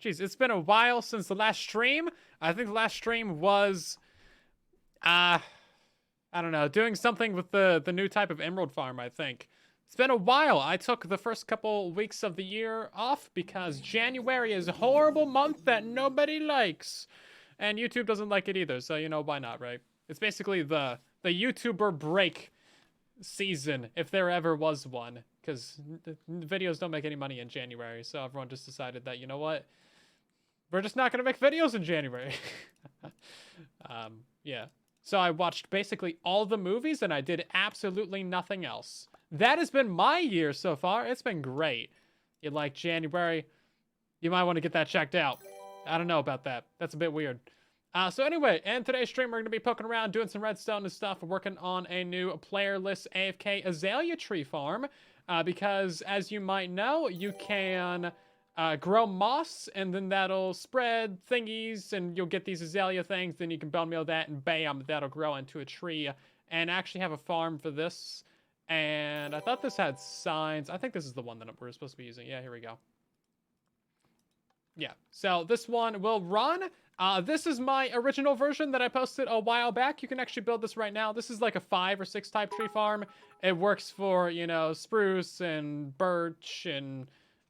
Jeez, it's been a while since the last stream. I think the last stream was, I don't know, doing something with the new type of emerald farm, I think. It's been a while. I took the first couple weeks of the year off because January is a horrible month that nobody likes. And YouTube doesn't like it either, so you know, why not, right? It's basically the YouTuber break season, if there ever was one, because videos don't make any money in January, so everyone just decided that, you know what, we're just not gonna make videos in January. Yeah. So I watched basically all the movies and I did absolutely nothing else. That has been my year so far. It's been great. You like January? You might want to get that checked out. I don't know about that. That's a bit weird. So anyway, in today's stream, we're going to be poking around, doing some redstone and stuff, working on a new playerless AFK azalea tree farm. Because as you might know, you can grow moss, and then that'll spread thingies, and you'll get these azalea things. Then you can bone meal that, and bam, that'll grow into a tree. And actually have a farm for this. And I thought this had signs. I think this is the one that we're supposed to be using. Yeah, here we go. Yeah, so this one will run. This is my original version that I posted a while back. You can actually build this right now. This is like a 5 or 6 type tree farm. It works for, you know, spruce and birch and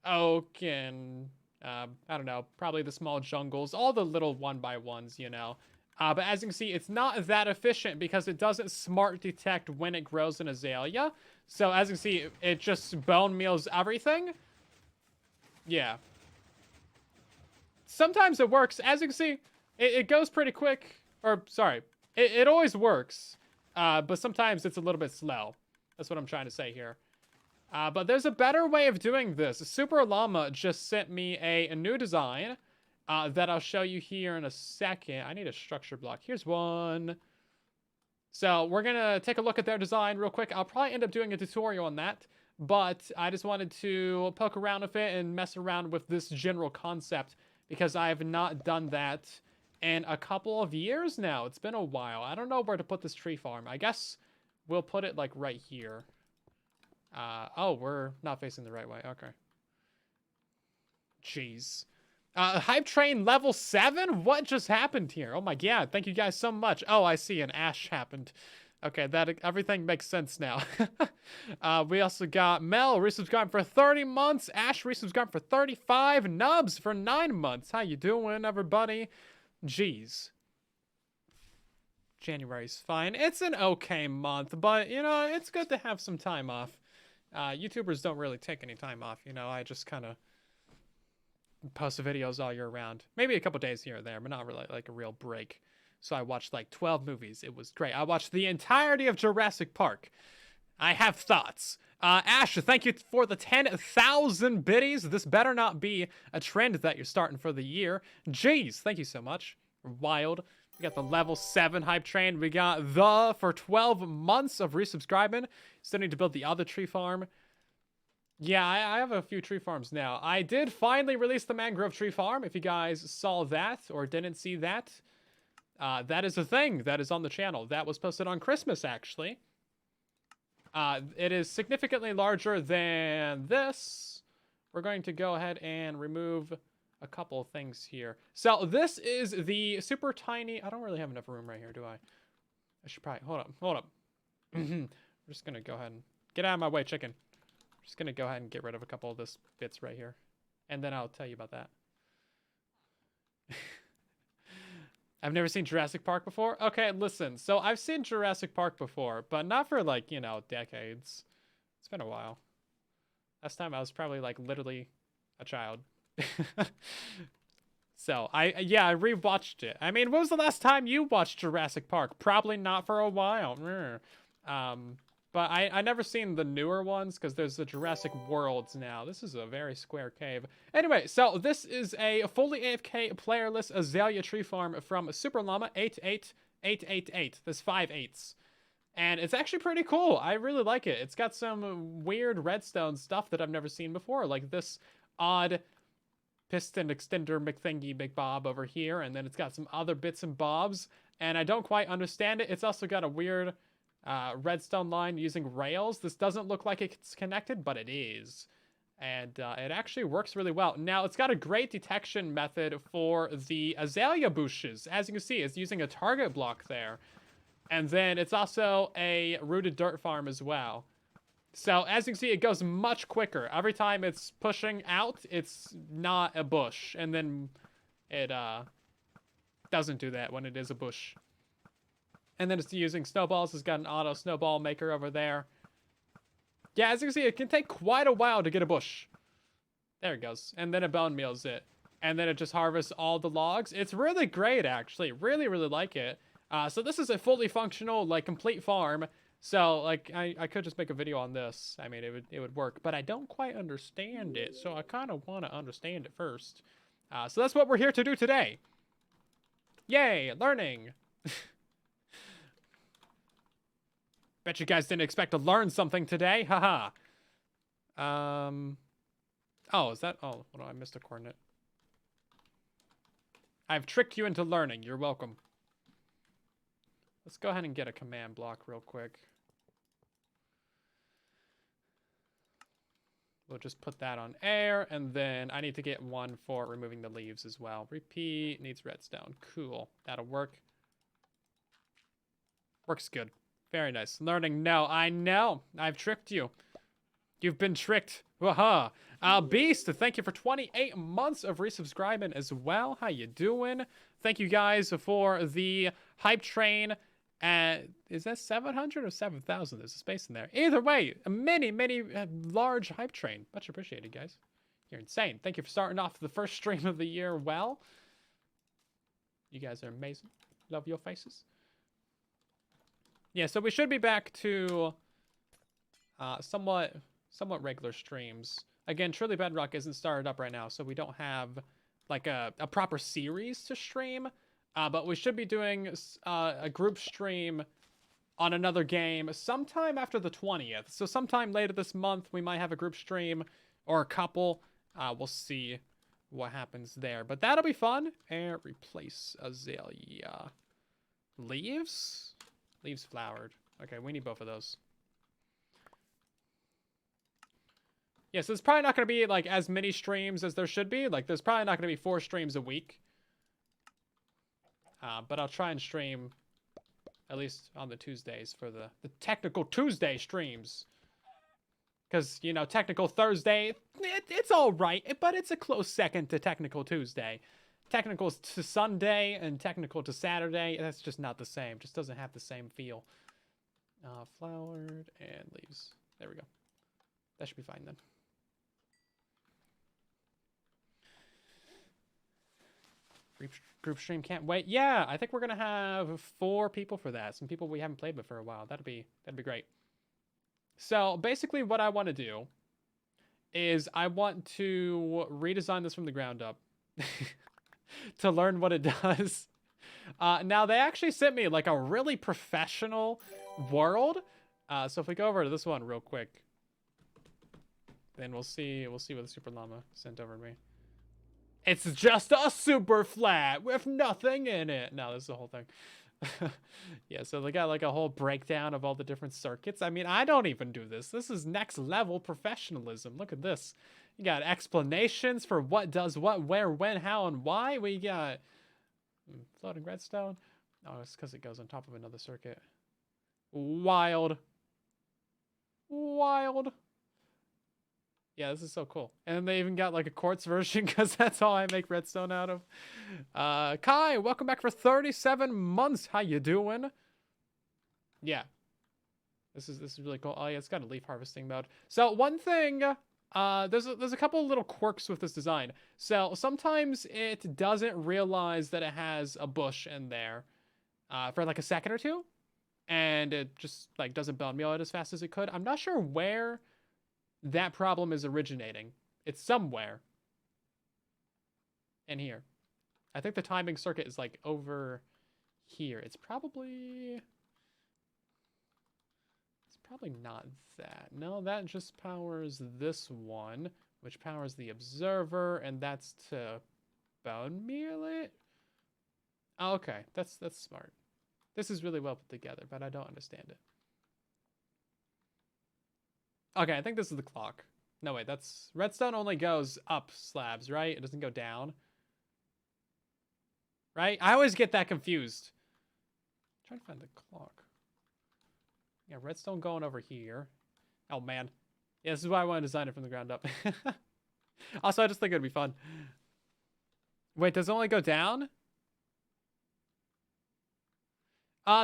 oak and, I don't know, probably the small jungles, all the little 1x1s, you know. But as you can see, it's not that efficient because it doesn't smart detect when it grows an azalea. So as you can see, it just bone meals everything. Yeah. Sometimes it works. As you can see, it goes pretty quick. Or, sorry, it always works. But sometimes it's a little bit slow. That's what I'm trying to say here. But there's a better way of doing this. Super Llama just sent me a new design that I'll show you here in a second. I need a structure block. Here's one. So we're going to take a look at their design real quick. I'll probably end up doing a tutorial on that. But I just wanted to poke around with it and mess around with this general concept, because I have not done that in a couple of years now. It's been a while. I don't know where to put this tree farm. I guess we'll put it like right here. Oh, we're not facing the right way. Okay. Jeez. Hype train level 7? What just happened here? Oh my god, thank you guys so much. Oh, I see, an ash happened. Okay, that everything makes sense now. We also got Mel resubscribed for 30 months. Ash resubscribed for 35. Nubs for 9 months. How you doing, everybody? Jeez. January's fine. It's an okay month, but, you know, it's good to have some time off. YouTubers don't really take any time off, you know. I just kind of post videos all year round. Maybe a couple days here or there, but not really like a real break. So I watched like 12 movies. It was great. I watched the entirety of Jurassic Park. I have thoughts. Ash, thank you for the 10,000 biddies. This better not be a trend that you're starting for the year. Jeez, thank you so much. Wild. We got the level 7 hype train. We got the for 12 months of resubscribing. Still need to build the other tree farm. Yeah, I have a few tree farms now. I did finally release the mangrove tree farm. If you guys saw that or didn't see that, that is a thing that is on the channel. That was posted on Christmas, actually. It is significantly larger than this. We're going to go ahead and remove a couple of things here. So this is the super tiny... I don't really have enough room right here, do I? I should probably... Hold up. We're just going to go ahead and... Get out of my way, chicken. Just gonna go ahead and get rid of a couple of this bits right here, and then I'll tell you about that. I've never seen Jurassic Park before. Okay, listen. So I've seen Jurassic Park before, but not for like, you know, decades. It's been a while. Last time I was probably like literally a child. So I rewatched it. I mean, when was the last time you watched Jurassic Park? Probably not for a while. But I never seen the newer ones because there's the Jurassic Worlds now. This is a very square cave. Anyway, so this is a fully AFK playerless azalea tree farm from Super Llama 88888. There's 5 8s. And it's actually pretty cool. I really like it. It's got some weird redstone stuff that I've never seen before. Like this odd piston extender McThingy Big Bob over here. And then it's got some other bits and bobs. And I don't quite understand it. It's also got a weird... redstone line using rails. This doesn't look like it's connected, but it is. And it actually works really well. Now, it's got a great detection method for the azalea bushes. As you can see, it's using a target block there. And then it's also a rooted dirt farm as well. So, as you can see, it goes much quicker. Every time it's pushing out, it's not a bush. And then it doesn't do that when it is a bush. And then it's using snowballs. It's got an auto snowball maker over there. Yeah, as you can see, it can take quite a while to get a bush. There it goes. And then it bone meals it. And then it just harvests all the logs. It's really great, actually. Really, really like it. So this is a fully functional, like, complete farm. So, like, I could just make a video on this. I mean, it would work. But I don't quite understand it. So I kind of want to understand it first. So that's what we're here to do today. Yay, learning. Bet you guys didn't expect to learn something today. Haha. Oh, is that... Oh, hold on, I missed a coordinate. I've tricked you into learning. You're welcome. Let's go ahead and get a command block real quick. We'll just put that on air, and then I need to get one for removing the leaves as well. Repeat, needs redstone. Cool. That'll work. Works good. Very nice. Learning. No, I know. I've tricked you. You've been tricked. Waha. Beast, thank you for 28 months of resubscribing as well. How you doing? Thank you guys for the hype train. Is that 700 or 7,000? There's a space in there. Either way, a many large hype train. Much appreciated, guys. You're insane. Thank you for starting off the first stream of the year well. You guys are amazing. Love your faces. Yeah, so we should be back to somewhat regular streams. Again, Truly Bedrock isn't started up right now, so we don't have like a proper series to stream. But we should be doing a group stream on another game sometime after the 20th. So sometime later this month, we might have a group stream or a couple. We'll see what happens there. But that'll be fun. And replace azalea. Leaves? Leaves flowered. Okay, we need both of those. Yeah, so it's probably not going to be like as many streams as there should be. Like, there's probably not going to be 4 streams a week. But I'll try and stream at least on the Tuesdays for the Technical Tuesday streams. Because, you know, Technical Thursday, it's all right, but it's a close second to Technical Tuesday. Technical to Sunday and Technical to Saturday, that's just not the same. Just doesn't have the same feel. Flowered and leaves. There we go. That should be fine then. Group stream, can't wait. Yeah, I think we're gonna have 4 people for that. Some people we haven't played with for a while. That'd be great. So basically, what I want to do is I want to redesign this from the ground up to learn what it does. Now they actually sent me like a really professional world. So if we go over to this one real quick, then we'll see what the Super Llama sent over to me. It's just a super flat with nothing in it. No, this is the whole thing. Yeah, so they got like a whole breakdown of all the different circuits. I mean, I don't even do this. This is next level professionalism. Look at this. You got explanations for what does what, where, when, how, and why. We got floating redstone. Oh, it's because it goes on top of another circuit. Wild. Wild. Yeah, this is so cool. And they even got like a quartz version because that's all I make redstone out of. Kai, welcome back for 37 months. How you doing? Yeah. This is really cool. Oh yeah, it's got a leaf harvesting mode. So one thing, there's a couple of little quirks with this design. So sometimes it doesn't realize that it has a bush in there for like a second or two. And it just like doesn't bone meal it as fast as it could. I'm not sure where that problem is originating. It's somewhere in here. I think the timing circuit is like over here. It's probably not that. No, that just powers this one, which powers the observer, and that's to bone meal it. Oh, okay, that's smart. This is really well put together, but I don't understand it. Okay, I think this is the clock. No, wait, that's... Redstone only goes up slabs, right? It doesn't go down. Right? I always get that confused. I'm trying to find the clock. Yeah, redstone going over here. Oh, man. Yeah, this is why I want to design it from the ground up. Also, I just think it'd be fun. Wait, does it only go down?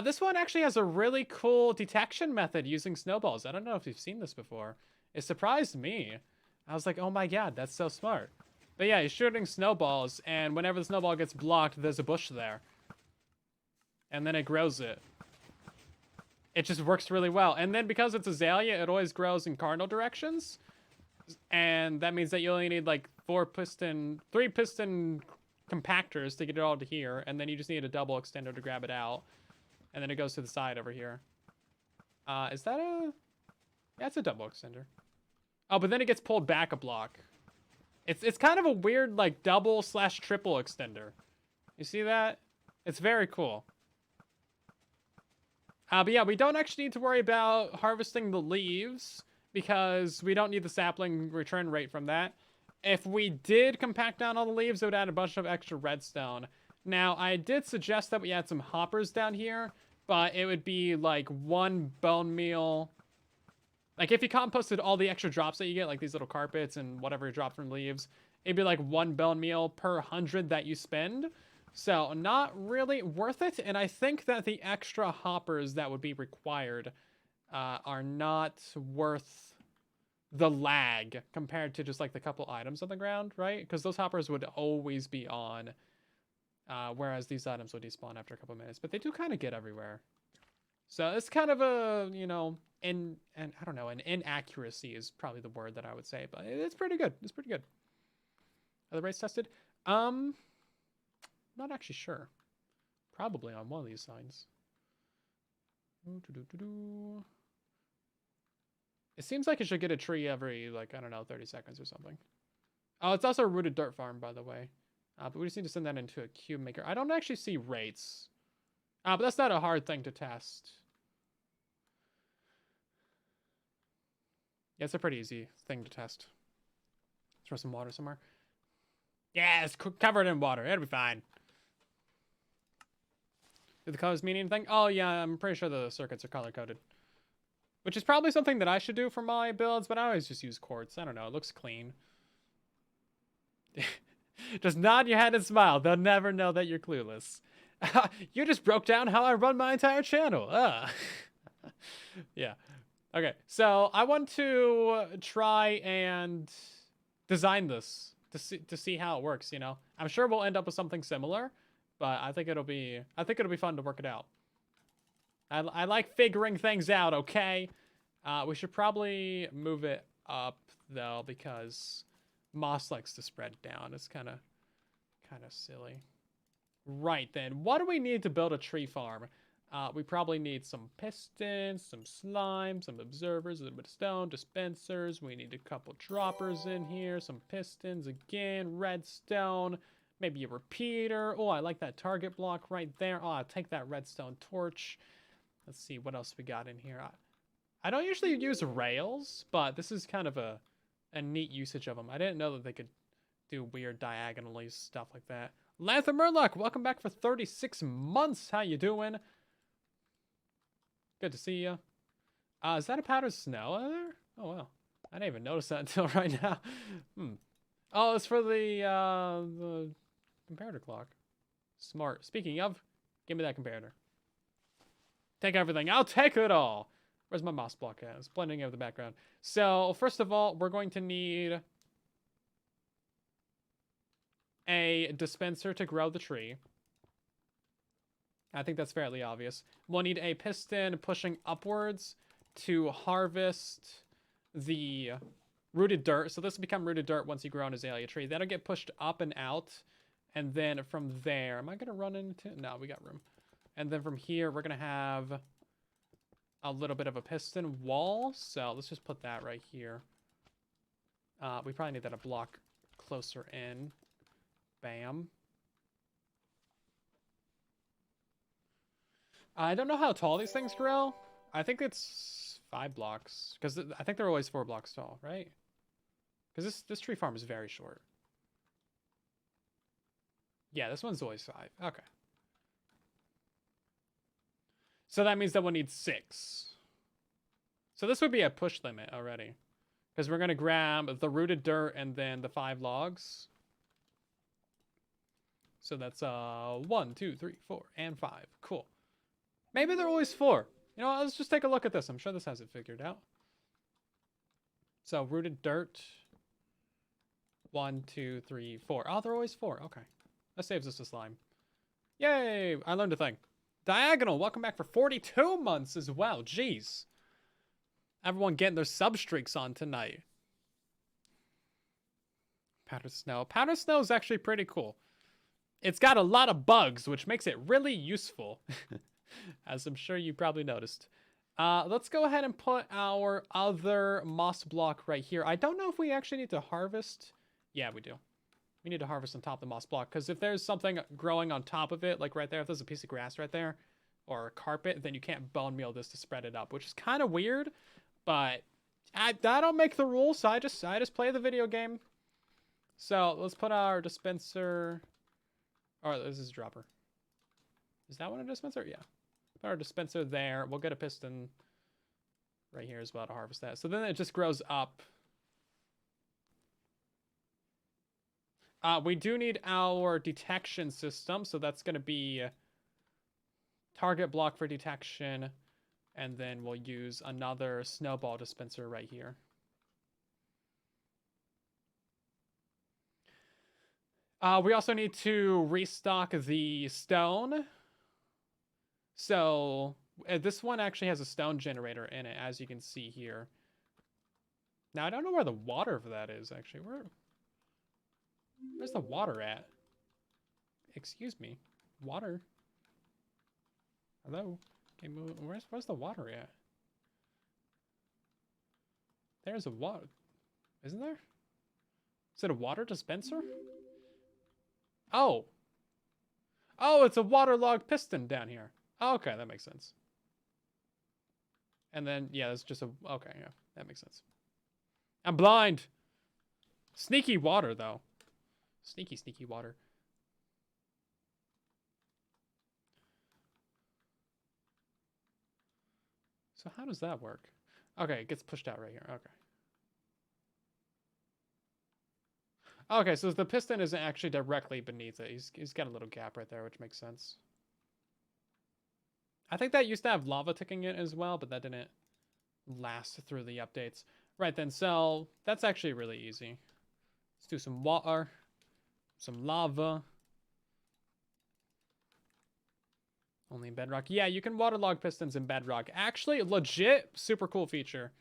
This one actually has a really cool detection method using snowballs. I don't know if you've seen this before. It surprised me. I was like, oh my god, that's so smart. But yeah, he's shooting snowballs, and whenever the snowball gets blocked, there's a bush there. And then it grows it. It just works really well. And then because it's azalea, it always grows in cardinal directions. And that means that you only need like 3 piston compactors to get it all to here. And then you just need a double extender to grab it out. And then it goes to the side over here. Is that a... Yeah, it's a double extender. Oh, but then it gets pulled back a block. It's kind of a weird, like, double/triple extender. You see that? It's very cool. But yeah, we don't actually need to worry about harvesting the leaves because we don't need the sapling return rate from that. If we did compact down all the leaves, it would add a bunch of extra redstone. Now, I did suggest that we add some hoppers down here, but it would be like 1 bone meal. Like, if you composted all the extra drops that you get, like these little carpets and whatever you drop from leaves, it'd be like 1 bone meal per 100 that you spend. So, not really worth it. And I think that the extra hoppers that would be required are not worth the lag compared to just like the couple items on the ground, right? Because those hoppers would always be on, whereas these items would despawn after a couple minutes. But they do kind of get everywhere. So it's kind of a, you know, and I don't know, an inaccuracy is probably the word that I would say, but it's pretty good. It's pretty good. Are the rates tested? Not actually sure. Probably on one of these signs. It seems like it should get a tree every, like, I don't know, 30 seconds or something. Oh, it's also a rooted dirt farm, by the way. But we just need to send that into a cube maker. I don't actually see rates. But that's not a hard thing to test. Yeah, it's a pretty easy thing to test. Throw some water somewhere. Yeah, it's covered in water. It'll be fine. Do the colors mean anything? Oh, yeah, I'm pretty sure the circuits are color-coded. Which is probably something that I should do for my builds, but I always just use quartz. I don't know, it looks clean. Just nod your head and smile. They'll never know that you're clueless. You just broke down how I run my entire channel. Yeah. Okay, so I want to try and design this to see how it works, you know. I'm sure we'll end up with something similar, but I think it'll be fun to work it out. I like figuring things out, okay? We should probably move it up though because moss likes to spread down. It's kind of silly. Right then, what do we need to build a tree farm? We probably need some pistons, some slime, some observers, a little bit of stone, dispensers. We need a couple droppers in here, some pistons again, redstone, maybe a repeater. Oh, I like that target block right there. Oh, I'll take that redstone torch. Let's see what else we got in here. I don't usually use rails, but this is kind of a neat usage of them. I didn't know that they could do weird diagonally stuff like that. Lantha Murloc, welcome back for 36 months. How you doing? Good to see you. Is that a powdered snow there? Oh, wow. I didn't even notice that until right now. Oh, it's for the comparator clock. Smart. Speaking of, give me that comparator. Take everything. I'll take it all. Where's my moss block at? It's blending in with the background. So, first of all, we're going to need a dispenser to grow the tree. I think that's fairly obvious. We'll need a piston pushing upwards to harvest the rooted dirt. So this will become rooted dirt once you grow an azalea tree. That'll get pushed up and out. And then from there, am I going to run into... No, we got room. And then from here, we're going to have a little bit of a piston wall. So let's just put that right here. We probably need that a block closer in. Bam. I don't know how tall these things grow. I think it's 5 blocks. Because I think they're always 4 blocks tall, right? Because this tree farm is very short. Yeah, this one's always 5. Okay. So that means that we'll need 6. So this would be a push limit already. Because we're going to grab the rooted dirt and then the 5 logs. So that's 1, 2, 3, 4, and 5. Cool. Maybe they're always 4. You know, let's just take a look at this. I'm sure this has it figured out. So rooted dirt. 1, 2, 3, 4. Oh, they're always 4. Okay. That saves us a slime. Yay! I learned a thing. Diagonal, welcome back for 42 months as well. Jeez. Everyone getting their sub streaks on tonight. Powdered snow. Powdered snow is actually pretty cool. It's got a lot of bugs, which makes it really useful. As I'm sure you probably noticed. Let's go ahead and put our other moss block right here. I don't know if we actually need to harvest. Yeah, we do. We need to harvest on top of the moss block, because if there's something growing on top of it, like right there, if there's a piece of grass right there, or a carpet, then you can't bone meal this to spread it up, which is kind of weird, but I don't make the rules, so I just play the video game. So let's put our dispenser. Oh, this is a dropper. Is that one a dispenser? Yeah. Put our dispenser there. We'll get a piston right here as well to harvest that. So then it just grows up. We do need our detection system, so that's going to be target block for detection, and then we'll use another snowball dispenser right here. We also need to restock the stone. So this one actually has a stone generator in it, as you can see here. Now, I don't know where the water for that is, actually. Where's the water at? Excuse me. Water. Hello? Okay, where's the water at? There's a water. Isn't there? Is it a water dispenser? Oh. Oh, it's a waterlogged piston down here. Oh, okay, that makes sense. And then, yeah, that's just a... Okay, yeah, that makes sense. I'm blind! Sneaky water, though. Sneaky, sneaky water. So how does that work? Okay, it gets pushed out right here. Okay. Okay, so the piston isn't actually directly beneath it. He's got a little gap right there, which makes sense. I think that used to have lava ticking in as well, but that didn't last through the updates. Right then, so that's actually really easy. Let's do some water, some lava. Only in Bedrock. Yeah, you can waterlog pistons in Bedrock. Actually, legit, super cool feature.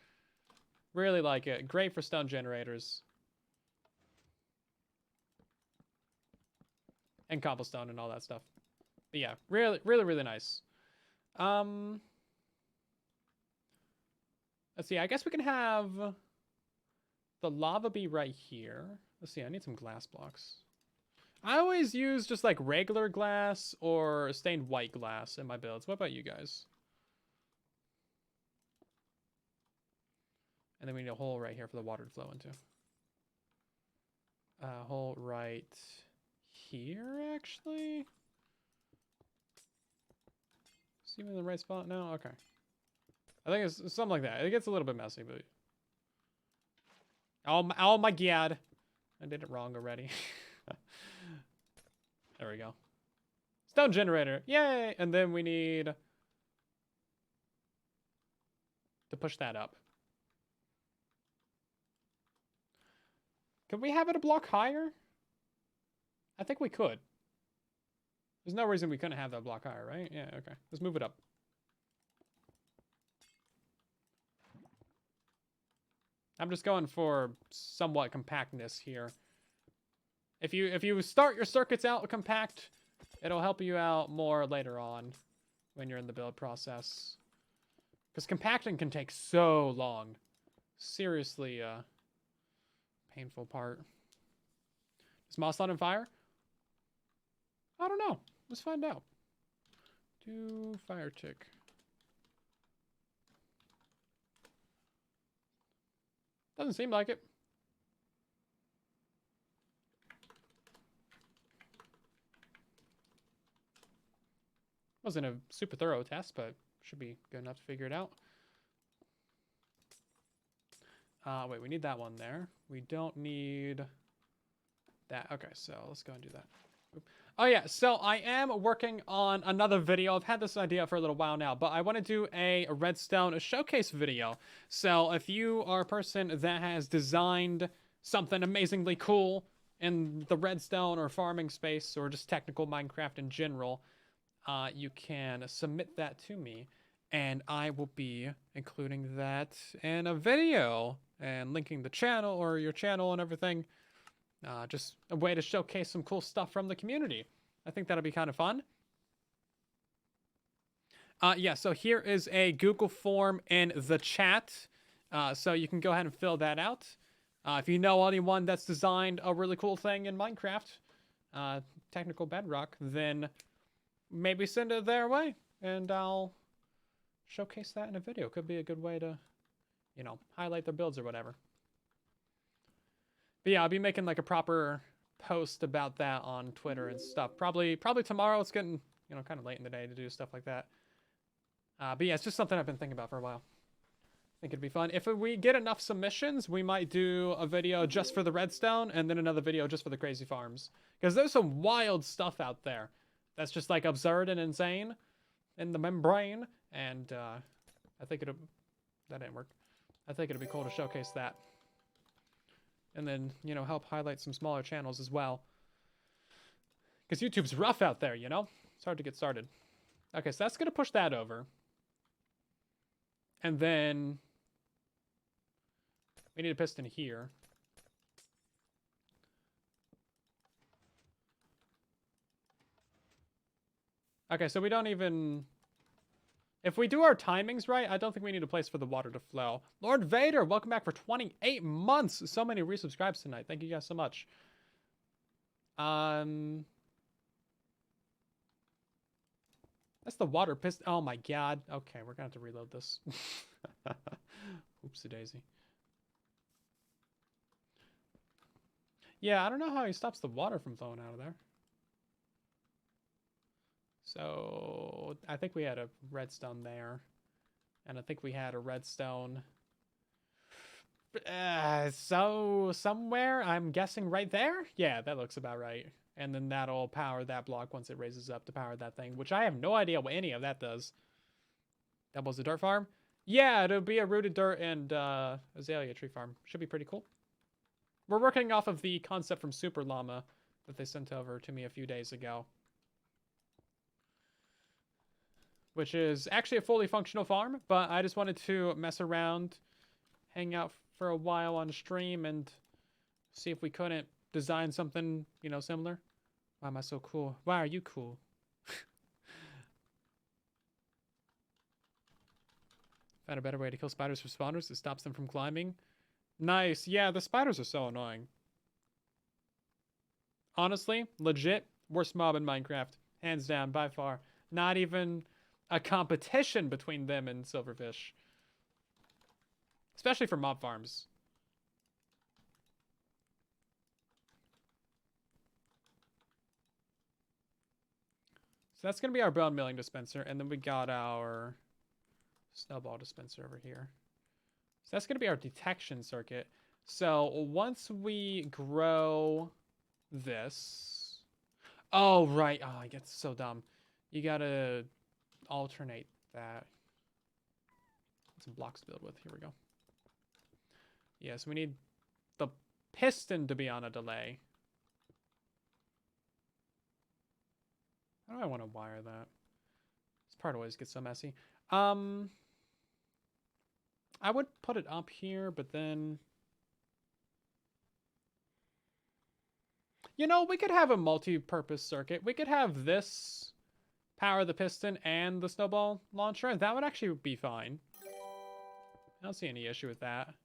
Really like it. Great for stone generators. And cobblestone and all that stuff. But yeah, really, really, really nice. Let's see, I guess we can have the lava be right here. Let's see, I need some glass blocks. I always use just like regular glass or stained white glass in my builds. What about you guys? And then we need a hole right here for the water to flow into. Hole right here, actually. Is he in the right spot now? Okay. I think it's something like that. It gets a little bit messy, but... Oh my god. I did it wrong already. There we go. Stone generator. Yay! And then we need... to push that up. Could we have it a block higher? I think we could. There's no reason we couldn't have that block higher, right? Yeah, okay. Let's move it up. I'm just going for somewhat compactness here. If you start your circuits out compact, it'll help you out more later on when you're in the build process. Because compacting can take so long. Seriously, painful part. Is moss on fire? I don't know. Let's find out. Do fire tick. Doesn't seem like it. Wasn't a super thorough test, but should be good enough to figure it out. Wait, we need that one there. We don't need that. Okay, so let's go and do that. Oh yeah, so I am working on another video. I've had this idea for a little while now, but I want to do a Redstone showcase video. So if you are a person that has designed something amazingly cool in the Redstone or farming space or just technical Minecraft in general, you can submit that to me, and I will be including that in a video and linking the channel or your channel and everything. Just a way to showcase some cool stuff from the community. I think that'll be kind of fun. Yeah, so here is a Google form in the chat. So you can go ahead and fill that out. If you know anyone that's designed a really cool thing in Minecraft, technical Bedrock, then maybe send it their way, and I'll showcase that in a video. Could be a good way to, you know, highlight their builds or whatever. But yeah, I'll be making like a proper post about that on Twitter and stuff. Probably tomorrow. It's getting, you know, kind of late in the day to do stuff like that. But yeah, it's just something I've been thinking about for a while. I think it'd be fun. If we get enough submissions, we might do a video just for the Redstone and then another video just for the crazy farms. Because there's some wild stuff out there that's just like absurd and insane in the membrane. And I think that didn't work. I think it'd be cool to showcase that. And then, you know, help highlight some smaller channels as well. Because YouTube's rough out there, you know? It's hard to get started. Okay, so that's going to push that over. And then we need a piston here. Okay, so we don't even... If we do our timings right, I don't think we need a place for the water to flow. Lord Vader, welcome back for 28 months. So many resubscribes tonight. Thank you guys so much. That's the water piston. Oh my god. Okay, we're gonna have to reload this. Oopsie daisy. Yeah, I don't know how he stops the water from flowing out of there. So, I think we had a redstone there. And I think we had a redstone... so, somewhere, I'm guessing right there? Yeah, that looks about right. And then that'll power that block once it raises up to power that thing, which I have no idea what any of that does. That was a dirt farm? Yeah, it'll be a rooted dirt and azalea tree farm. Should be pretty cool. We're working off of the concept from Super Llama that they sent over to me a few days ago. Which is actually a fully functional farm, but I just wanted to mess around, hang out for a while on stream, and see if we couldn't design something, you know, similar. Why am I so cool? Why are you cool? Found a better way to kill spiders for spawners. It stops them from climbing. Nice. Yeah, the spiders are so annoying. Honestly, legit, worst mob in Minecraft. Hands down, by far. Not even a competition between them and silverfish. Especially for mob farms. So that's going to be our bone milling dispenser. And then we got our snowball dispenser over here. So that's going to be our detection circuit. So once we grow this... Oh, right. Oh, I get so dumb. You got to alternate that. Some blocks to build with. Here we go. Yeah, so we need the piston to be on a delay. How do I want to wire that? This part always gets so messy. I would put it up here, but then... You know, we could have a multi-purpose circuit. We could have this power the piston and the snowball launcher. That would actually be fine. I don't see any issue with that.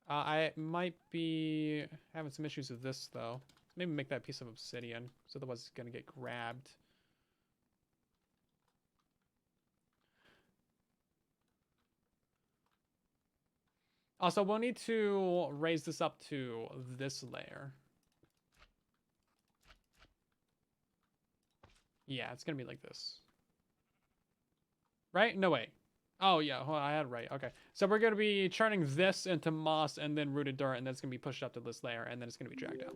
I might be having some issues with this, though. Maybe make that piece of obsidian, so otherwise it's going to get grabbed. Also, we'll need to raise this up to this layer. Yeah, it's going to be like this. Right? No, wait. Oh, yeah. Hold on, I had it right. Okay. So we're going to be turning this into moss and then rooted dirt, and then it's going to be pushed up to this layer, and then it's going to be dragged out.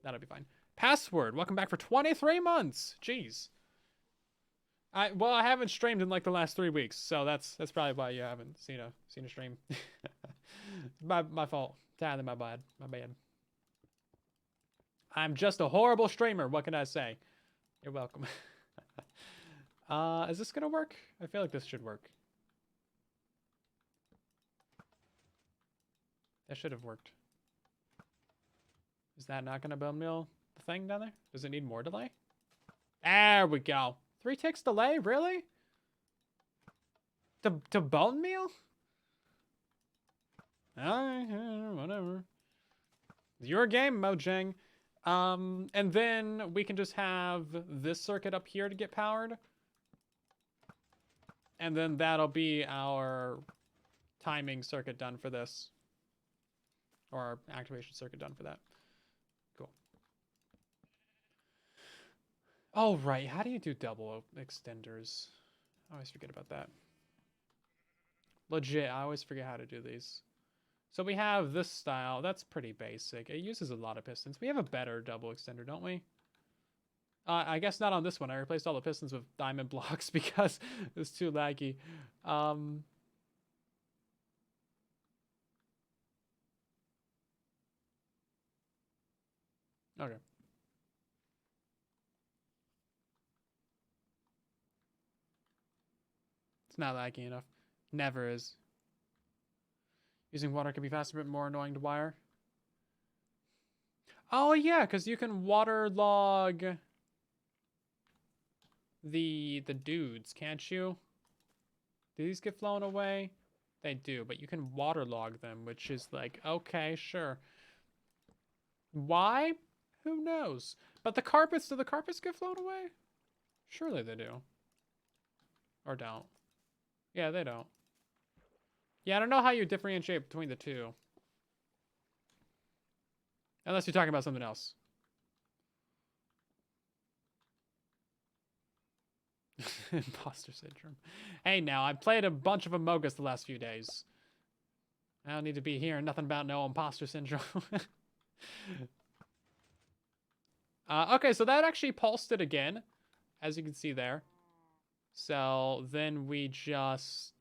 That'll be fine. Password. Welcome back for 23 months. Jeez. Well, I haven't streamed in like the last 3 weeks, so that's probably why you haven't seen a stream. my fault. Entirely my bad. My bad. I'm just a horrible streamer. What can I say? You're welcome. Is this gonna work? I feel like this should work. That should have worked. Is that not gonna bone meal the thing down there? Does it need more delay? There we go. 3 ticks delay? Really? To bone meal? Alright, whatever. Your game, Mojang. And then we can just have this circuit up here to get powered. And then that'll be our timing circuit done for this. Or our activation circuit done for that. Cool. Oh, right. How do you do double extenders? I always forget about that. Legit, I always forget how to do these. So we have this style. That's pretty basic. It uses a lot of pistons. We have a better double extender, don't we? I guess not on this one. I replaced all the pistons with diamond blocks because it's too laggy. Okay. It's not laggy enough. Never is. Using water can be faster but more annoying to wire. Oh yeah, because you can waterlog the dudes, can't you? Do these get flown away? They do, but you can waterlog them, which is like, okay, sure. Why? Who knows? But the carpets, do the carpets get flown away? Surely they do. Or don't. Yeah, they don't. Yeah, I don't know how you differentiate between the two. Unless you're talking about something else. Imposter syndrome. Hey, now, I played a bunch of Among Us the last few days. I don't need to be hearing nothing about no imposter syndrome. Okay, so that actually pulsed it again, as you can see there. So then we just...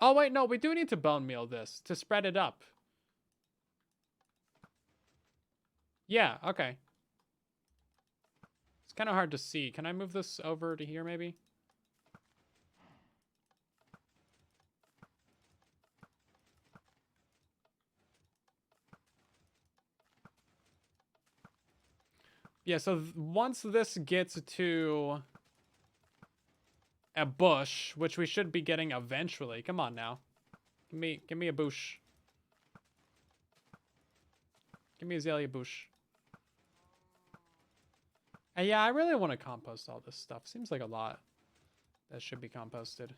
Oh, wait, no, we do need to bone meal this to spread it up. Yeah, okay. It's kind of hard to see. Can I move this over to here, maybe? Yeah, so once this gets to a bush, which we should be getting eventually. Come on now. Give me a bush. Give me a Azalea bush. And yeah, I really want to compost all this stuff. Seems like a lot that should be composted.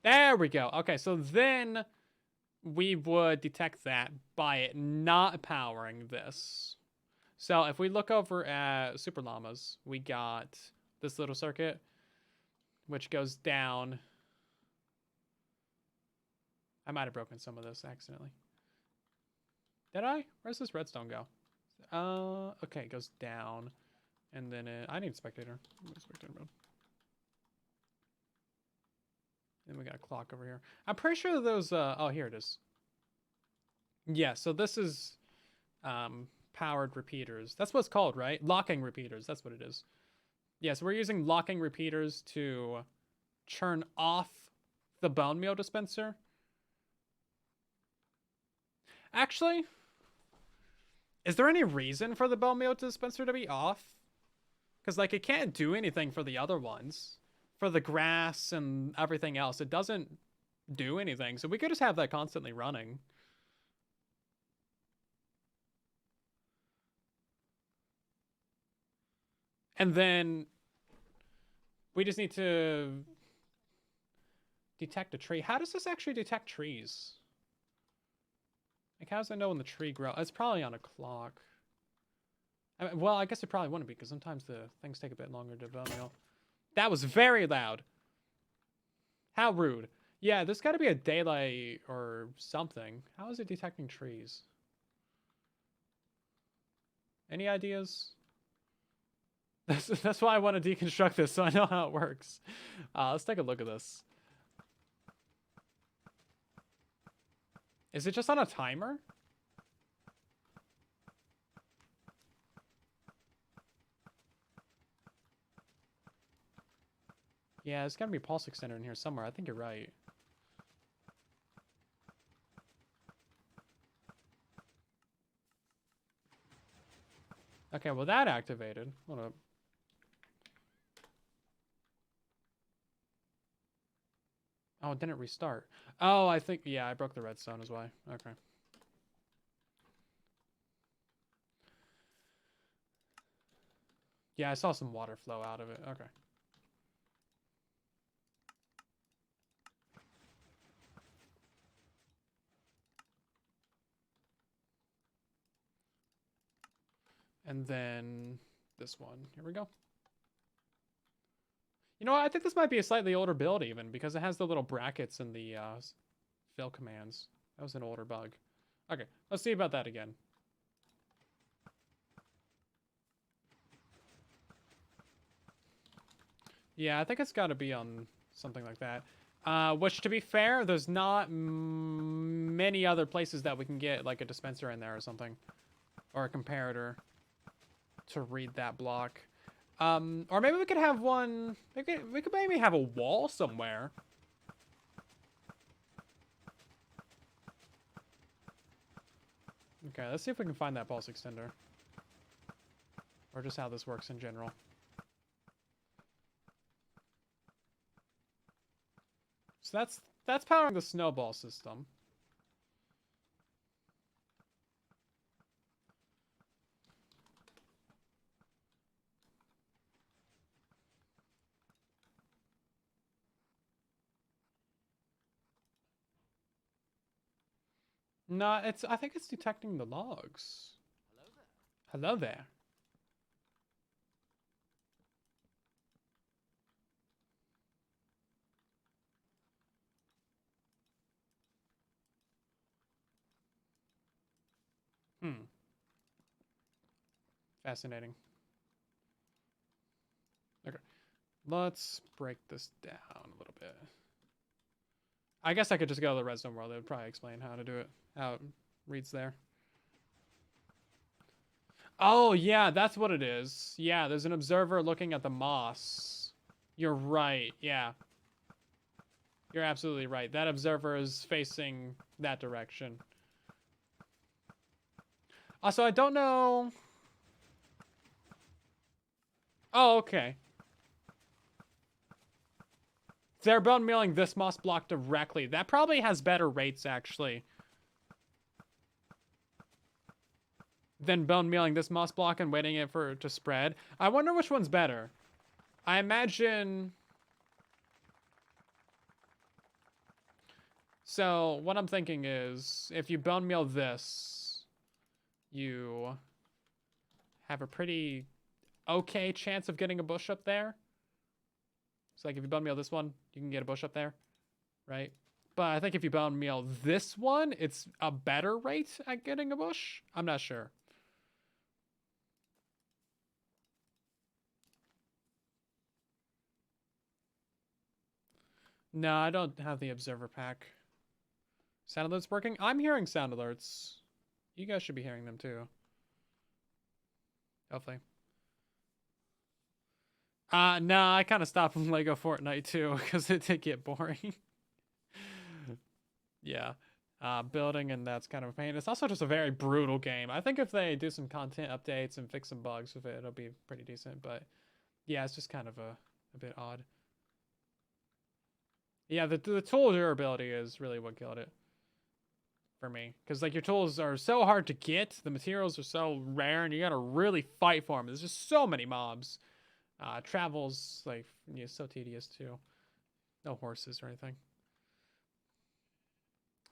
There we go. Okay, so then we would detect that by it not powering this. So if we look over at Super Llamas, we got this little circuit, which goes down. I might have broken some of this accidentally. Did I? Where's this redstone go? Okay, it goes down. And then I need spectator. Spectator mode. Then we got a clock over here. I'm pretty sure those, oh, here it is. Yeah, so this is powered repeaters. That's what it's called, right? Locking repeaters. That's what it is. Yeah, so we're using locking repeaters to turn off the bone meal dispenser. Actually, is there any reason for the bone meal dispenser to be off? Because, like, it can't do anything for the other ones. For the grass and everything else, it doesn't do anything. So we could just have that constantly running. And then we just need to detect a tree. How does this actually detect trees? Like, how does it know when the tree grows? It's probably on a clock. Well, I guess it probably wouldn't be, because sometimes the things take a bit longer to bone meal. That was very loud. How rude. Yeah, there's got to be a daylight or something. How is it detecting trees? Any ideas? That's why I want to deconstruct this, so I know how it works. Let's take a look at this. Is it just on a timer? Yeah, there's got to be a pulse extender in here somewhere. I think you're right. Okay, well that activated. Hold up. Oh, it didn't restart. Oh, I think, yeah, I broke the redstone is why. Okay. Yeah, I saw some water flow out of it. Okay. And then this one. Here we go. You know what? I think this might be a slightly older build even, because it has the little brackets in the fill commands. That was an older bug. Okay, let's see about that again. Yeah, I think it's got to be on something like that. Which, to be fair, there's not many other places that we can get like a dispenser in there or something. Or a comparator to read that block. Or maybe we could have one... We could maybe have a wall somewhere. Okay, let's see if we can find that pulse extender. Or just how this works in general. So that's powering the snowball system. No, I think it's detecting the logs. Hello there. Hmm. Fascinating. Okay. Let's break this down a little bit. I guess I could just go to the redstone world. It would probably explain how to do it. How it reads there. Oh, yeah, that's what it is. Yeah, there's an observer looking at the moss. You're right. Yeah. You're absolutely right. That observer is facing that direction. Also, I don't know... Oh, okay. They're bone mealing this moss block directly. That probably has better rates, actually, than bone mealing this moss block and waiting it for it to spread. I wonder which one's better. I imagine... So, what I'm thinking is, if you bone meal this, you have a pretty okay chance of getting a bush up there. So, like, if you bone meal this one, you can get a bush up there, right? But I think if you bone meal this one, it's a better rate at getting a bush. I'm not sure. No, I don't have the observer pack. Sound alerts working? I'm hearing sound alerts. You guys should be hearing them too. Hopefully. No, I kind of stopped from Lego Fortnite too, because it did get boring. Yeah. Building, and that's kind of a pain. It's also just a very brutal game. I think if they do some content updates and fix some bugs with it, it'll be pretty decent. But yeah, it's just kind of a bit odd. Yeah, the tool durability is really what killed it for me. Because like your tools are so hard to get, the materials are so rare, and you gotta really fight for them. There's just so many mobs. Travel's like so tedious too. No horses or anything.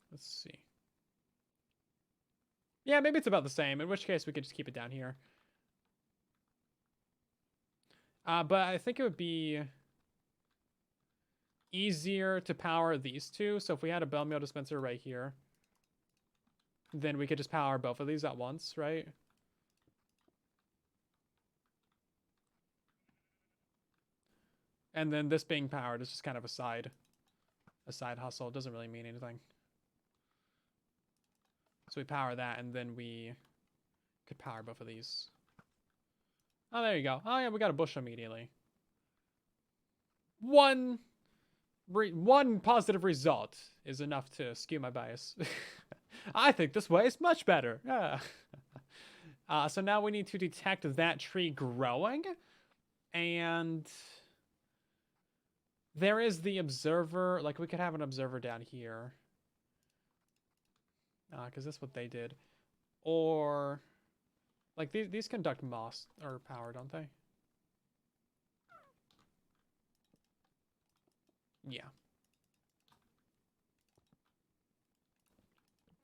Let's see. Yeah, maybe it's about the same. In which case we could just keep it down here. But I think it would be easier to power these two. So if we had a bone meal dispenser right here, then we could just power both of these at once, right? And then this being powered is just kind of a side hustle. It doesn't really mean anything. So we power that, and then we could power both of these. Oh, there you go. Oh, yeah, we got a bush immediately. One positive result is enough to skew my bias. I think this way is much better. So now we need to detect that tree growing. And there is the observer. Like, we could have an observer down here. Because that's what they did. Or, like, these conduct moss or power, don't they? Yeah.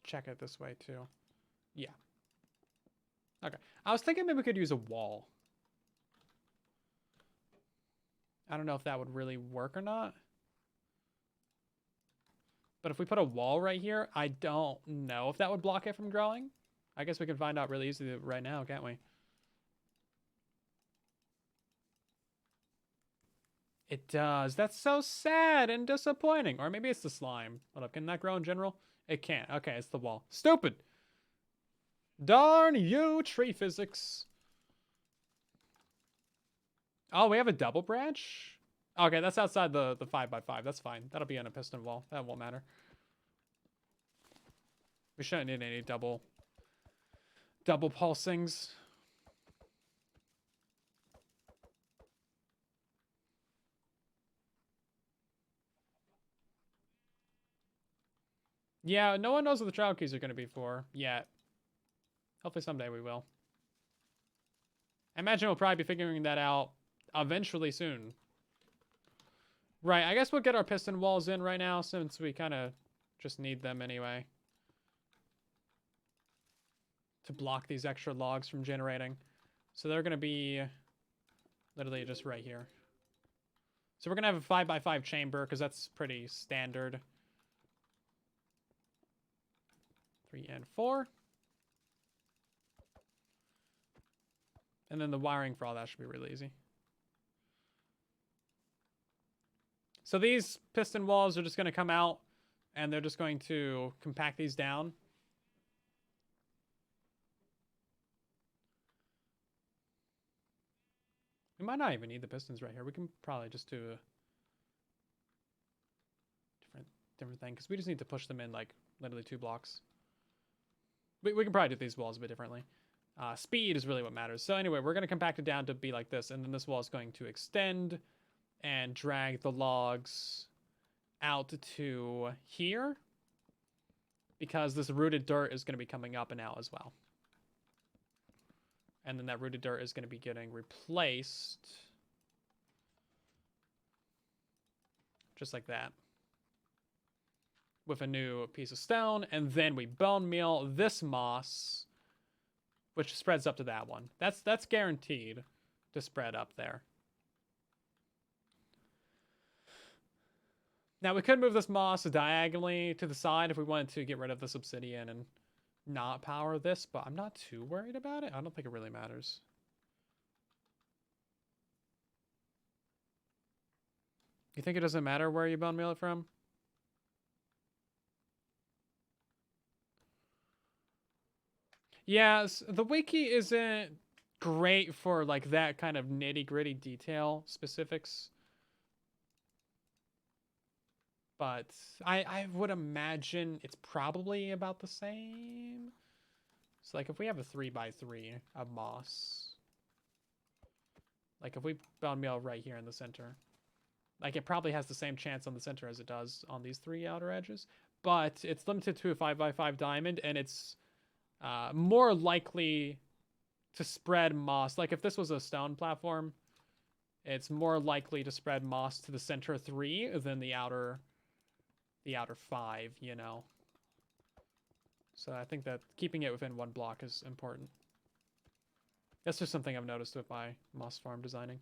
Check it this way, too. Yeah. Okay. I was thinking maybe we could use a wall. I don't know if that would really work or not. But if we put a wall right here, I don't know if that would block it from growing. I guess we can find out really easily right now, can't we? It does. That's so sad and disappointing. Or maybe it's the slime. Hold up, can that grow in general? It can't. Okay, it's the wall. Stupid! Darn you, tree physics. Oh, we have a double branch? Okay, that's outside the 5x5. That's fine. That'll be on a piston wall. That won't matter. We shouldn't need any double pulsings. Yeah, no one knows what the trial keys are going to be for yet. Hopefully someday we will. I imagine we'll probably be figuring that out eventually soon. Right, I guess we'll get our piston walls in right now since we kind of just need them anyway. To block these extra logs from generating. So they're going to be literally just right here. So we're going to have a 5x5 chamber because that's pretty standard. 3 and 4. And then the wiring for all that should be really easy. So these piston walls are just going to come out and they're just going to compact these down. We might not even need the pistons right here. We can probably just do a different thing because we just need to push them in like literally 2 blocks. We can probably do these walls a bit differently. Speed is really what matters. So anyway, we're going to compact it down to be like this, and then this wall is going to extend and drag the logs out to here because this rooted dirt is going to be coming up and out as well. And then that rooted dirt is going to be getting replaced just like that with a new piece of stone. And then we bone meal this moss, which spreads up to that one. That's guaranteed to spread up there. Now we could move this moss diagonally to the side if we wanted to get rid of this obsidian and not power this, but I'm not too worried about it. I don't think it really matters. You think it doesn't matter where you bone meal it from? Yes, the wiki isn't great for like that kind of nitty-gritty detail specifics. But I would imagine it's probably about the same. So like if we have a 3x3 of moss, like if we bone meal right here in the center, like it probably has the same chance on the center as it does on these 3 outer edges, but it's limited to a 5x5 diamond, and it's more likely to spread moss. Like if this was a stone platform, it's more likely to spread moss to the center 3 than the outer 5, you know. So I think that keeping it within 1 block is important. That's just something I've noticed with my moss farm designing.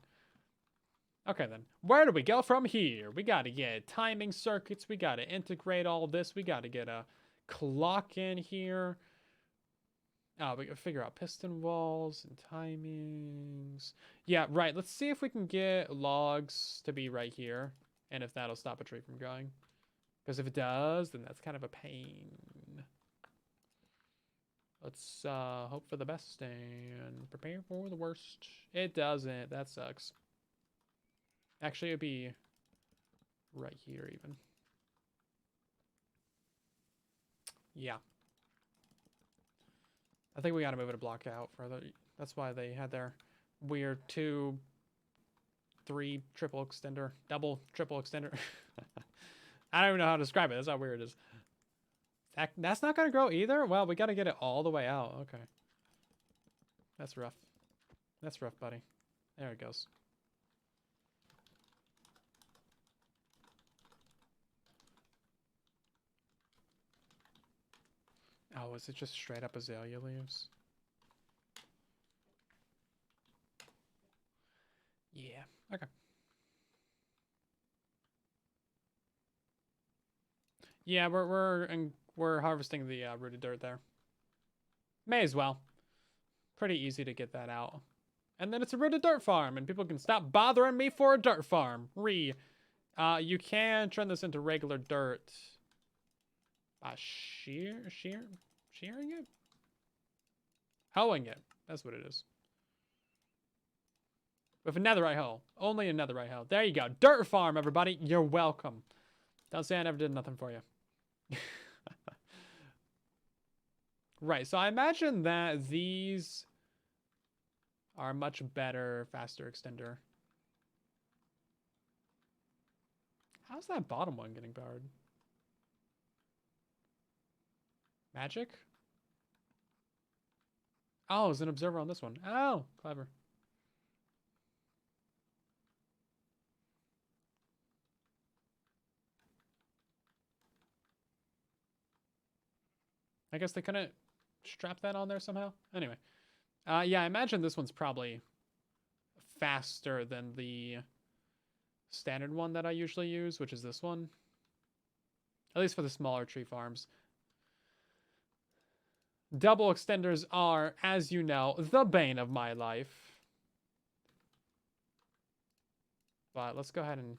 Okay, then. Where do we go from here? We gotta get timing circuits. We gotta integrate all this. We gotta get a clock in here. We gotta figure out piston walls and timings. Yeah, right. Let's see if we can get logs to be right here. And if that'll stop a tree from going. Because if it does, then that's kind of a pain. Let's hope for the best and prepare for the worst. It doesn't. That sucks. Actually, it'd be right here even. Yeah. I think we gotta move it a block out further. That's why they had their weird 2, 3 triple extender, double triple extender. I don't even know how to describe it. That's how weird it is. That's not gonna grow either? Well, we gotta get it all the way out. Okay. That's rough. That's rough, buddy. There it goes. Oh, is it just straight up azalea leaves? Yeah. Okay. Yeah, we're harvesting the rooted dirt there. May as well. Pretty easy to get that out. And then it's a rooted dirt farm, and people can stop bothering me for a dirt farm. You can turn this into regular dirt by shearing it? Hoeing it. That's what it is. With a netherite hoe. Only a netherite hoe. There you go. Dirt farm, everybody. You're welcome. Don't say I never did nothing for you. Right, so I imagine that these are much better, faster extender. How's that bottom one getting powered? Magic? Oh, there's an observer on this one. Oh, clever. I guess they couldn't strap that on there somehow. Anyway. Yeah, I imagine this one's probably faster than the standard one that I usually use, which is this one. At least for the smaller tree farms. Double extenders are, as you know, the bane of my life. But let's go ahead and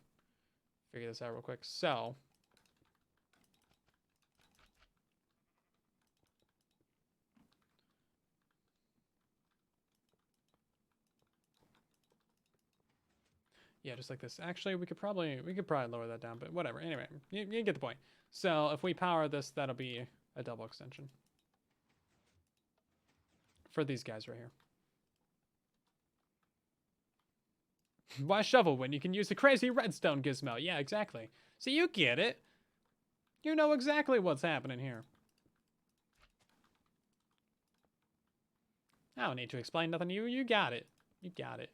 figure this out real quick. So, yeah, just like this. Actually, we could probably lower that down, but whatever. Anyway, you get the point. So if we power this, that'll be a double extension for these guys right here. Why shovel when you can use the crazy redstone gizmo? Yeah, exactly. So you get it. You know exactly what's happening here. I don't need to explain nothing to you. You got it. You got it.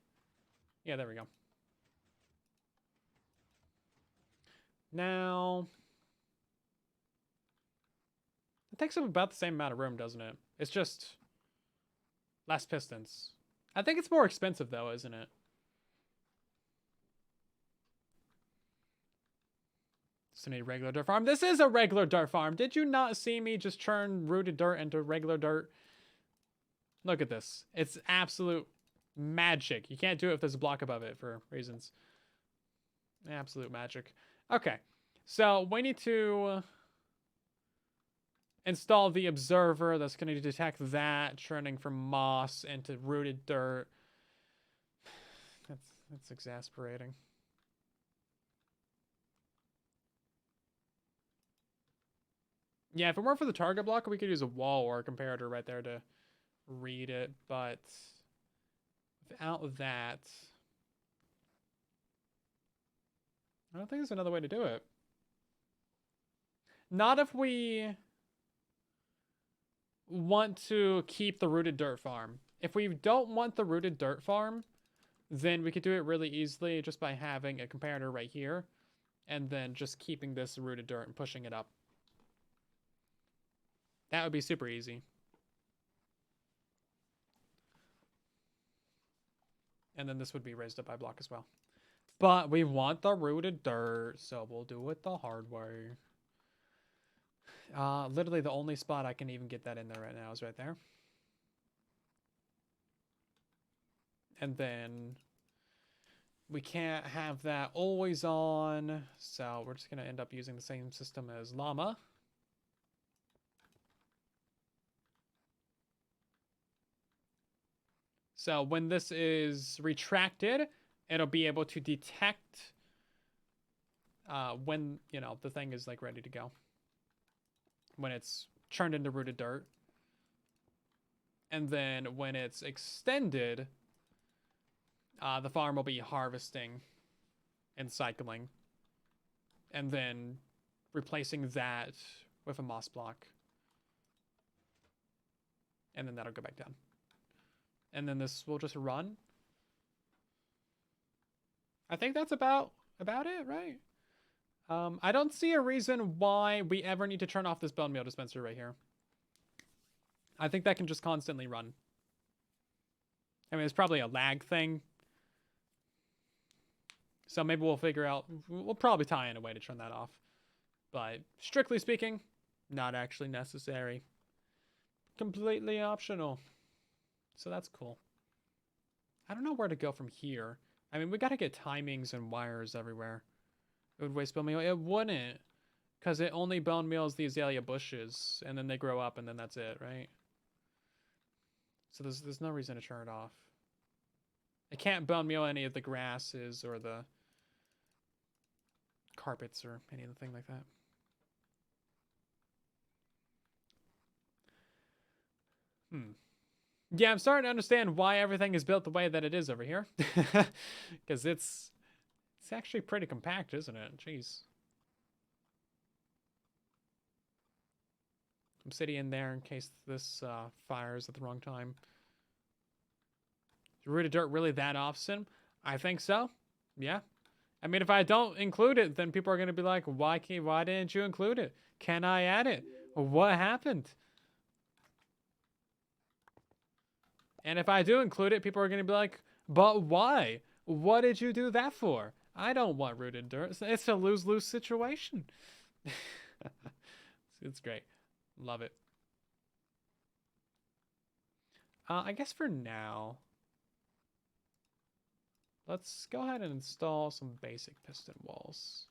Yeah, there we go. Now, it takes up about the same amount of room, doesn't it? It's just less pistons. I think it's more expensive, though, isn't it? It's a regular dirt farm. This is a regular dirt farm. Did you not see me just turn rooted dirt into regular dirt? Look at this. It's absolute magic. You can't do it if there's a block above it for reasons. Absolute magic. Okay. So we need to install the observer that's going to detect that turning from moss into rooted dirt. That's exasperating. Yeah, if it weren't for the target block, we could use a wall or a comparator right there to read it, but without that, I don't think there's another way to do it. Not if we want to keep the rooted dirt farm. If we don't want the rooted dirt farm, then we could do it really easily just by having a comparator right here and then just keeping this rooted dirt and pushing it up. That would be super easy. And then this would be raised up by block as well. But we want the rooted dirt, so we'll do it the hard way. Literally the only spot I can even get that in there right now is right there. And then we can't have that always on, so we're just going to end up using the same system as llama. So when this is retracted, it'll be able to detect when, you know, the thing is like ready to go. When it's turned into rooted dirt. And then when it's extended, the farm will be harvesting and cycling. And then replacing that with a moss block. And then that'll go back down. And then this will just run. I think that's about it, right? I don't see a reason why we ever need to turn off this bone meal dispenser right here. I think that can just constantly run. I mean, it's probably a lag thing. So maybe we'll figure out, we'll probably tie in a way to turn that off. But strictly speaking, not actually necessary. Completely optional. So that's cool. I don't know where to go from here. I mean, we got to get timings and wires everywhere. It would waste bone meal. It wouldn't. Because it only bone meals the azalea bushes. And then they grow up and then that's it, right? So there's no reason to turn it off. It can't bone meal any of the grasses or the carpets or anything like that. Yeah, I'm starting to understand why everything is built the way that it is over here. Because it's actually pretty compact, isn't it? Jeez. Obsidian there in case this fires at the wrong time. Is rooted dirt really that awesome? I think so. Yeah. I mean, if I don't include it, then people are going to be like, why didn't you include it? Can I add it? What happened? And if I do include it, people are going to be like, but why? What did you do that for? I don't want rooted dirt. It's a lose-lose situation. It's great. Love it. I guess for now, let's go ahead and install some basic piston walls.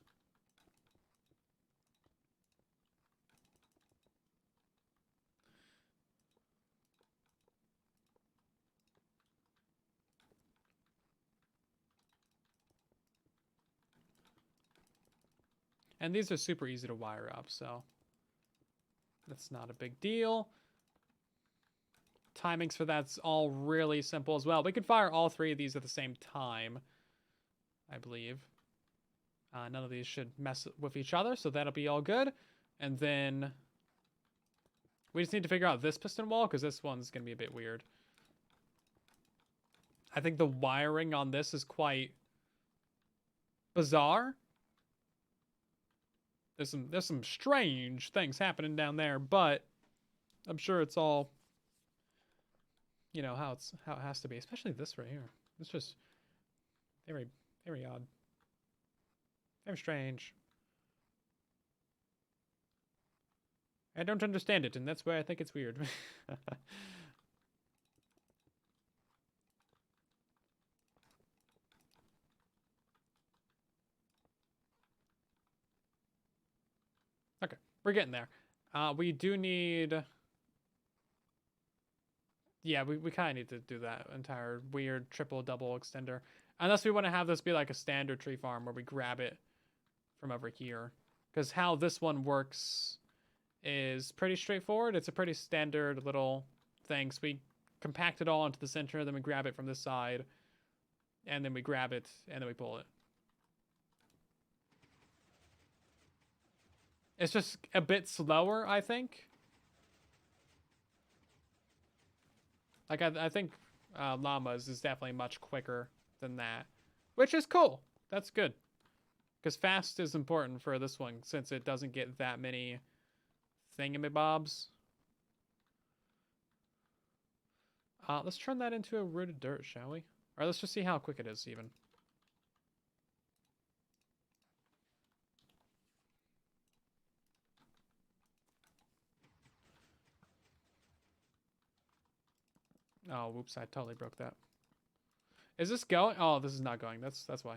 And these are super easy to wire up, so that's not a big deal. Timings for that's all really simple as well. We could fire all three of these at the same time, I believe. None of these should mess with each other, so that'll be all good. And then we just need to figure out this piston wall, because this one's going to be a bit weird. I think the wiring on this is quite bizarre. There's some strange things happening down there, but I'm sure it's all, you know, how it has to be. Especially this right here. It's just very, very odd. Very strange. I don't understand it, and that's why I think it's weird. Okay, we're getting there. We do need... Yeah, we kind of need to do that entire weird triple-double extender. Unless we want to have this be like a standard tree farm where we grab it from over here. Because how this one works is pretty straightforward. It's a pretty standard little thing. So we compact it all into the center, then we grab it from this side, and then we grab it, and then we pull it. It's just a bit slower, I think. Like, I think llamas is definitely much quicker than that, which is cool. That's good. Because fast is important for this one, since it doesn't get that many thingamabobs. Let's turn that into a rooted dirt, shall we? Or let's just see how quick it is, even. Oh, whoops, I totally broke that. Is this going? Oh, this is not going. That's why.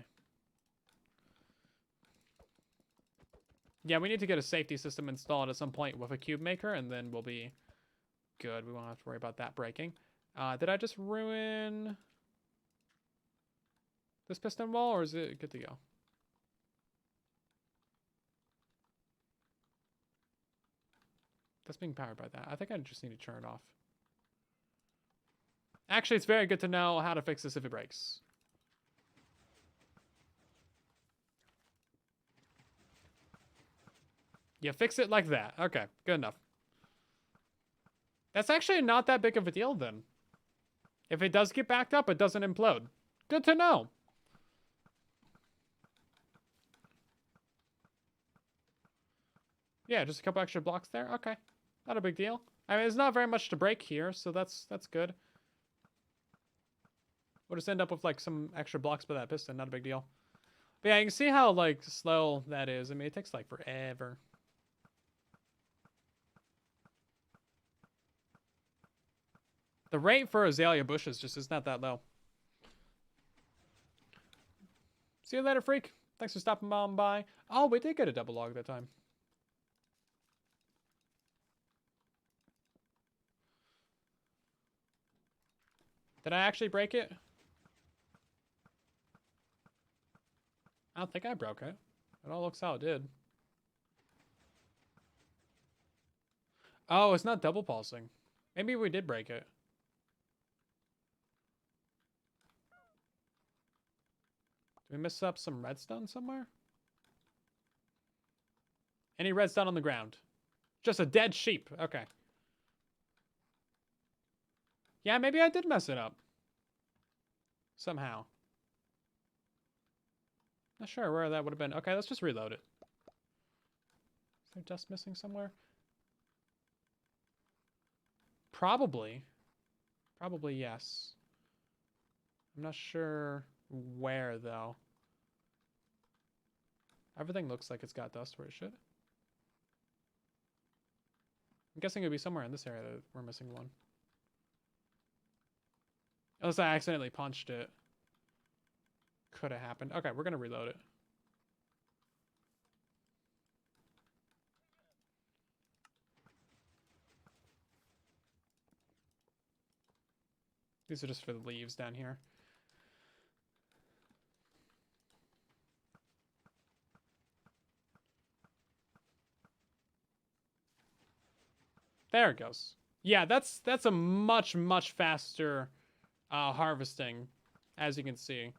Yeah, we need to get a safety system installed at some point with a cube maker, and then we'll be good. We won't have to worry about that breaking. Did I just ruin this piston wall, or is it good to go? That's being powered by that. I think I just need to turn it off. Actually, it's very good to know how to fix this if it breaks. Yeah, fix it like that. Okay, good enough. That's actually not that big of a deal then. If it does get backed up, it doesn't implode. Good to know. Yeah, just a couple extra blocks there. Okay, not a big deal. I mean, there's not very much to break here, so that's good. We'll just end up with like some extra blocks by that piston. Not a big deal. But yeah, you can see how like slow that is. I mean, it takes like forever. The rate for azalea bushes just is not that low. See you later, freak. Thanks for stopping by. Oh, we did get a double log that time. Did I actually break it? I don't think I broke it. It all looks how it did. Oh, it's not double pulsing. Maybe we did break it. Did we miss up some redstone somewhere? Any redstone on the ground? Just a dead sheep. Okay. Yeah, maybe I did mess it up. Somehow. Not sure where that would have been. Okay, let's just reload it. Is there dust missing somewhere? Probably. Probably yes. I'm not sure where, though. Everything looks like it's got dust where it should. I'm guessing it would be somewhere in this area that we're missing one. Unless I accidentally punched it. Could have happened. Okay, we're going to reload it. These are just for the leaves down here. There it goes. Yeah, that's a much faster harvesting, as you can see.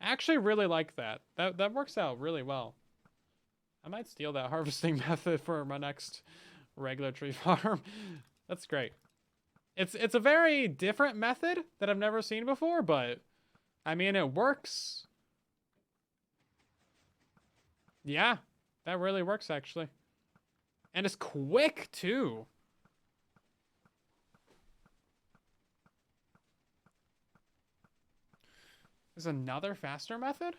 I actually really like that. That works out really well. I might steal that harvesting method for my next regular tree farm. That's great. It's a very different method that I've never seen before, but I mean it works. Yeah, that really works actually. And it's quick too. There's another faster method?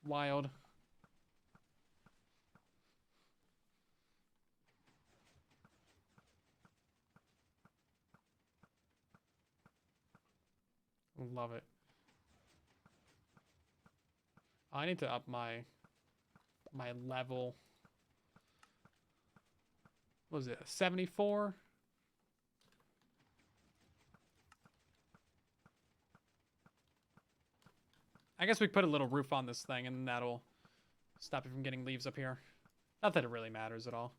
Wild. Love it. I need to up my level. What was it? 74? I guess we put a little roof on this thing and that'll stop it from getting leaves up here. Not that it really matters at all.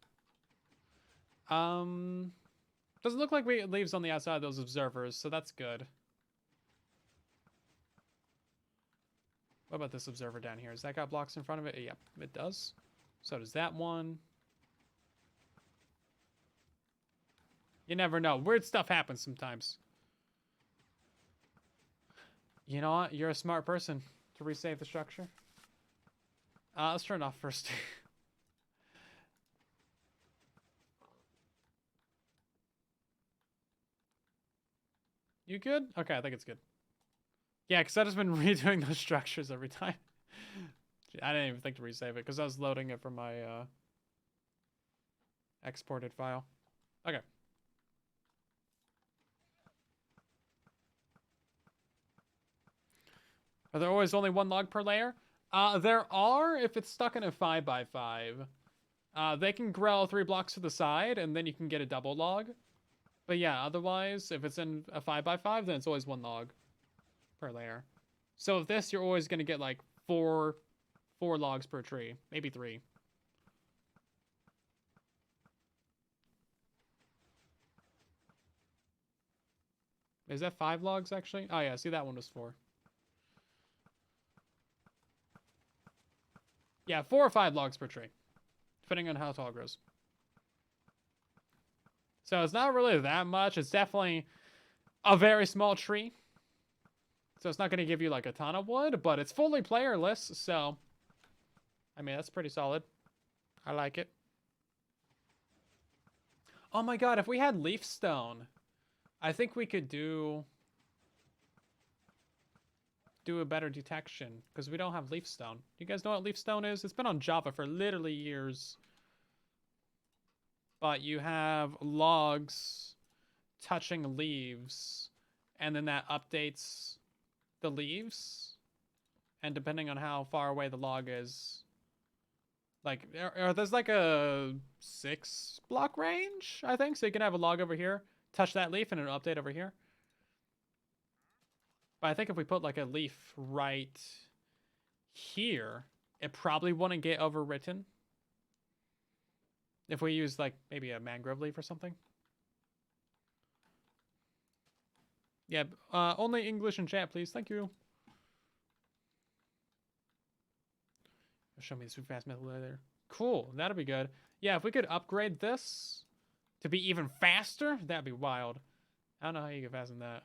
Doesn't look like we get leaves on the outside of those observers, so that's good. What about this observer down here? Has that got blocks in front of it? Yep, it does. So does that one. You never know. Weird stuff happens sometimes. You know what? You're a smart person to resave the structure. Let's turn it off first. You good? Okay, I think it's good. Yeah, because I've just been redoing those structures every time. I didn't even think to resave it because I was loading it from my exported file. Okay. Are there always only one log per layer? There are if it's stuck in a 5x5. They can grow 3 blocks to the side, and then you can get a double log. But yeah, otherwise, if it's in a 5x5, then it's always 1 log per layer. So with this, you're always going to get like 4 logs per tree. Maybe 3. Is that 5 logs, actually? Oh, yeah. See, that one was 4. Yeah, 4 or 5 logs per tree, depending on how tall it grows. So it's not really that much. It's definitely a very small tree. So it's not going to give you like a ton of wood, but it's fully playerless. So, I mean, that's pretty solid. I like it. Oh my god, if we had leaf stone, I think we could do a better detection because we don't have leaf stone. You guys know what leaf stone is? It's been on Java for literally years. But you have logs touching leaves, and then that updates the leaves. And depending on how far away the log is, like, there's like a 6 block range, I think. So you can have a log over here, touch that leaf, and it'll update over here. But I think if we put like a leaf right here, it probably wouldn't get overwritten. If we use like maybe a mangrove leaf or something. Yeah, only English in chat, please. Thank you. Show me the super fast method later. Cool, that'll be good. Yeah, if we could upgrade this to be even faster, that'd be wild. I don't know how you get faster than that.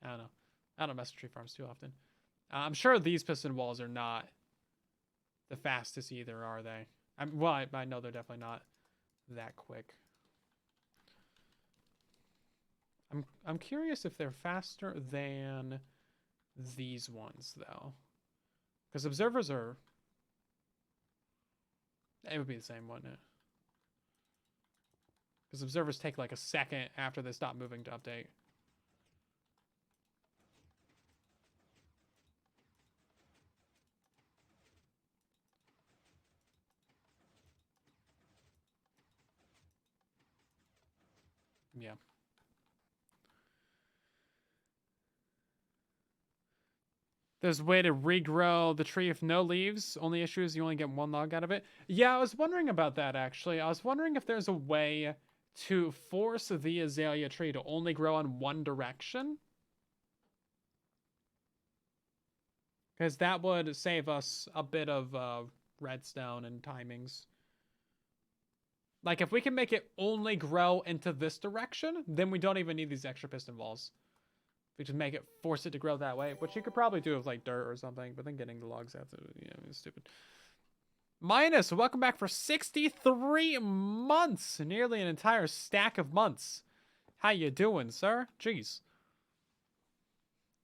I don't know. I don't mess with tree farms too often. I'm sure these piston walls are not the fastest either, are they? Well, I know they're definitely not that quick. I'm curious if they're faster than these ones though, because observers are. It would be the same, wouldn't it? Because observers take like a second after they stop moving to update. Yeah. There's a way to regrow the tree with no leaves. Only issue is you only get 1 log out of it. Yeah, I was wondering about that, actually. I was wondering if there's a way to force the azalea tree to only grow in one direction. Because that would save us a bit of redstone and timings. Like, if we can make it only grow into this direction, then we don't even need these extra piston walls. We just make it, force it to grow that way, which you could probably do with like dirt or something, but then getting the logs out, it's stupid. Minus, welcome back for 63 months, nearly an entire stack of months. How you doing, sir? Jeez.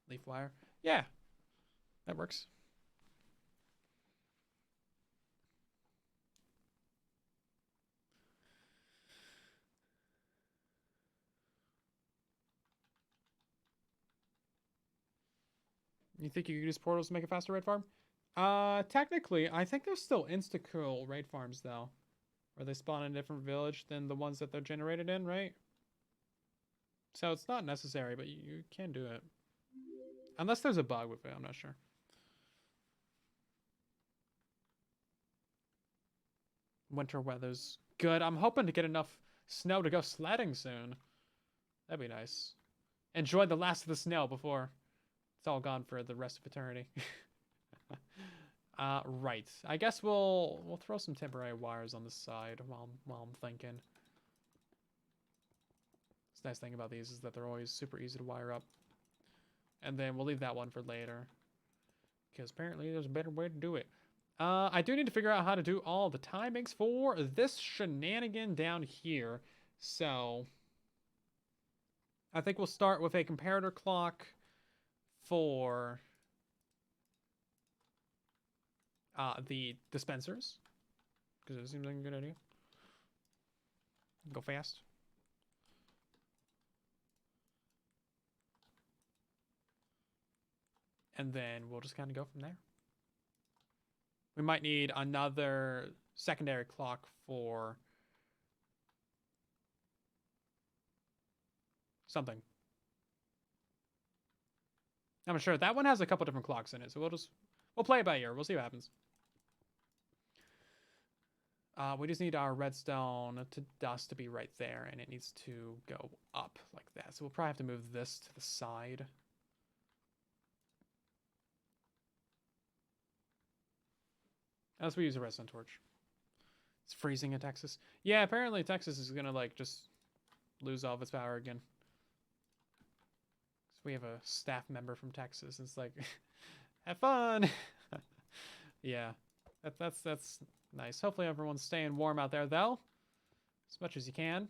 Leaf wire. Yeah, that works. You think you could use portals to make a faster raid farm? Technically, I think there's still insta-kill raid farms, though. Where they spawn in a different village than the ones that they're generated in, right? So it's not necessary, but you can do it. Unless there's a bug with it, I'm not sure. Winter weather's good. I'm hoping to get enough snow to go sledding soon. That'd be nice. Enjoy the last of the snow before it's all gone for the rest of eternity. Right. I guess we'll throw some temporary wires on the side while I'm thinking. The nice thing about these is that they're always super easy to wire up. And then we'll leave that one for later, because apparently there's a better way to do it. I do need to figure out how to do all the timings for this shenanigan down here. So I think we'll start with a comparator clock for the dispensers, because it seems like a good idea. Go fast. And then we'll just kind of go from there. We might need another secondary clock for something. I'm sure that one has a couple different clocks in it, so we'll play it by ear. We'll see what happens. We just need our redstone to dust to be right there, and it needs to go up like that. So we'll probably have to move this to the side. As we use a redstone torch. It's freezing in Texas. Yeah, apparently Texas is gonna like just lose all of its power again. So we have a staff member from Texas. It's like, have fun. Yeah, that's nice. Hopefully everyone's staying warm out there though, as much as you can.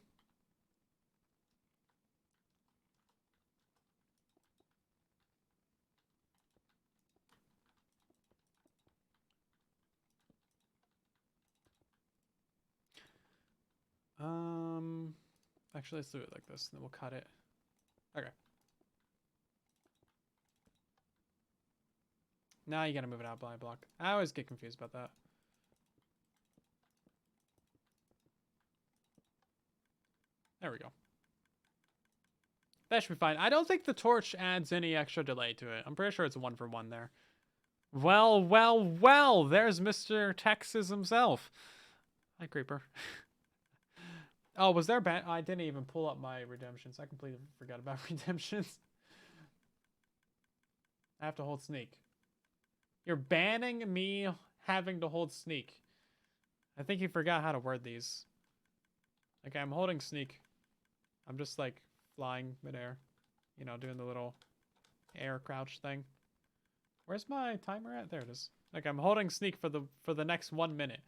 Actually, let's do it like this, and then we'll cut it. Okay. Now you gotta move it out by a block. I always get confused about that. There we go. That should be fine. I don't think the torch adds any extra delay to it. I'm pretty sure it's 1 for 1 there. Well, well, well, there's Mr. Texas himself. Hi, Creeper. Oh, was there I didn't even pull up my redemptions. I completely forgot about redemptions. I have to hold sneak. You're banning me having to hold sneak. I think you forgot how to word these. Okay, I'm holding sneak. I'm just like flying midair. You know, doing the little air crouch thing. Where's my timer at? There it is. Okay, I'm holding sneak for the next 1 minute.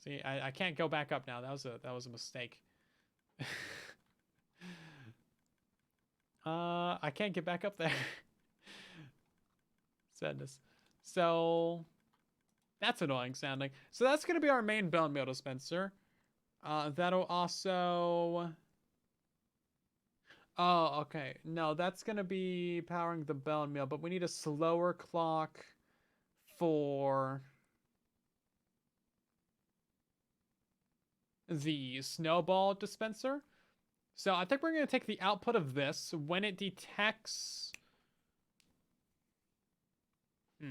See, I can't go back up now. That was a mistake. I can't get back up there. Sadness. So that's annoying sounding. So that's gonna be our main bone meal dispenser. That'll also. Oh, okay. No, that's gonna be powering the bone meal, but we need a slower clock for the snowball dispenser. So I think we're going to take the output of this when it detects... I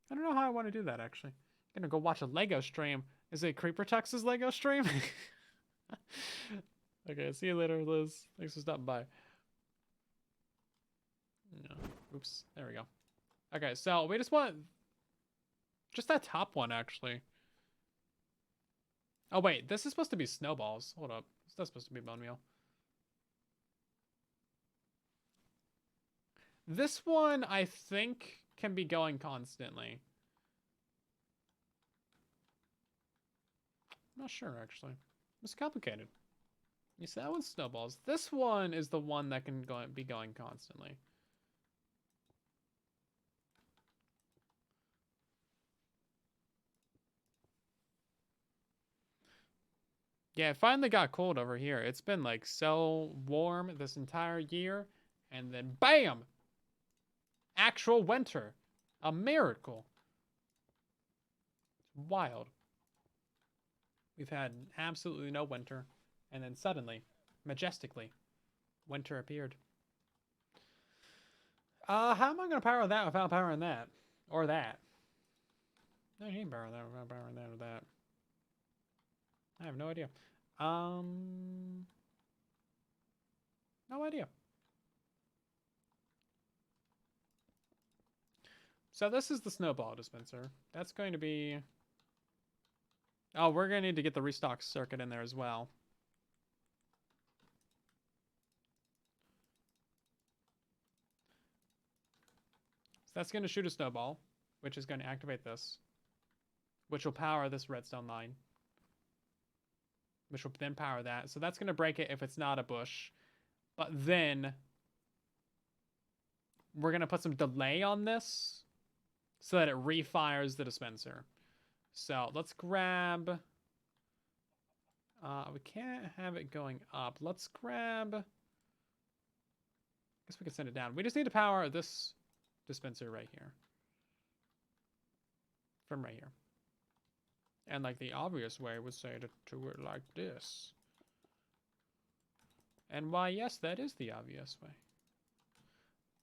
don't know how I want to do that, actually. I'm going to go watch a Lego stream. Is it Creeper Texas Lego stream? Okay, see you later, Liz. Thanks for stopping by. No. Oops. There we go. Okay, so we just want... just that top one, actually. Oh, wait. This is supposed to be snowballs. Hold up. It's not supposed to be bone meal. This one, I think, can be going constantly. I'm not sure, actually. It's complicated. You see, that one's snowballs. This one is the one that can be going constantly. Yeah, it finally got cold over here. It's been like so warm this entire year. And then BAM! Actual winter. A miracle. It's wild. We've had absolutely no winter. And then suddenly, majestically, winter appeared. How am I going to power that without powering that? Or that? No, you ain't powering that without powering that or that. I have no idea. No idea. So this is the snowball dispenser. That's going to be... oh, we're going to need to get the restock circuit in there as well. So that's going to shoot a snowball, which is going to activate this, which will power this redstone line, which will then power that. So that's going to break it if it's not a bush. But then we're going to put some delay on this so that it refires the dispenser. So let's grab... we can't have it going up. Let's grab guess we can send it down. We just need to power this dispenser right here. From right here. And like the obvious way would say to do it like this. And why, yes, that is the obvious way.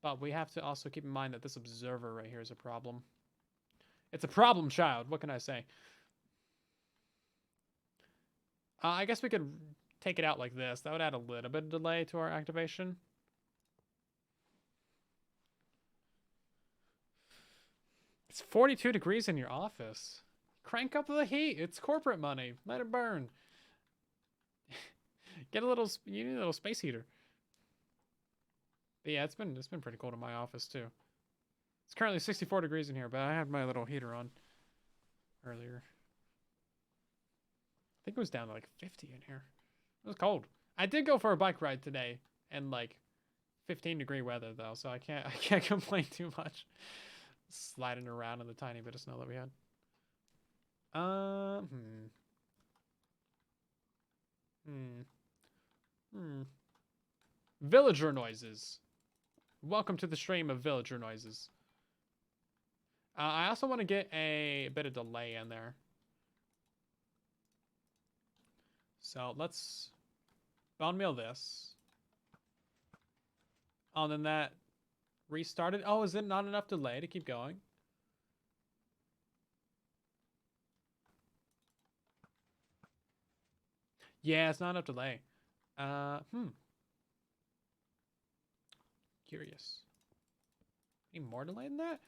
But we have to also keep in mind that this observer right here is a problem. It's a problem child. What can I say? I guess we could take it out like this. That would add a little bit of delay to our activation. It's 42 degrees in your office. Crank up the heat. It's corporate money. Let it burn. Get a little. You need a little space heater. But yeah, it's been pretty cold in my office too. It's currently 64 degrees in here, but I had my little heater on earlier. I think it was down to like 50 in here. It was cold. I did go for a bike ride today in like 15-degree weather though, so I can't complain too much. Sliding around in the tiny bit of snow that we had. Villager noises. Welcome to the stream of villager noises. I also want to get a bit of delay in there. So let's bone meal this. Oh, then that restarted. Oh, is it not enough delay to keep going? Yeah, it's not enough delay. Curious. Any more delay than that?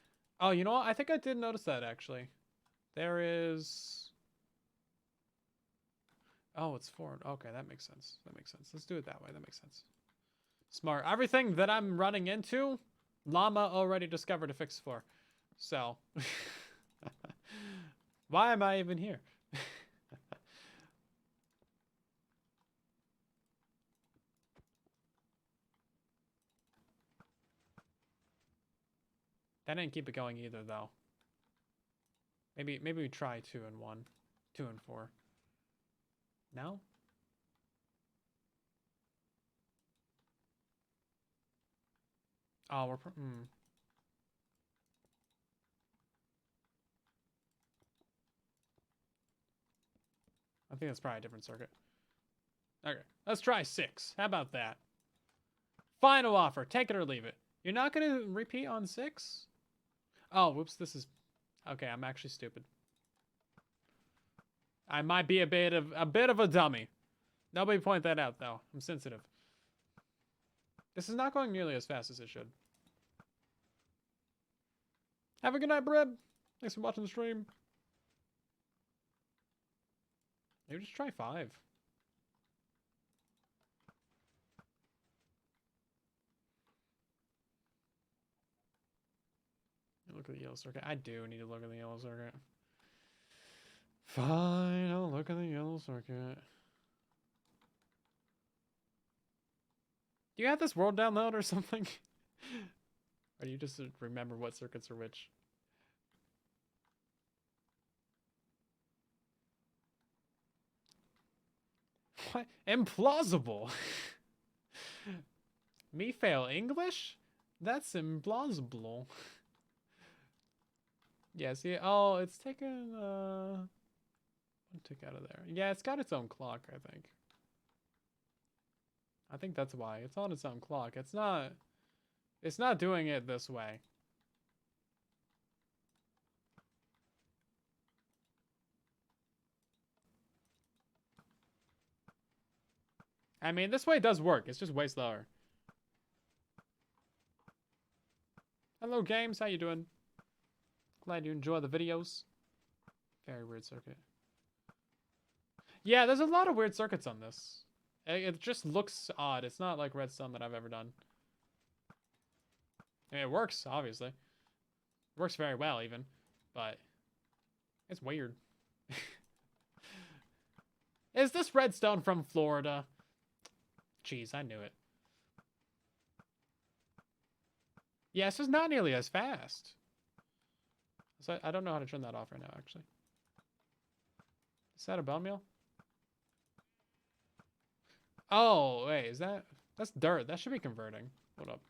Oh, you know what? I think I did notice that, actually. There is... Oh, it's forward. Okay, that makes sense. That makes sense. Let's do it that way. That makes sense. Smart. Everything that I'm running into, Llama already discovered a fix for. So... Why am I even here? That didn't keep it going either, though. Maybe we try 2 and 1. 2 and 4. No? Oh, we're... I think that's probably a different circuit. Okay, let's try 6. How about that? Final offer. Take it or leave it. You're not going to repeat on 6? Oh, whoops, this is... Okay, I'm actually stupid. I might be a bit of a dummy. Nobody point that out, though. I'm sensitive. This is not going nearly as fast as it should. Have a good night, Breb. Thanks for watching the stream. Maybe just try 5. Look at the yellow circuit. I do need to look at the yellow circuit. Fine, I'll look at the yellow circuit. Do you have this world download or something? Or do you just remember what circuits are which? What? Implausible! Me fail English? That's implausible. Yeah, see, oh, it's taken, what took out of there? Yeah, it's got its own clock, I think. I think that's why. It's on its own clock. It's not doing it this way. I mean, this way does work. It's just way slower. Hello, games. How you doing? Glad you enjoy the videos. Very weird circuit. Yeah, there's a lot of weird circuits on this. It just looks odd. It's not like Redstone that I've ever done. I mean, it works, obviously. It works very well, even. But it's weird. Is this Redstone from Florida? Jeez, I knew it. Yeah, it's just not nearly as fast. So I don't know how to turn that off right now, actually. Is that a bone meal? Oh, wait, is that... That's dirt. That should be converting. Hold up.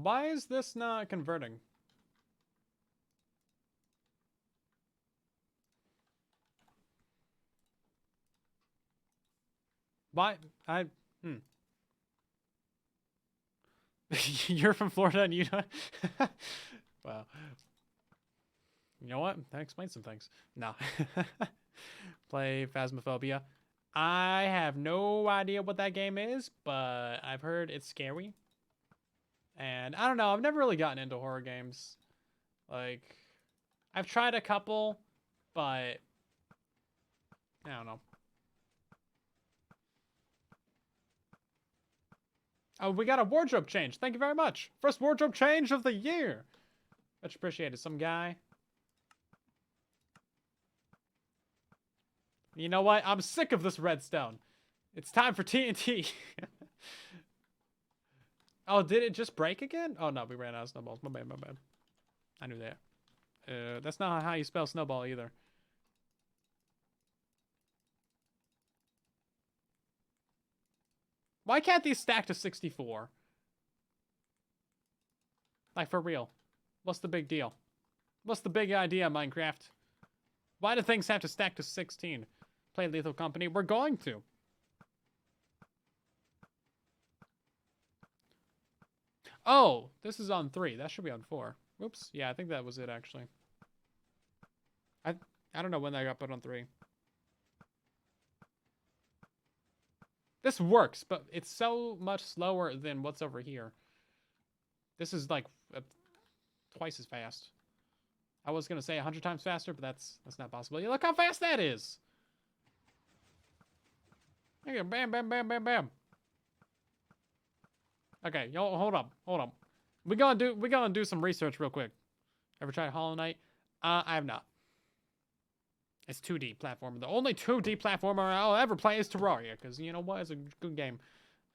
Why is this not converting? Why? Hmm. You're from Florida and you don't... Wow. You know what? That explains some things. No. Play Phasmophobia. I have no idea what that game is, but I've heard it's scary. And I don't know, I've never really gotten into horror games. Like, I've tried a couple, but I don't know. Oh, we got a wardrobe change. Thank you very much. First wardrobe change of the year. Much appreciated. Some guy. You know what? I'm sick of this redstone. It's time for TNT. Oh, did it just break again? Oh, no, we ran out of snowballs. My bad, my bad. I knew that. That's not how you spell snowball either. Why can't these stack to 64? Like, for real. What's the big deal? What's the big idea, Minecraft? Why do things have to stack to 16? Play Lethal Company. We're going to. Oh, this is on 3. That should be on 4. Oops. Yeah, I think that was it, actually. I don't know when that got put on 3. This works, but it's so much slower than what's over here. This is like twice as fast. I was gonna say 100 times faster, but that's not possible. Yeah, look how fast that is. Okay, bam, bam, bam, bam, bam. Okay, yo, hold up. We gonna do some research real quick. Ever tried Hollow Knight? I have not. It's 2D platformer. The only 2D platformer I'll ever play is Terraria, because you know what? It's a good game.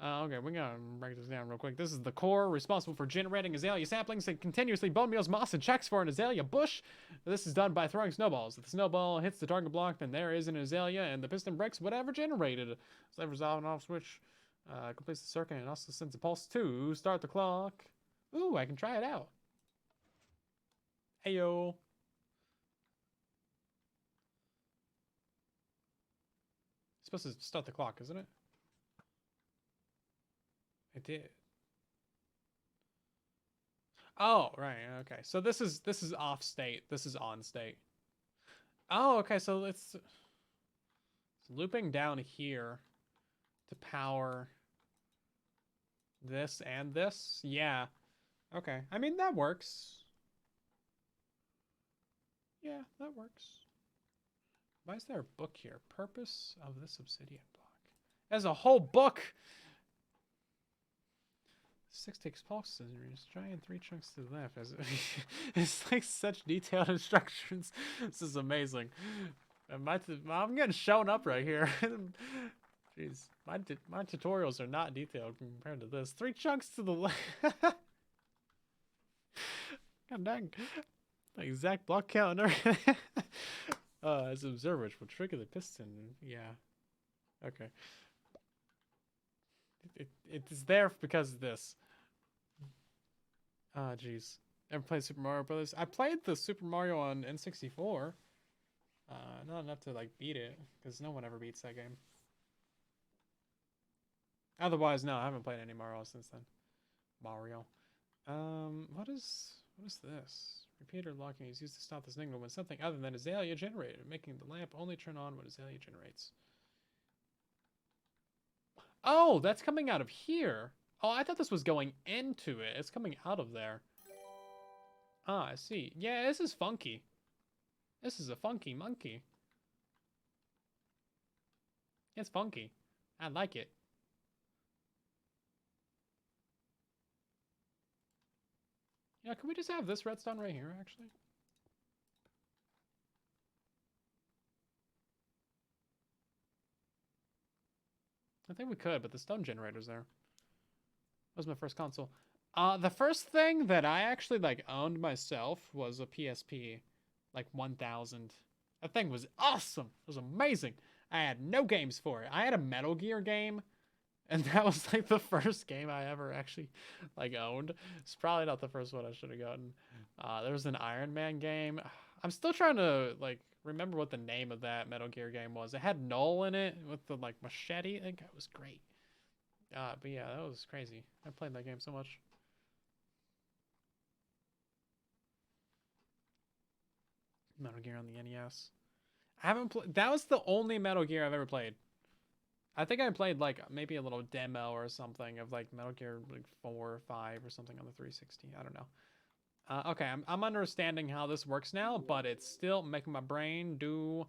Okay, we're gonna break this down real quick. This is the core, responsible for generating azalea saplings and continuously bone meals, moss, and checks for an azalea bush. This is done by throwing snowballs. If the snowball hits the target block, then there is an azalea, and the piston breaks whatever generated. So that resolve and off switch completes the circuit and also sends a pulse to start the clock. Ooh, I can try it out. Heyo. It's supposed to start the clock, isn't it? It did. Oh, right. Okay. So this is off state. This is on state. Oh, okay. So it's looping down here to power this and this. Yeah. Okay. I mean, that works. Yeah, that works. Why is there a book here? Purpose of this obsidian block. There's a whole book. 6 takes pulses. Try in 3 chunks to the left. It's like such detailed instructions. This is amazing. I'm getting shown up right here. Jeez, my tutorials are not detailed compared to this. 3 chunks to the left. God dang. The exact block count and everything. As an observer, which will trigger the piston. Yeah. Okay. It is there because of this. Ah, jeez. Ever played Super Mario Brothers? I played the Super Mario on N64. Not enough to like beat it, because no one ever beats that game. Otherwise, no, I haven't played any Mario since then. Mario. What is this? Repeater locking is used to stop the signal when something other than azalea generated, making the lamp only turn on when azalea generates. Oh, that's coming out of here. Oh, I thought this was going into it. It's coming out of there. Ah, I see. Yeah, this is funky. This is a funky monkey. It's funky. I like it. Yeah, can we just have this redstone right here, actually? I think we could, but the stone generator's there. That was my first console. The first thing that I actually, like, owned myself was a PSP. Like, 1000. That thing was awesome. It was amazing. I had no games for it. I had a Metal Gear game. And that was like the first game I ever actually like owned. It's probably not the first one I should have gotten. There was an Iron Man game. I'm still trying to like remember what the name of that Metal Gear game was. It had Null in it with the like machete. I think that was great. But yeah, that was crazy. I played that game so much. Metal Gear on the NES. I haven't played. That was the only Metal Gear I've ever played. I think I played like maybe a little demo or something of like Metal Gear like 4 or 5 or something on the 360. I don't know. Okay, I'm understanding how this works now, but it's still making my brain do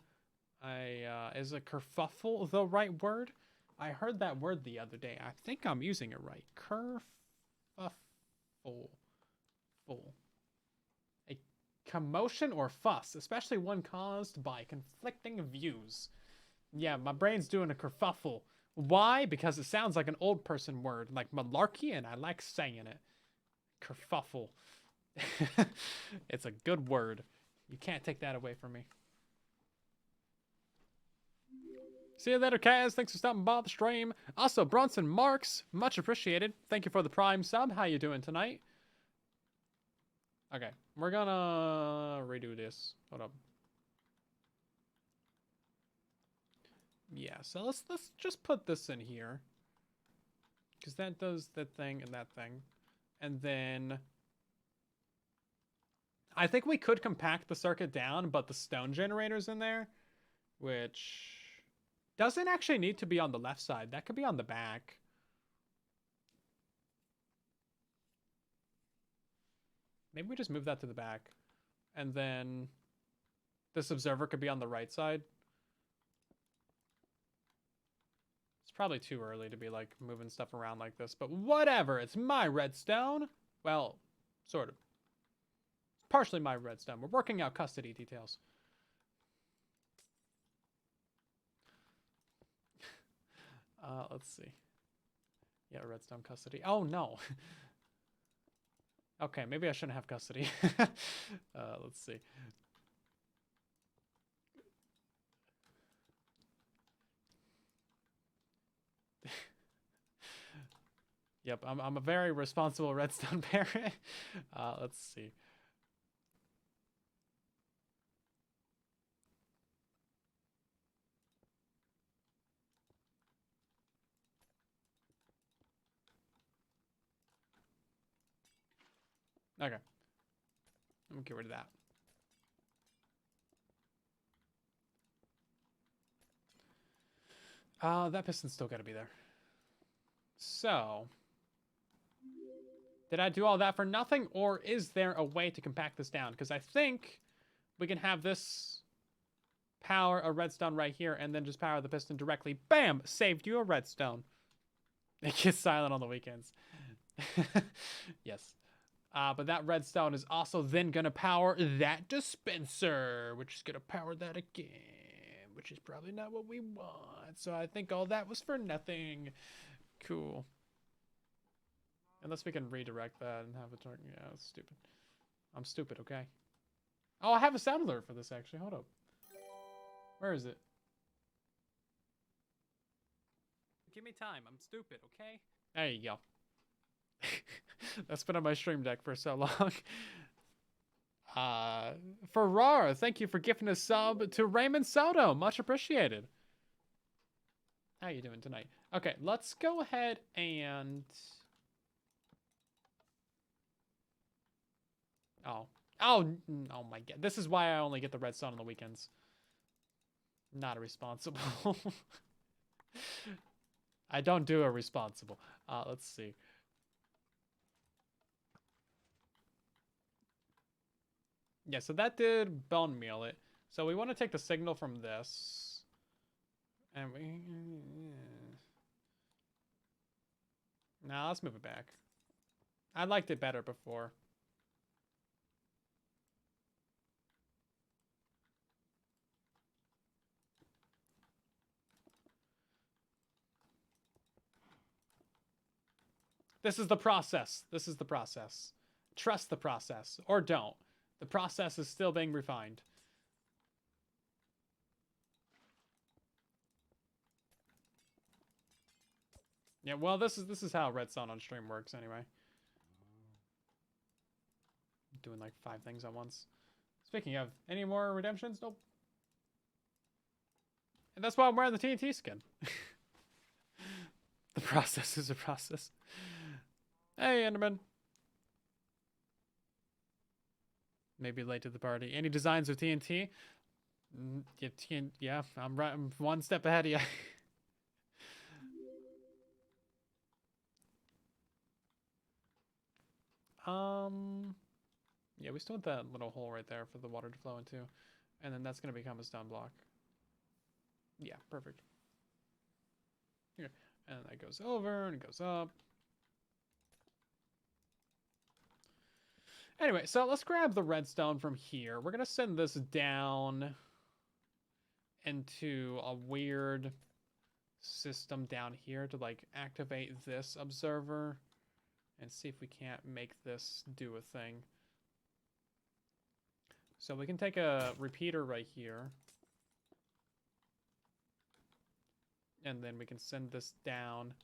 a is a kerfuffle the right word? I heard that word the other day. I think I'm using it right. Kerfuffle. Full. A commotion or fuss, especially one caused by conflicting views. Yeah, my brain's doing a kerfuffle. Why? Because it sounds like an old person word, like malarkey, and I like saying it. Kerfuffle. It's a good word. You can't take that away from me. See you later, Kaz. Thanks for stopping by the stream. Also, Bronson Marks, much appreciated. Thank you for the Prime sub. How you doing tonight? Okay, we're gonna redo this. Hold up. Yeah, so let's just put this in here, because that does that thing and that thing, and then I think we could compact the circuit down, but the stone generator's in there, which doesn't actually need to be on the left side. That could be on the back. Maybe we just move that to the back, and then this observer could be on the right side. It's probably too early to be like moving stuff around like this, but whatever. It's my redstone. Well, sort of. It's partially my redstone. We're working out custody details. Let's see. Yeah, redstone custody. Oh no. Okay, maybe I shouldn't have custody. Let's see. Yep, I'm a very responsible redstone parent. Let's see. Okay. I'm gonna get rid of that. That piston's still gotta be there. So, did I do all that for nothing, or is there a way to compact this down? Because I think we can have this power a redstone right here, and then just power the piston directly. Bam! Saved you a redstone. It gets silent on the weekends. Yes. But that redstone is also then going to power that dispenser, which is going to power that again, which is probably not what we want. So I think all that was for nothing. Cool. Unless we can redirect that and have it turn. Yeah, that's stupid. I'm stupid, okay? Oh, I have a sound alert for this, actually. Hold up. Where is it? Give me time. I'm stupid, okay? There you go. That's been on my stream deck for so long. Ferrara, thank you for gifting a sub to Raymond Soto. Much appreciated. How you doing tonight? Okay, let's go ahead and... Oh, oh my god. This is why I only get the redstone on the weekends. Not irresponsible. I don't do irresponsible. Let's see. Yeah, so that did bone meal it. So we want to take the signal from this. And we... Now let's move it back. I liked it better before. This is the process. This is the process. Trust the process. Or don't. The process is still being refined. Yeah, well, this is how Redstone on stream works anyway. Doing like 5 things at once. Speaking of, any more redemptions? Nope. And that's why I'm wearing the TNT skin. The process is a process. Hey, Enderman. Maybe late to the party. Any designs of TNT? Yeah, I'm right. I'm one step ahead of you. Yeah, we still have that little hole right there for the water to flow into. And then that's going to become a stone block. Yeah, perfect. Here. And that goes over and it goes up. Anyway, so let's grab the redstone from here. We're going to send this down into a weird system down here to like activate this observer and see if we can't make this do a thing. So we can take a repeater right here. And then we can send this down.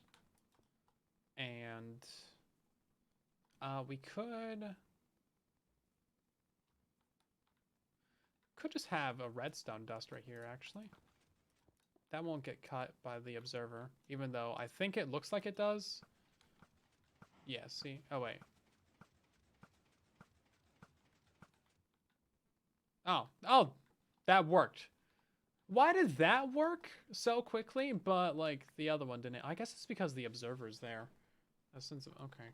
And we could just have a redstone dust right here, actually. That won't get cut by the observer, even though I think it looks like it does. Yeah, see? Oh, wait. Oh, that worked. Why did that work so quickly, but, like, the other one didn't? I guess it's because the observer's there. Okay.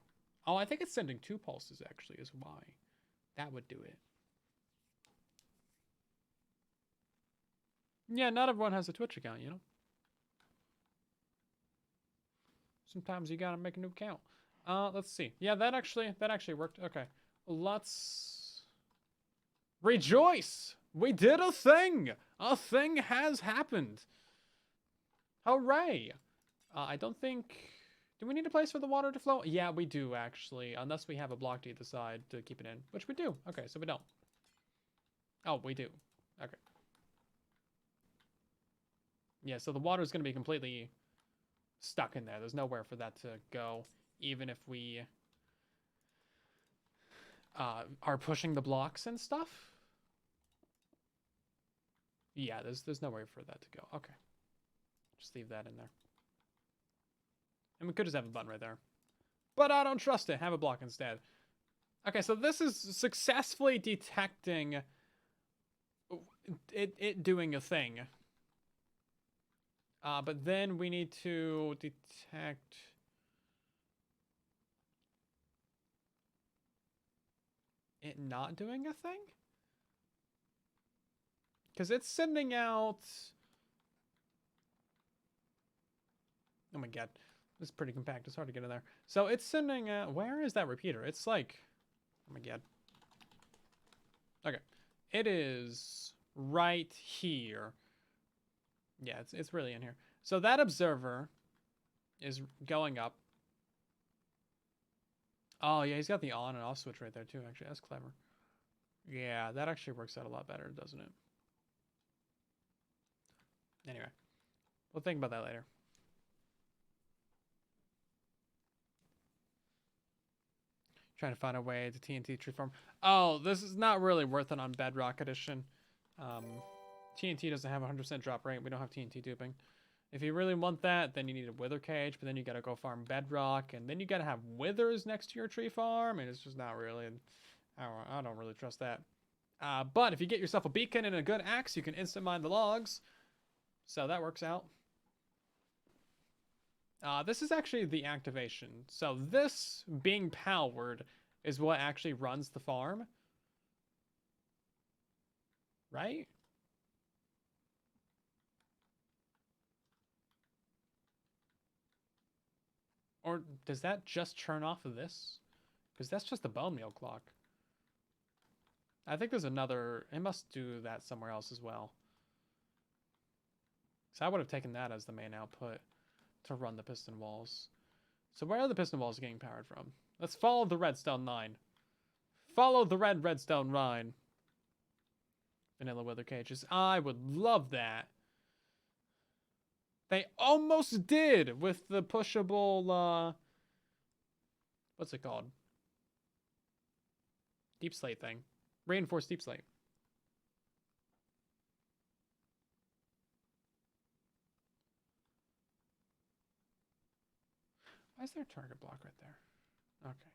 Oh, I think it's sending 2 pulses, actually, is why. That would do it. Yeah, not everyone has a Twitch account, you know? Sometimes you gotta make a new account. Let's see. Yeah, that actually worked. Okay. Let's rejoice! We did a thing! A thing has happened! Hooray! I don't think... Do we need a place for the water to flow? Yeah, we do, actually. Unless we have a block to either side to keep it in. Which we do. Okay, so we don't. Oh, we do. Okay. Yeah, so the water is going to be completely stuck in there. There's nowhere for that to go, even if we are pushing the blocks and stuff. Yeah, there's nowhere for that to go. Okay. Just leave that in there. And we could just have a button right there. But I don't trust it. Have a block instead. Okay, so this is successfully detecting it doing a thing. But then we need to detect... it not doing a thing? Because it's sending out... Oh my god. This is pretty compact. It's hard to get in there. So it's sending out... Where is that repeater? It's like... Oh my god. Okay. It is right here. Yeah, it's really in here. So that observer is going up. Oh, yeah, he's got the on and off switch right there, too, actually. That's clever. Yeah, that actually works out a lot better, doesn't it? Anyway, we'll think about that later. Trying to find a way to TNT tree farm. Oh, this is not really worth it on Bedrock Edition. TNT doesn't have a 100% drop rate. We don't have TNT duping. If you really want that, then you need a wither cage, but then you gotta go farm Bedrock, and then you gotta have withers next to your tree farm, and it's just not really... I don't really trust that. But if you get yourself a beacon and a good axe, you can instant mine the logs. So that works out. This is actually the activation. So this being powered is what actually runs the farm. Right? Or does that just turn off of this? Because that's just the bone meal clock. I think there's another... It must do that somewhere else as well. So I would have taken that as the main output to run the piston walls. So where are the piston walls getting powered from? Let's follow the redstone line. Follow the redstone line. Vanilla wither cages. I would love that. They almost did with the pushable, what's it called? Deep slate thing. Reinforced deep slate. Why is there a target block right there? Okay.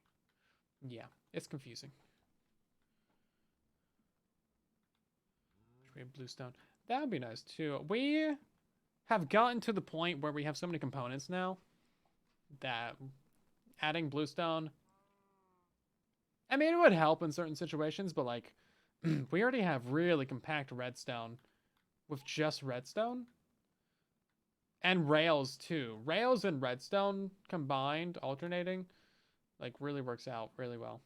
Yeah, it's confusing. Should we have bluestone? That would be nice too. We have gotten to the point where we have so many components now that adding bluestone, I mean, it would help in certain situations, but like, we already have really compact redstone with just redstone. And rails too. Rails and redstone combined, alternating, like really works out really well.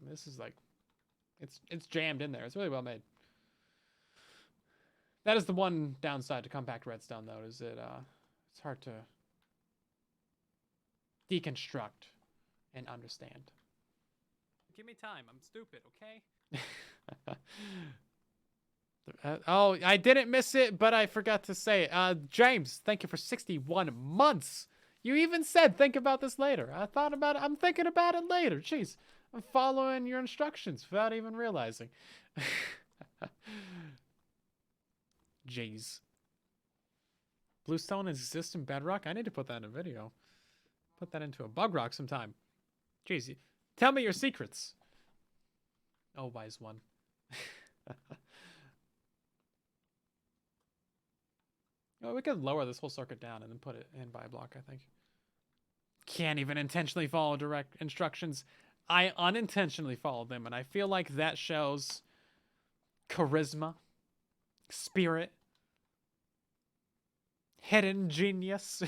This is like, it's jammed in there. It's really well made. That is the one downside to compact redstone though, is it's hard to deconstruct and understand. Give me time. I'm stupid, okay? Oh, I didn't miss it, but I forgot to say it. James, thank you for 61 months. You even said, think about this later. I thought about it. I'm thinking about it later. Jeez, I'm following your instructions without even realizing. Jeez. Bluestone exists in Bedrock? I need to put that in a video. Put that into a bug rock sometime. Jeez, tell me your secrets. Oh, wise one. Oh, we could lower this whole circuit down and then put it in by a block, I think. Can't even intentionally follow direct instructions. I unintentionally followed them, and I feel like that shows charisma, spirit, hidden genius.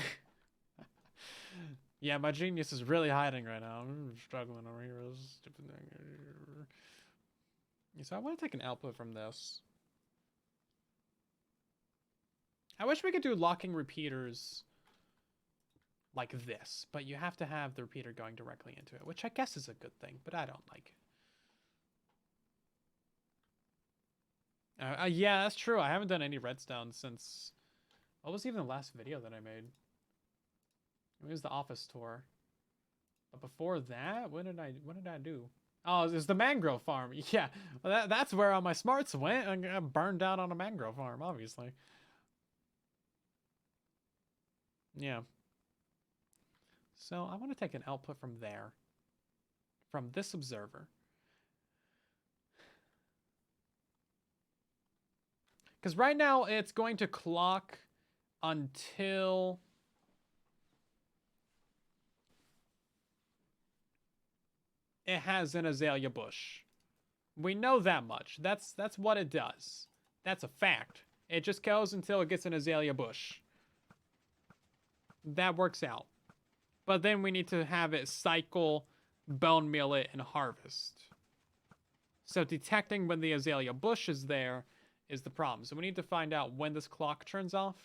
Yeah, my genius is really hiding right now. I'm struggling over here. This stupid thing. So I want to take an output from this. I wish we could do locking repeaters like this, but you have to have the repeater going directly into it, which I guess is a good thing, but I don't like it. Yeah, that's true. I haven't done any redstone since... What was even the last video that I made? It was the office tour. But before that, what did I do? Oh, it was the mangrove farm. Yeah, well, that's where all my smarts went. I got burned down on a mangrove farm, obviously. Yeah. So I want to take an output from there. From this observer. Because right now it's going to clock until... it has an azalea bush. We know that much. That's what it does. That's a fact. It just goes until it gets an azalea bush. That works out. But then we need to have it cycle, bone meal it, and harvest. So detecting when the azalea bush is there is the problem. So we need to find out when this clock turns off.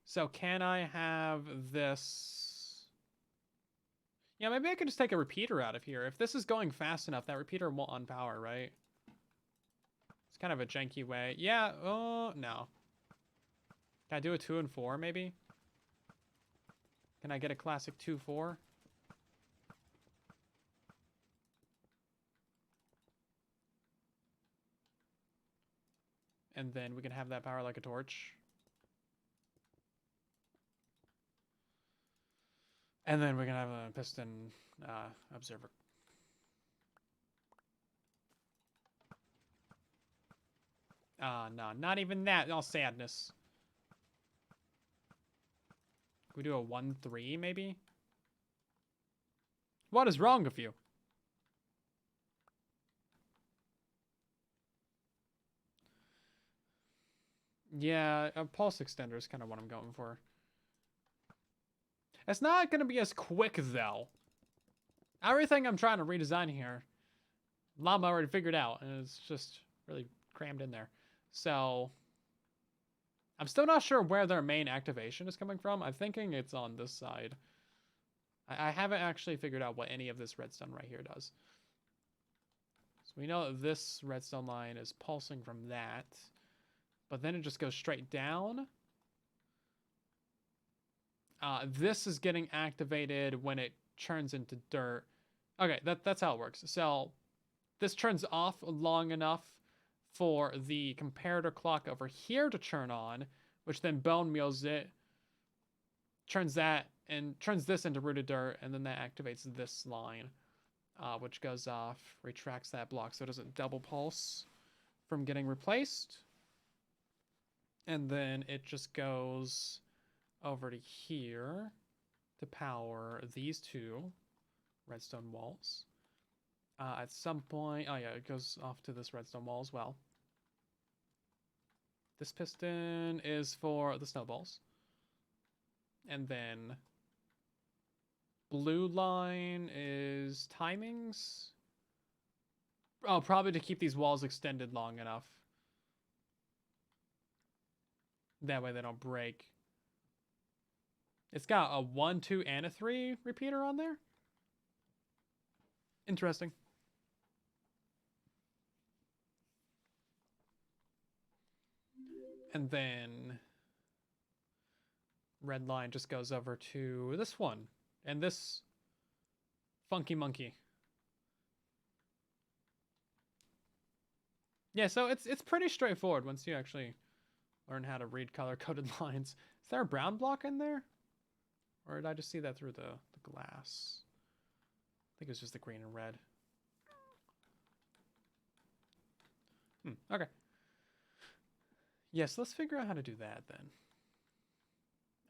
So can I have this... Yeah, maybe I could just take a repeater out of here. If this is going fast enough, that repeater won't unpower, right? It's kind of a janky way. Yeah, oh, no. Can I do a 2 and 4, maybe? Can I get a classic 2-4? And then we can have that power like a torch. And then we can have a piston observer. No, not even that. All sadness. Can we do a 1-3, maybe? What is wrong with you? Yeah, a pulse extender is kind of what I'm going for. It's not going to be as quick, though. Everything I'm trying to redesign here, Llama already figured out, and it's just really crammed in there. So, I'm still not sure where their main activation is coming from. I'm thinking it's on this side. I haven't actually figured out what any of this redstone right here does. So we know that this redstone line is pulsing from that. But then it just goes straight down. This is getting activated when it churns into dirt. Okay, that's how it works. So this turns off long enough for the comparator clock over here to turn on, which then bone meals it, turns that, and turns this into rooted dirt, and then that activates this line, which goes off, retracts that block so it doesn't double pulse from getting replaced. And then it just goes over to here to power these two redstone walls. At some point, oh yeah, it goes off to this redstone wall as well. This piston is for the snowballs. And then blue line is timings. Oh, probably to keep these walls extended long enough. That way they don't break. It's got a 1, 2, and a 3 repeater on there. Interesting. And then red line just goes over to this one. And this funky monkey. Yeah, so it's pretty straightforward once you actually learn how to read color-coded lines. Is there a brown block in there? Or did I just see that through the glass? I think it was just the green and red. Okay. Yes, let's figure out how to do that then.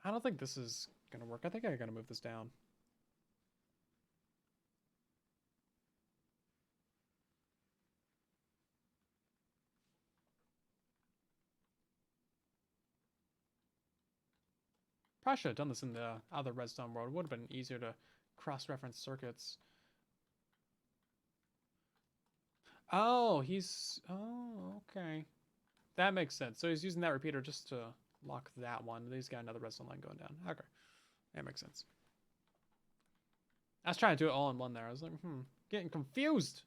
I don't think this is gonna work. I think I gotta move this down. Probably should have done this in the other redstone world. It would have been easier to cross-reference circuits. Oh, oh, okay. That makes sense. So he's using that repeater just to lock that one. He's got another redstone line going down. Okay. That makes sense. I was trying to do it all in one there. I was like, getting confused.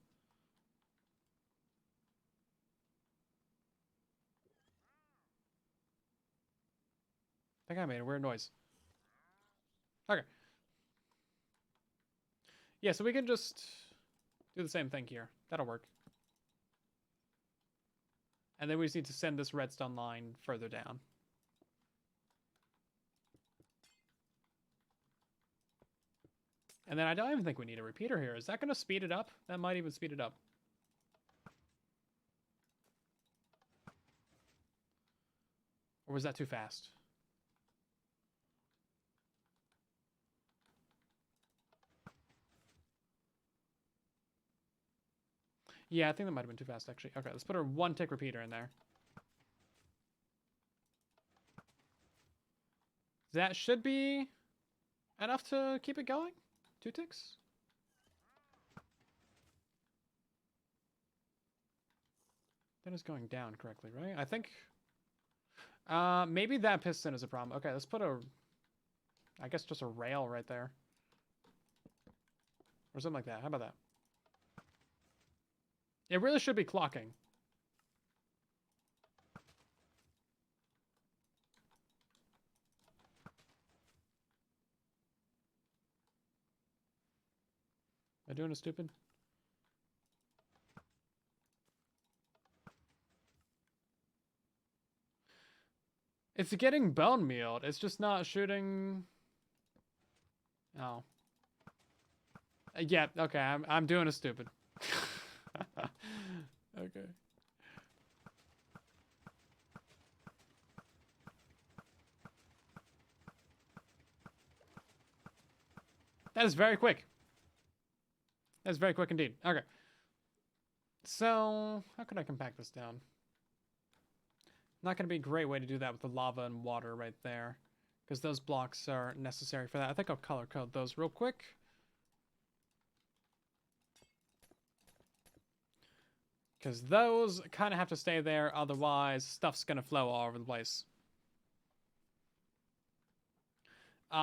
I think I made a weird noise. Okay. Yeah, so we can just do the same thing here. That'll work. And then we just need to send this redstone line further down. And then I don't even think we need a repeater here. Is that going to speed it up? That might even speed it up. Or was that too fast? Yeah, I think that might have been too fast, actually. Okay, let's put our 1-tick repeater in there. That should be enough to keep it going. 2 ticks. That is going down correctly, right? I think... maybe that piston is a problem. Okay, let's put I guess just a rail right there. Or something like that. How about that? It really should be clocking. Am I doing a stupid? It's getting bone mealed. It's just not shooting. Oh. Yeah, okay, I'm doing a stupid. Okay. That is very quick. That is very quick indeed. Okay. So, how can I compact this down? Not going to be a great way to do that with the lava and water right there, because those blocks are necessary for that. I think I'll color code those real quick. Because those kind of have to stay there, otherwise stuff's going to flow all over the place.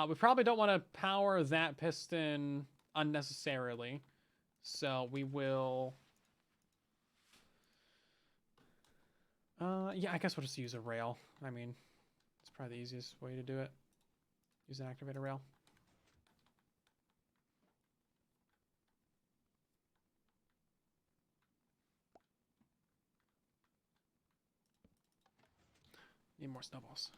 We probably don't want to power that piston unnecessarily. So we will Yeah, I guess we'll just use a rail. I mean, it's probably the easiest way to do it. Use an activator rail. Need more snowballs.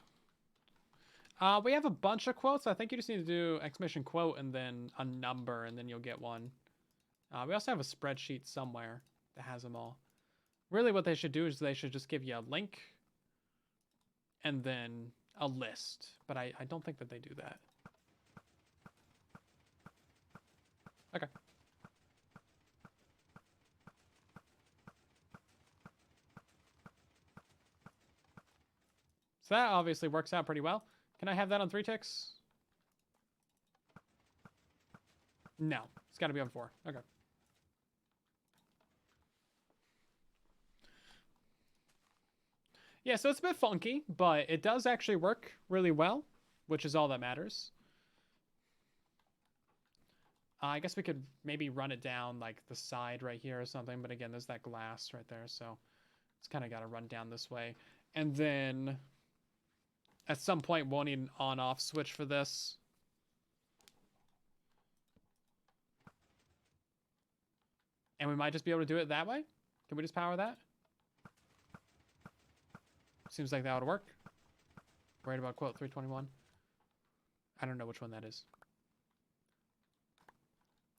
We have a bunch of quotes. I think you just need to do exclamation quote and then a number, and then you'll get one. We also have a spreadsheet somewhere that has them all. Really what they should do is they should just give you a link and then a list. But I don't think that they do that. Okay. So that obviously works out pretty well. Can I have that on 3 ticks? No. It's got to be on 4. Okay. Yeah, so it's a bit funky, but it does actually work really well, which is all that matters. I guess we could maybe run it down like the side right here or something, but again, there's that glass right there, so it's kind of got to run down this way. And then at some point, we'll need an on-off switch for this. And we might just be able to do it that way. Can we just power that? Seems like that would work. Right about quote 321. I don't know which one that is.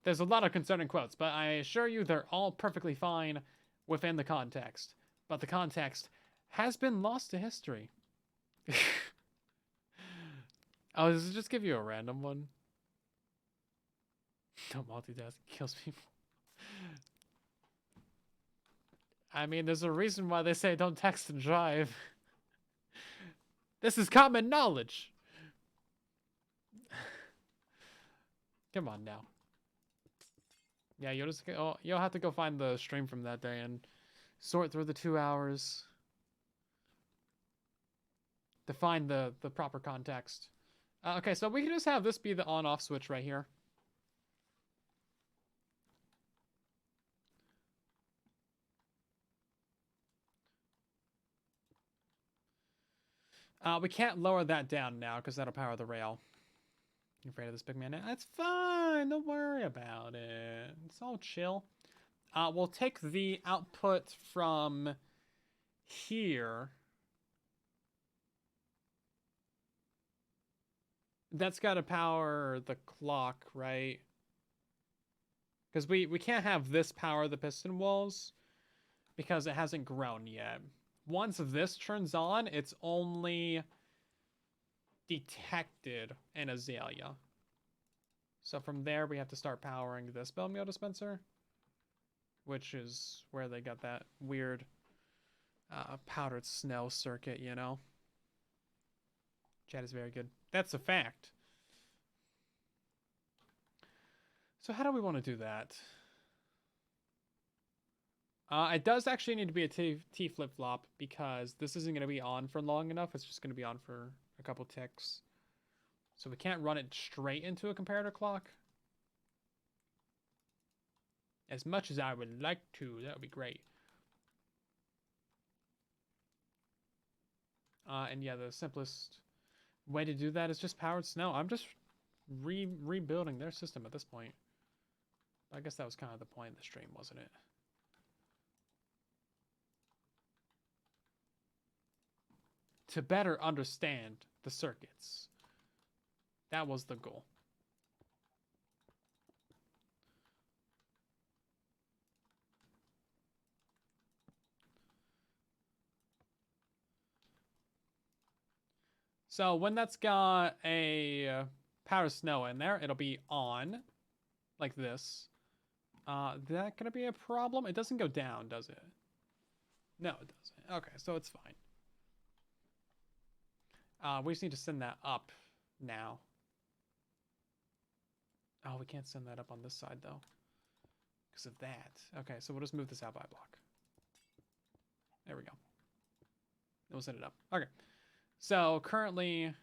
There's a lot of concerning quotes, but I assure you they're all perfectly fine within the context. But the context has been lost to history. Oh, does it just give you a random one? Don't multitask. Kills people. I mean, there's a reason why they say don't text and drive. This is common knowledge. Come on now. Yeah, you'll have to go find the stream from that day and sort through the 2 hours to find the proper context. Okay, so we can just have this be the on-off switch right here. We can't lower that down now because that'll power the rail. You afraid of this big man now? That's fine. Don't worry about it. It's all chill. We'll take the output from here. That's got to power the clock, right? Because we can't have this power the piston walls because it hasn't grown yet. Once this turns on, it's only detected an azalea. So from there, we have to start powering this bell meal dispenser, which is where they got that weird powdered snow circuit, you know? Chat is very good. That's a fact. So how do we want to do that? It does actually need to be a T flip-flop because this isn't going to be on for long enough. It's just going to be on for a couple ticks. So we can't run it straight into a comparator clock. As much as I would like to, that would be great. And yeah, the simplest way to do that is just powered snow. I'm just rebuilding their system at this point. I guess that was kind of the point of the stream, wasn't it? To better understand the circuits. That was the goal. So when that's got a power snow in there, it'll be on like this. That gonna be a problem? It doesn't go down, does it? No, it doesn't. Okay, so it's fine. We just need to send that up now. Oh, we can't send that up on this side, though. Because of that. Okay, so we'll just move this out by a block. There we go. We'll send it up. Okay. So, currently...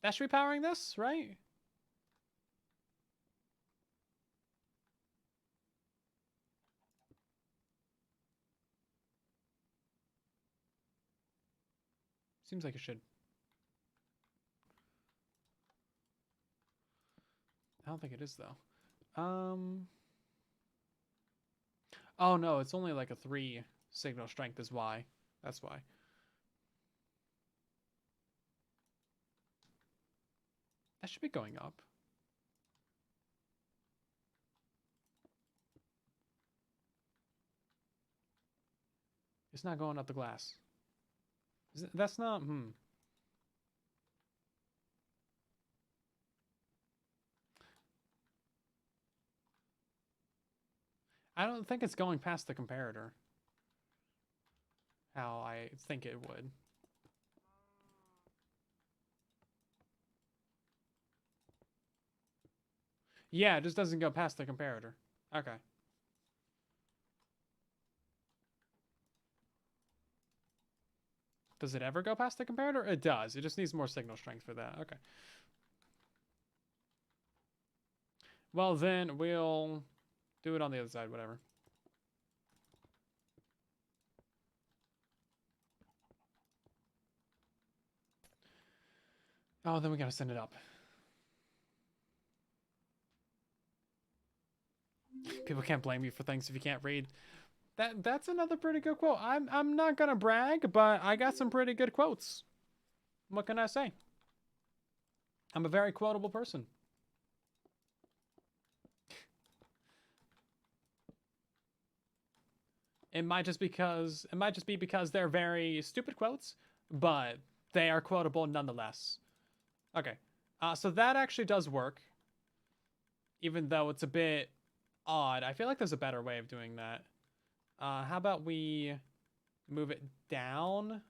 that should be powering this, right? Seems like it should. I don't think it is, though. Oh, no, it's only like a 3 signal strength is why. That's why. That should be going up. It's not going up the glass. That's not, I don't think it's going past the comparator. How I think it would. Yeah, it just doesn't go past the comparator. Okay. Does it ever go past the comparator? It does. It just needs more signal strength for that. Okay. Well, then we'll do it on the other side, whatever. Oh, then we gotta send it up. People can't blame you for things if you can't read. That's another pretty good quote. I'm not gonna brag, but I got some pretty good quotes. What can I say? I'm a very quotable person. It might just be because they're very stupid quotes, but they are quotable nonetheless. Okay. So that actually does work. Even though it's a bit odd. I feel like there's a better way of doing that. How about we move it down?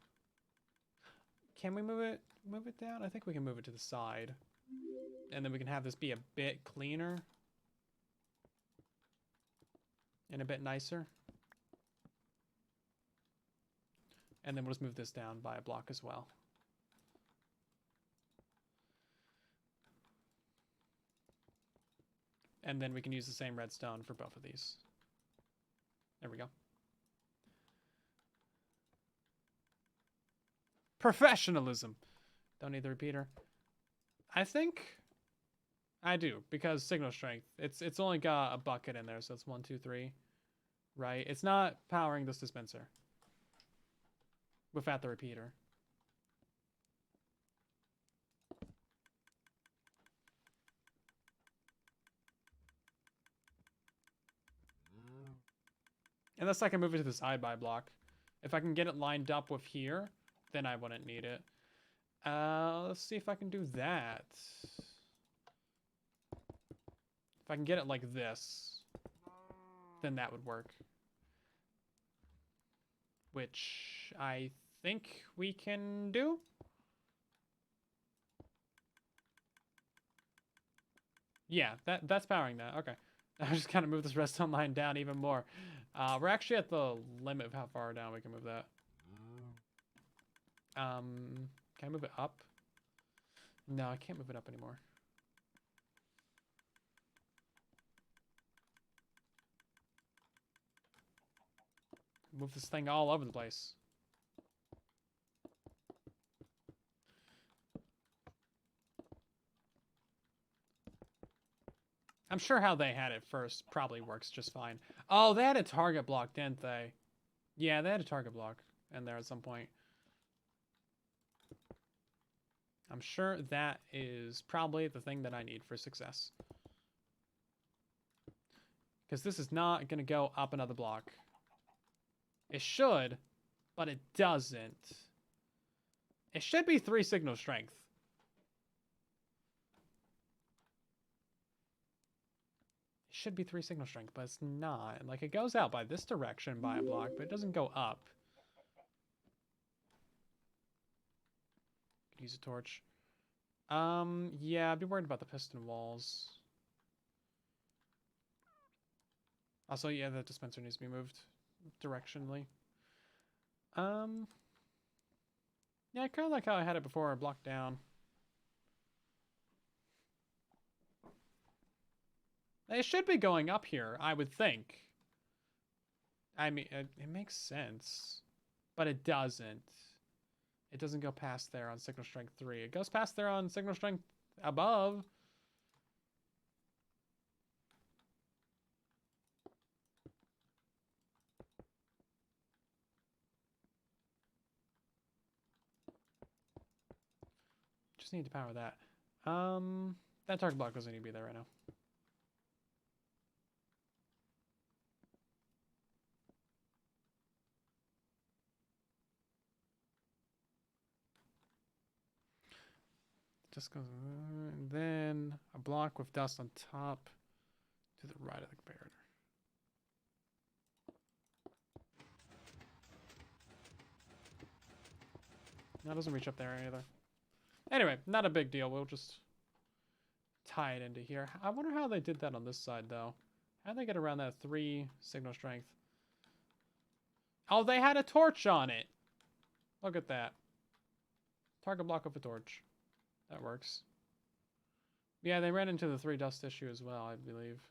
Can we move it down? I think we can move it to the side. And then we can have this be a bit cleaner. And a bit nicer. And then we'll just move this down by a block as well. And then we can use the same redstone for both of these. There we go. Professionalism. Don't need the repeater. I think I do, because signal strength. It's only got a bucket in there, so it's 1, 2, 3. Right? It's not powering this dispenser. Without the repeater. Unless I can move it to the side by block. If I can get it lined up with here, then I wouldn't need it. Let's see if I can do that. If I can get it like this, then that would work. Which I think we can do. Yeah, that's powering that. Okay. I just kind of move this redstone line down even more. We're actually at the limit of how far down we can move that. Can I move it up? No, I can't move it up anymore. Move this thing all over the place. I'm sure how they had it first probably works just fine. Oh, they had a target block, didn't they? Yeah, they had a target block in there at some point. I'm sure that is probably the thing that I need for success. Because this is not going to go up another block. It should, but it doesn't. It should be 3 signal strength. It should be 3 signal strength, but it's not. Like, it goes out by this direction by a block, but it doesn't go up. Could use a torch. Yeah, I'd be worried about the piston walls. Also, yeah, the dispenser needs to be moved directionally. Yeah, I kind of like how I had it before, blocked down. It should be going up here, I would think. I mean, it makes sense, but it doesn't. It doesn't go past there on signal strength 3. It goes past there on signal strength above. Just need to power that. That target block doesn't need to be there right now. Just goes, and then a block with dust on top to the right of the comparator. That doesn't reach up there either. Anyway, not a big deal. We'll just tie it into here. I wonder how they did that on this side, though. How'd they get around that 3 signal strength? Oh, they had a torch on it. Look at that. Target block of a torch. That works. Yeah, they ran into the 3 dust issue as well, I believe.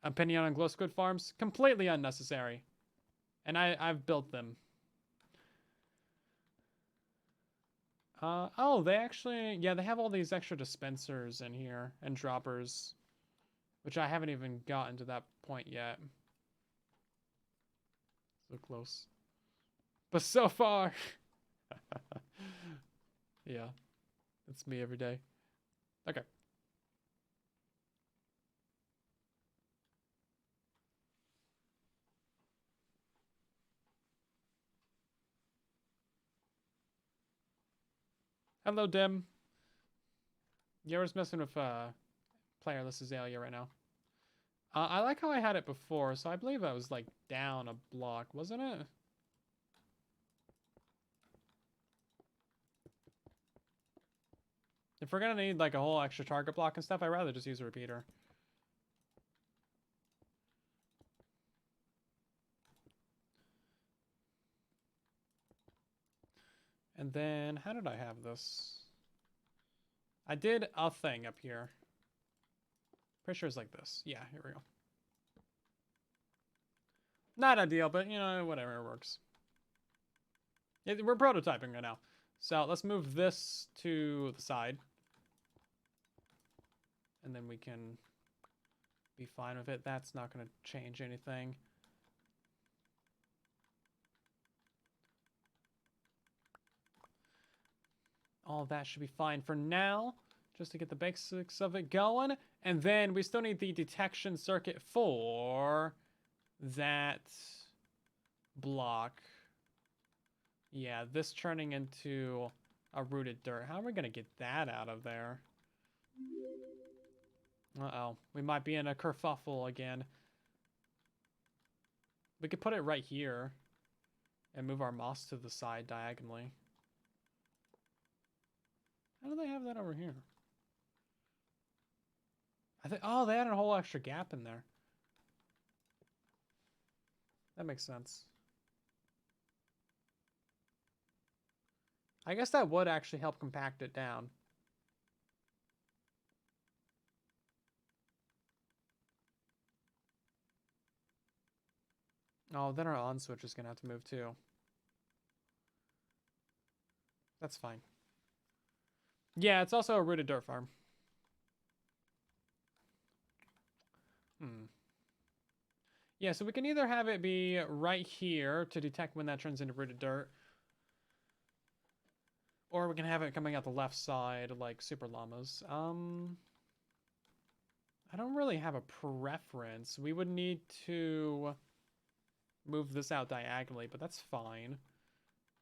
Opinion on glow squid farms? Completely unnecessary. And I've built them. Oh, they actually, yeah, they have all these extra dispensers in here and droppers, which I haven't even gotten to that point yet. So close. But so far. Yeah. It's me every day. Okay. Hello, Dim. Yeah, we're just messing with playerless Azalea right now. I like how I had it before, so I believe I was like down a block, wasn't it? If we're gonna need like a whole extra target block and stuff, I'd rather just use a repeater. And then, how did I have this? I did a thing up here. Pretty sure it's like this. Yeah, here we go. Not ideal, but you know, whatever, it works. We're prototyping right now. So let's move this to the side. And then we can be fine with it. That's not going to change anything. All that should be fine for now, just to get the basics of it going. And then we still need the detection circuit for that block. Yeah, this turning into a rooted dirt. How are we going to get that out of there? Uh-oh. We might be in a kerfuffle again. We could put it right here and move our moss to the side diagonally. How do they have that over here? I think, oh, they had a whole extra gap in there. That makes sense. I guess that would actually help compact it down. Oh, then our on switch is gonna have to move too. That's fine. Yeah, it's also a rooted dirt farm. Yeah, so we can either have it be right here to detect when that turns into rooted dirt, or we can have it coming out the left side like super llamas. I don't really have a preference. We would need to move this out diagonally, but that's fine.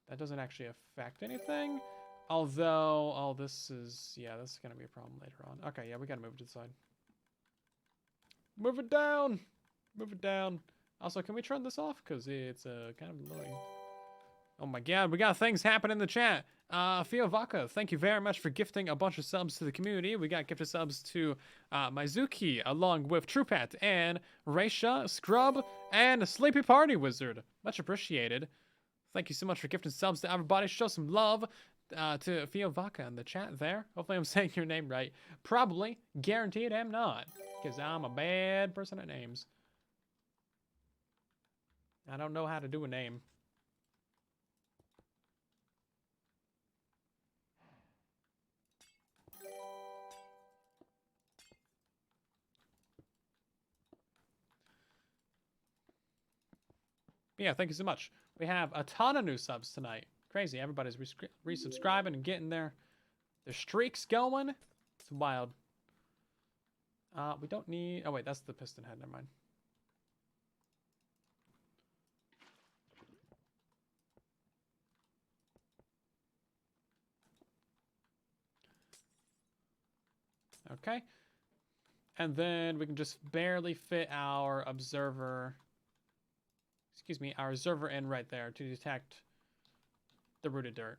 That doesn't actually affect anything. Although, oh, this is, yeah, this is going to be a problem later on. Okay, yeah, we got to move it to the side. Move it down! Move it down. Also, can we turn this off? Because it's kind of annoying. Oh my god, we got things happening in the chat. Fiovaka, thank you very much for gifting a bunch of subs to the community. We got gifted subs to Mizuki, along with Trupat, and Raisha, Scrub, and Sleepy Party Wizard. Much appreciated. Thank you so much for gifting subs to everybody. Show some love to Fiovaka in the chat there. Hopefully I'm saying your name right. Probably. Guaranteed I'm not. Because I'm a bad person at names. I don't know how to do a name. Yeah, thank you so much. We have a ton of new subs tonight. Crazy. Everybody's resubscribing and getting their streaks going. It's wild. We don't need... Oh, wait, that's the piston head. Never mind. Okay. And then we can just barely fit our observer... Excuse me, our observer in right there to detect the rooted dirt.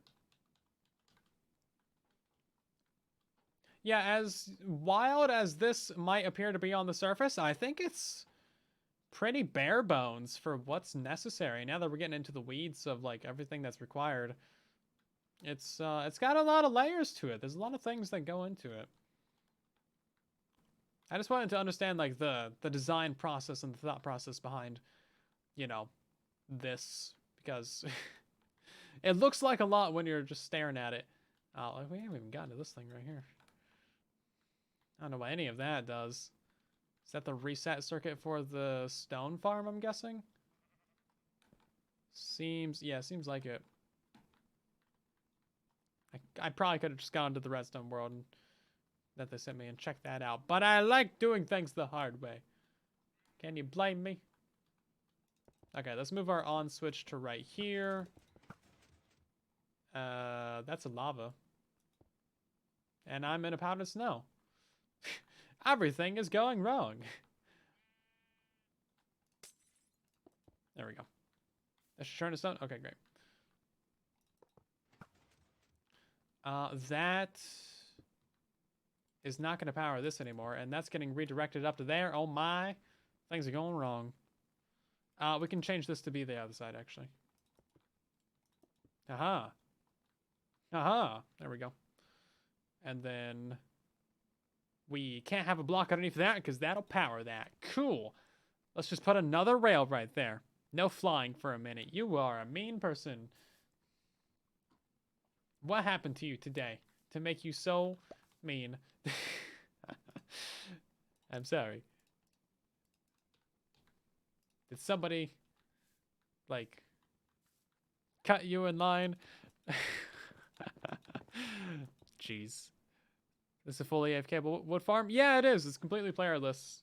Yeah, as wild as this might appear to be on the surface, I think it's pretty bare bones for what's necessary. Now that we're getting into the weeds of like everything that's required, it's got a lot of layers to it. There's a lot of things that go into it. I just wanted to understand like the design process and the thought process behind, you know, this, because it looks like a lot when you're just staring at it. We haven't even gotten to this thing right here. I don't know what any of that does. Is that the reset circuit for the stone farm, I'm guessing? Seems like it. I probably could have just gone to the redstone world and that they sent me and checked that out. But I like doing things the hard way. Can you blame me? Okay, let's move our on switch to right here. That's a lava. And I'm in a powdered snow. Everything is going wrong. There we go. That should turn to stone. Okay, great. That is not going to power this anymore, and that's getting redirected up to there. Oh my. Things are going wrong. We can change this to be the other side, actually. Aha. Aha. There we go. And then we can't have a block underneath that because that'll power that. Cool. Let's just put another rail right there. No flying for a minute. You are a mean person. What happened to you today to make you so mean? I'm sorry. Did somebody, like, cut you in line? Jeez. This is a fully AFK wood farm? Yeah, it is. It's completely playerless.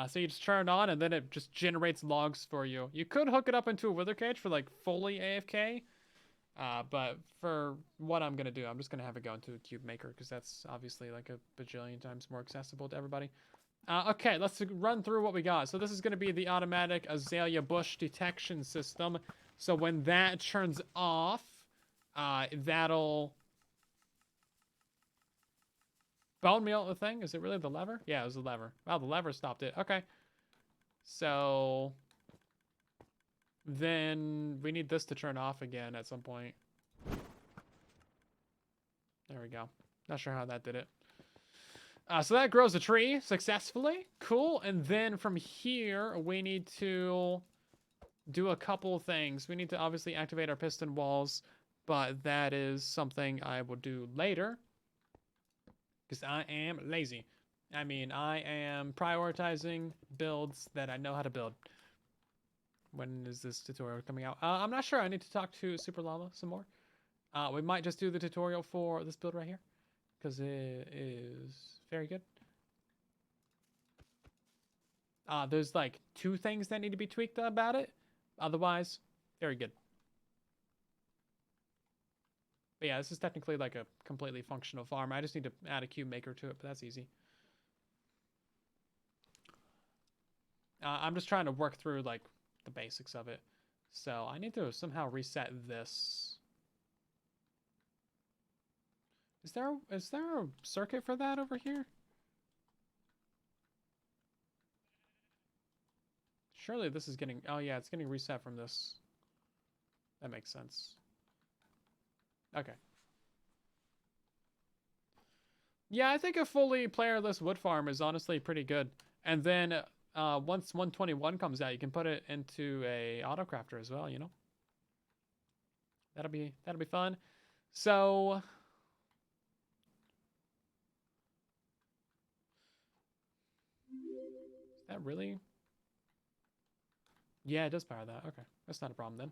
So you just turn it on and then it just generates logs for you. You could hook it up into a wither cage for like fully AFK. But for what I'm going to do, I'm just going to have it go into a cube maker because that's obviously like a bajillion times more accessible to everybody. Okay, let's run through what we got. So this is going to be the automatic azalea bush detection system. So when that turns off, that'll bone meal the thing. Is it really the lever? Yeah, it was the lever. Wow, the lever stopped it. Okay. So then we need this to turn off again at some point. There we go. Not sure how that did it. So that grows a tree successfully. Cool. And then from here, we need to do a couple things. We need to obviously activate our piston walls, but that is something I will do later because I am lazy. I mean, I am prioritizing builds that I know how to build. When is this tutorial coming out? I'm not sure. I need to talk to Super Llama some more. We might just do the tutorial for this build right here because it is very good. There's like 2 things that need to be tweaked about it. Otherwise, very good. But yeah, this is technically like a completely functional farm. I just need to add a cube maker to it, but that's easy. I'm just trying to work through like the basics of it. So I need to somehow reset this. Is there a circuit for that over here? Surely this is getting... Oh, yeah, it's getting reset from this. That makes sense. Okay. Yeah, I think a fully playerless wood farm is honestly pretty good. And then once 121 comes out, you can put it into a auto crafter as well, you know? That'll be fun. So is that really? Yeah, it does power that. Okay. That's not a problem then.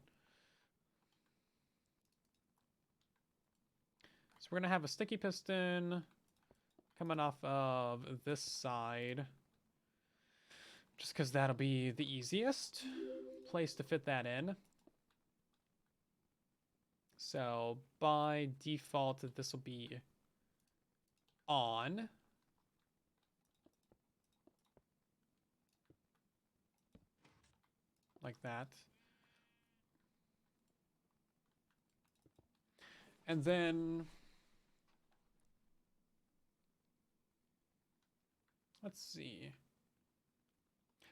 So we're gonna have a sticky piston coming off of this side. Just because that'll be the easiest place to fit that in. So by default, this will be on. Like that. And then let's see.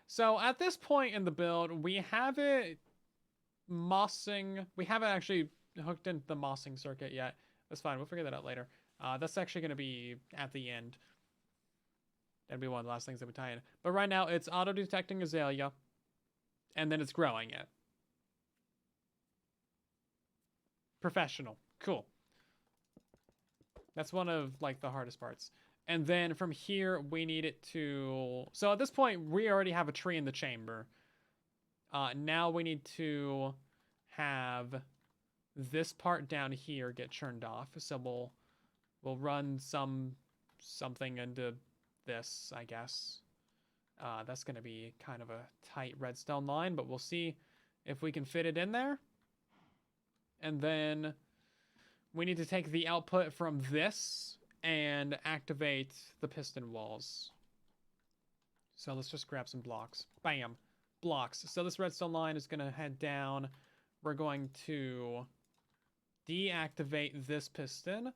So at this point in the build, we have it mossing. We haven't actually hooked into the mossing circuit yet. That's fine. We'll figure that out later. That's actually going to be at the end. That'd be one of the last things that we tie in. But right now, it's auto-detecting azalea. And then it's growing it. Professional. Cool. That's one of, like, the hardest parts. And then from here, we need it to... So at this point, we already have a tree in the chamber. Now we need to have this part down here get churned off. So we'll run something into this, I guess. That's going to be kind of a tight redstone line, but we'll see if we can fit it in there. And then we need to take the output from this and activate the piston walls. So let's just grab some blocks. Bam. Blocks. So this redstone line is going to head down. We're going to deactivate this piston.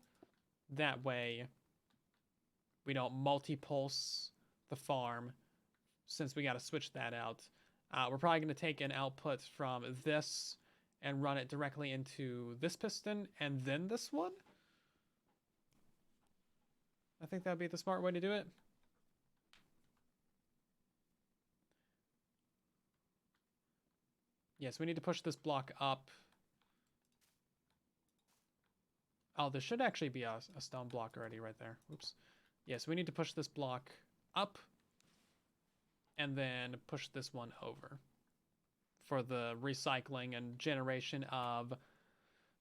That way we don't multi-pulse the farm since we got to switch that out. We're probably going to take an output from this and run it directly into this piston and then this one. I think that'd be the smart way to do it. Yes, we need to push this block up. Oh, there should actually be a stone block already right there. Oops. Yes, we need to push this block up and then push this one over for the recycling and generation of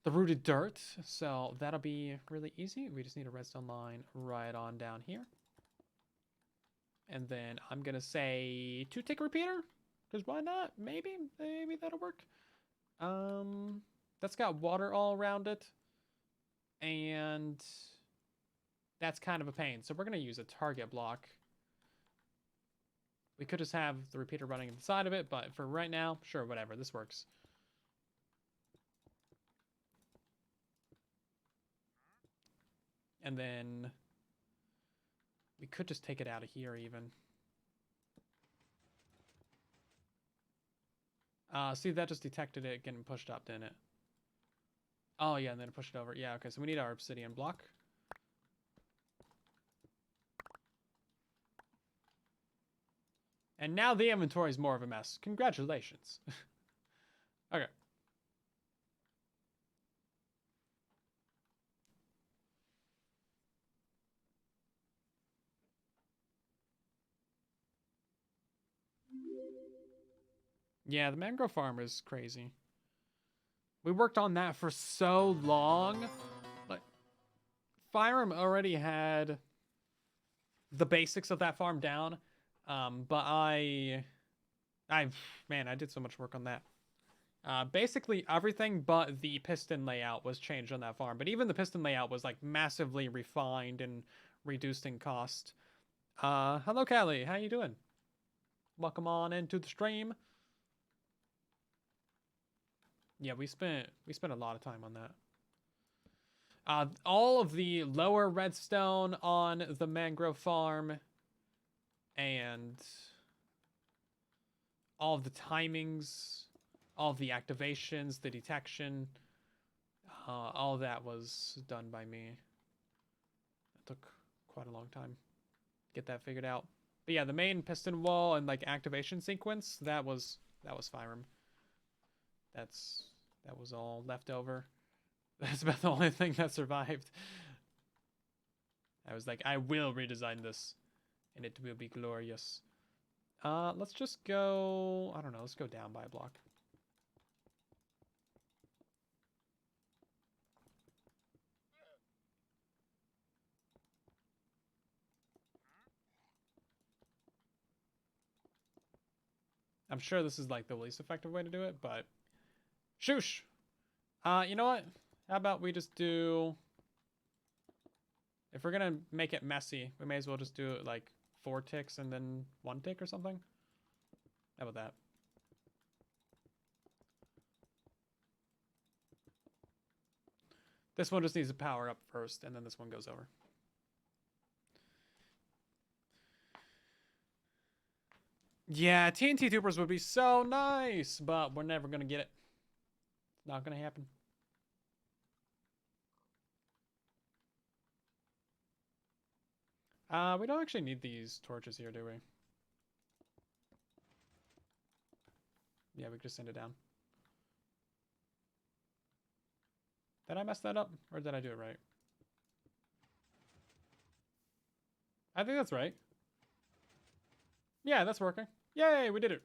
the rooted dirt. So that'll be really easy. We just need a redstone line right on down here. And then I'm going to say 2-tick repeater. Because why not? Maybe that'll work. That's got water all around it. And that's kind of a pain. So we're going to use a target block. We could just have the repeater running inside of it, but for right now, sure, whatever. This works. And then we could just take it out of here even. See, that just detected it getting pushed up, didn't it? Oh, yeah, and then it pushed it over. Yeah, okay, so we need our obsidian block. And now the inventory is more of a mess. Congratulations. Okay. Yeah, the mangrove farm is crazy. We worked on that for so long. Like, Fire'em already had the basics of that farm down. But man, I did so much work on that. Basically everything but the piston layout was changed on that farm. But even the piston layout was like massively refined and reduced in cost. Hello Callie, how you doing? Welcome on into the stream. Yeah, we spent a lot of time on that. All of the lower redstone on the mangrove farm and all of the timings, all of the activations, the detection, all that was done by me. It took quite a long time to get that figured out. But yeah, the main piston wall and like activation sequence, that was Fyrem. That was all left over. That's about the only thing that survived. I was like, I will redesign this, and it will be glorious. Let's just go. I don't know. Let's go down by a block. I'm sure this is like the least effective way to do it, but shoosh. You know what? How about we just do? If we're gonna make it messy, we may as well just do it like 4 ticks and then 1 tick or something. How about that? This one just needs to power up first, and then this one goes over. Yeah, TNT tubers would be so nice, but we're never gonna get it. It's not gonna happen. We don't actually need these torches here, do we? Yeah, we can just send it down. Did I mess that up? Or did I do it right? I think that's right. Yeah, that's working. Yay, we did it.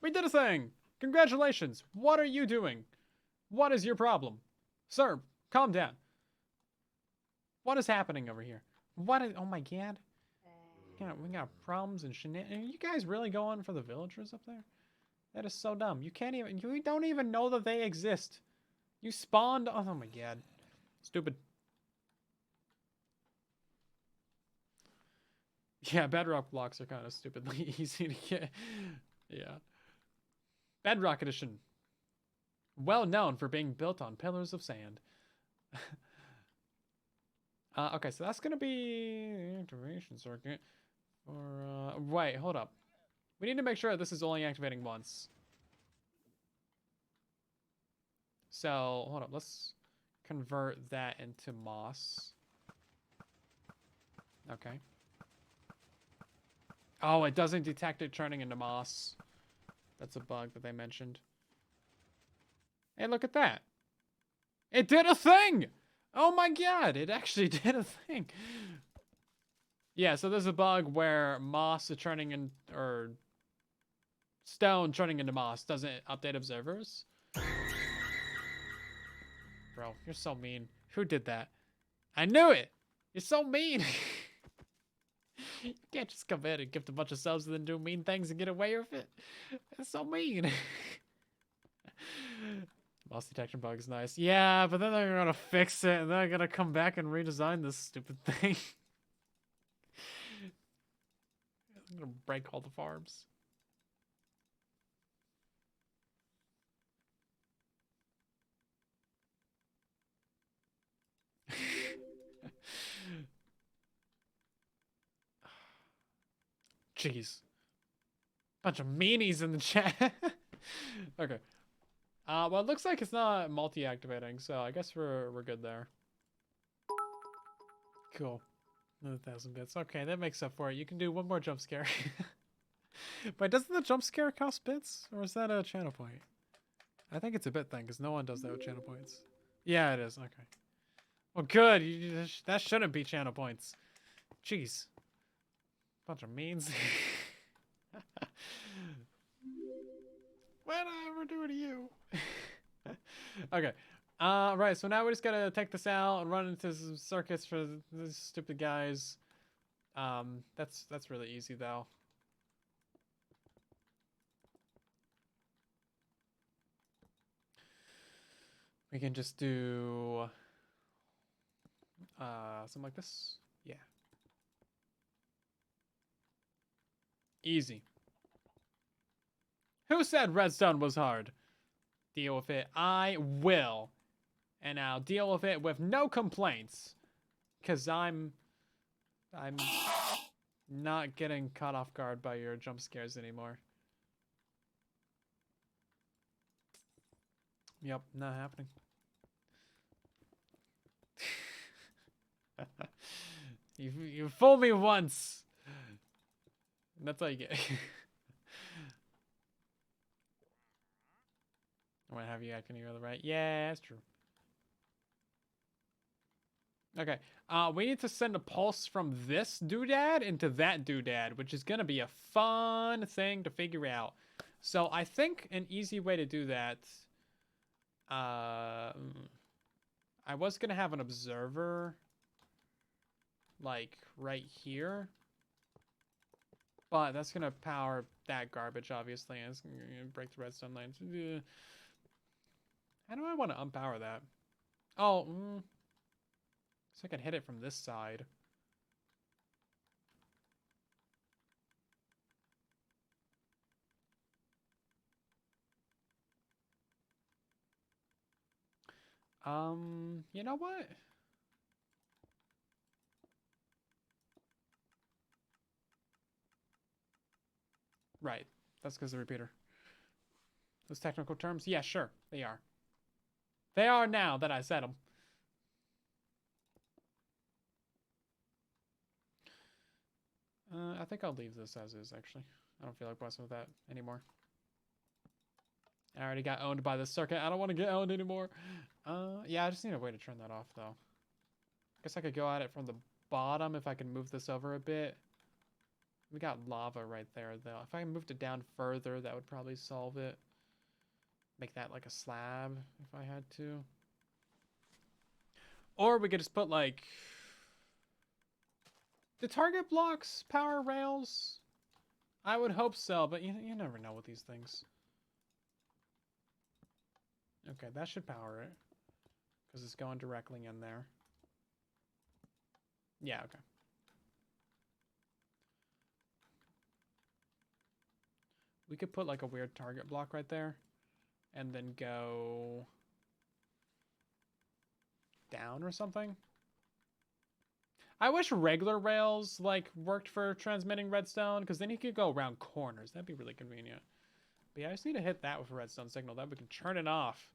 We did a thing! Congratulations! What are you doing? What is your problem? Sir, calm down. What is happening over here? What is... Oh my god. We got problems and shenanigans. Are you guys really going for the villagers up there? That is so dumb. You can't even... You don't even know that they exist. You spawned... Oh my god. Stupid. Yeah, Bedrock blocks are kind of stupidly easy to get. Yeah. Bedrock Edition. Well known for being built on pillars of sand. Okay, so that's going to be the activation circuit. Or, wait, hold up. We need to make sure this is only activating once. So, hold up. Let's convert that into moss. Okay. Oh, it doesn't detect it turning into moss. That's a bug that they mentioned. Hey, look at that. It did a thing! Oh my god, it actually did a thing. Yeah, so there's a bug where moss is turning in, or stone turning into moss doesn't update observers. Bro, you're so mean. Who did that? I knew it! You're so mean! You can't just come in and gift a bunch of subs and then do mean things and get away with it. That's so mean. Moss detection bug is nice. Yeah, but then they're gonna fix it and then they're gonna come back and redesign this stupid thing. I'm gonna break all the farms. Jeez. Bunch of meanies in the chat. Okay. Well, it looks like it's not multi-activating, so I guess we're good there. Cool. Another 1,000 bits. Okay, that makes up for it. You can do one more jump scare. But doesn't the jump scare cost bits? Or is that a channel point? I think it's a bit thing, because no one does that with channel points. Yeah, it is. Okay. Well, good. That shouldn't be channel points. Jeez. Bunch of means. What did I ever do to you? Okay. Right, so now we just gotta take this out and run into some circuits for these stupid guys. That's really easy though. We can just do something like this. Yeah. Easy. Who said redstone was hard? Deal with it. I will. And I'll deal with it with no complaints. Because I'm not getting caught off guard by your jump scares anymore. Yep, not happening. You fooled me once. That's all you get. What have you acting on the right? Yeah, that's true. Okay. We need to send a pulse from this doodad into that doodad, which is gonna be a fun thing to figure out. So I think an easy way to do that. I was gonna have an observer, like right here, but that's gonna power that garbage, obviously, and it's gonna break the redstone lines. How do I want to unpower that? Oh, so I can hit it from this side. You know what? Right. That's because the repeater. Those technical terms? Yeah, sure. They are. They are now that I said them. I think I'll leave this as is, actually. I don't feel like messing with that anymore. I already got owned by the circuit. I don't want to get owned anymore. Yeah, I just need a way to turn that off, though. Guess I could go at it from the bottom if I can move this over a bit. We got lava right there, though. If I moved it down further, that would probably solve it. Make that like a slab if I had to. Or we could just put like... the target blocks power rails? I would hope so, but you never know with these things. Okay, that should power it. Because it's going directly in there. Yeah, okay. We could put like a weird target block right there. And then go... down or something. I wish regular rails like worked for transmitting redstone, because then you could go around corners. That'd be really convenient. But yeah, I just need to hit that with a redstone signal. That we can turn it off.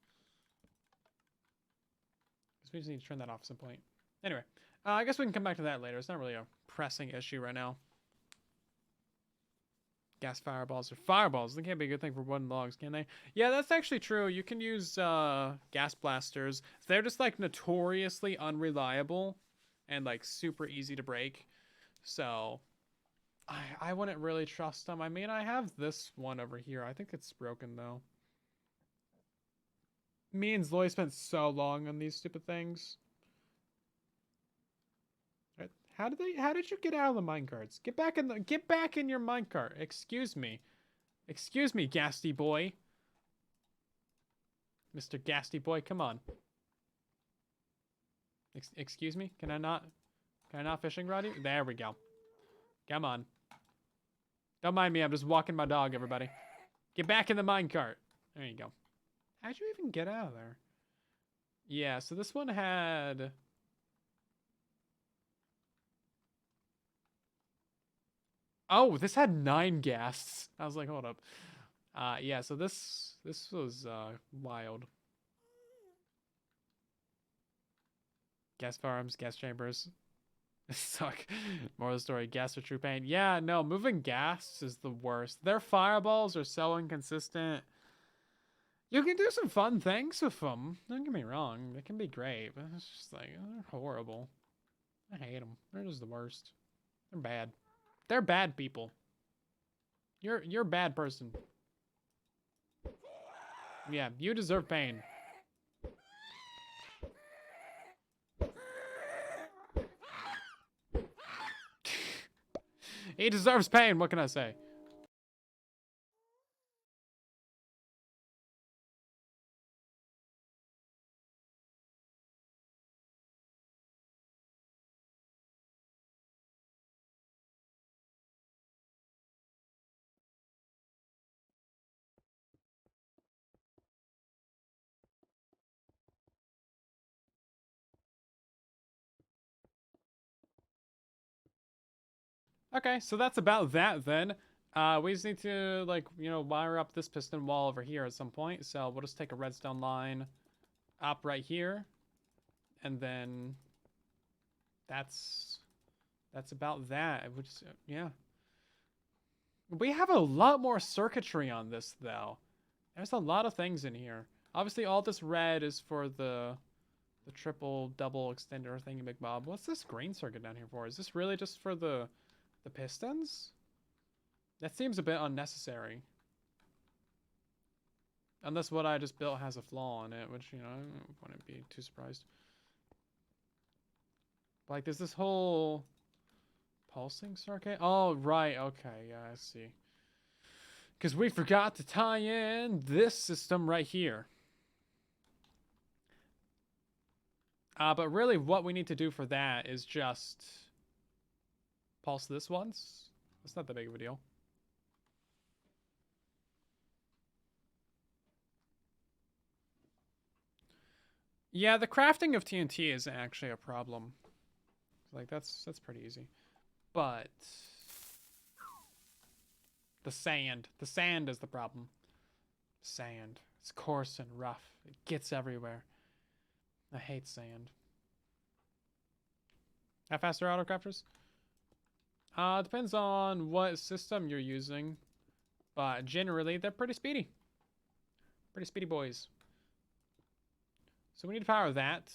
Because we just need to turn that off at some point. Anyway, I guess we can come back to that later. It's not really a pressing issue right now. Gas fireballs or fireballs. They can't be a good thing for wooden logs, can they? Yeah, that's actually true. You can use gas blasters. They're just like notoriously unreliable and like super easy to break. So I wouldn't really trust them. I mean, I have this one over here. I think it's broken though. Me and Zoe spent so long on these stupid things. Right. How did you get out of the minecarts? Get back in your minecart. Excuse me. Excuse me, Gasty boy. Mr. Gasty boy, come on. Excuse me? Can I not fishing rod you? There we go. Come on. Don't mind me, I'm just walking my dog, everybody. Get back in the minecart. There you go. How'd you even get out of there? Yeah, so this one had... oh, this had 9 ghasts. I was like, hold up. Yeah, so this was wild. Gas farms, gas chambers. Suck. More of the story. Gas are true pain. Yeah, no, moving gas is the worst. Their fireballs are so inconsistent. You can do some fun things with them. Don't get me wrong. They can be great, but it's just like, they're horrible. I hate them. They're just the worst. They're bad. They're bad people. You're a bad person. Yeah, you deserve pain. He deserves pain. What can I say? Okay, so that's about that then. We just need to, like, wire up this piston wall over here at some point. So we'll just take a redstone line up right here. And then that's about that. I would just, yeah. We have a lot more circuitry on this, though. There's a lot of things in here. Obviously, all this red is for the triple, double extender thingy McBob. What's this green circuit down here for? Is this really just for the pistons? That seems a bit unnecessary. Unless what I just built has a flaw in it, which, you know, I wouldn't be too surprised. Like, there's this whole pulsing circuit. Oh, right. Okay, yeah, I see. Because we forgot to tie in this system right here. But really what we need to do for that is just pulse this once. It's not that big of a deal. Yeah, the crafting of TNT isn't actually a problem. Like, that's pretty easy. But the sand is the problem. Sand. It's coarse and rough. It gets everywhere. I hate sand. How fast are autocrafters? Depends on what system you're using. But generally, they're pretty speedy. Pretty speedy boys. So we need to power that.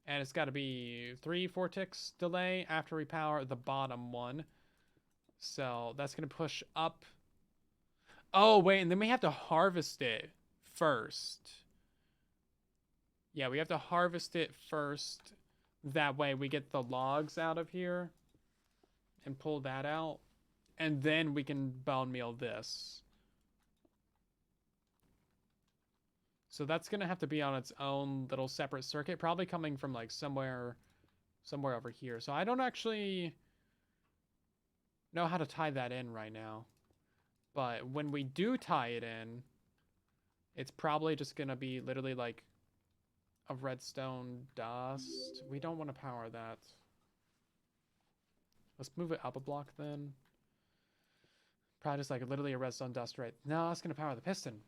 And it's got to be 3-4 ticks delay after we power the bottom one. So that's going to push up. Oh, wait, and then we have to harvest it first. Yeah, we have to harvest it first. That way we get the logs out of here and pull that out. And then we can bone meal this. So that's going to have to be on its own little separate circuit, probably coming from like somewhere over here. So I don't actually know how to tie that in right now. But when we do tie it in, it's probably just going to be literally like a redstone dust. We don't want to power that. Let's move it up a block then. Probably just like literally a redstone dust right. No, that's going to power the piston.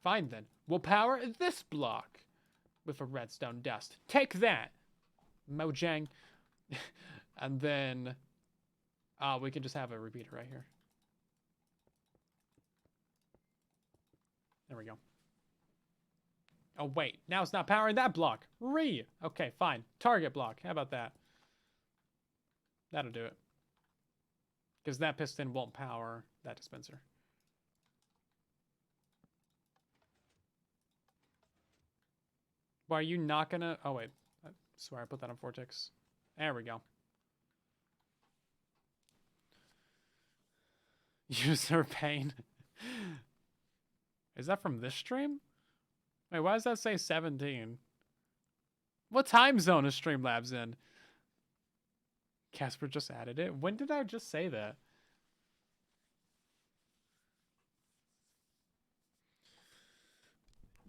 Fine then. We'll power this block with a redstone dust. Take that, Mojang. And then we can just have a repeater right here. There we go. Oh, wait. Now it's not powering that block. Okay, fine. Target block. How about that? That'll do it. Because that piston won't power that dispenser. Why are you not gonna... Oh, wait. I swear I put that on 4 ticks. There we go. User pain. Is that from this stream? Wait, why does that say 17? What time zone is Streamlabs in? Casper just added it. When did I just say that?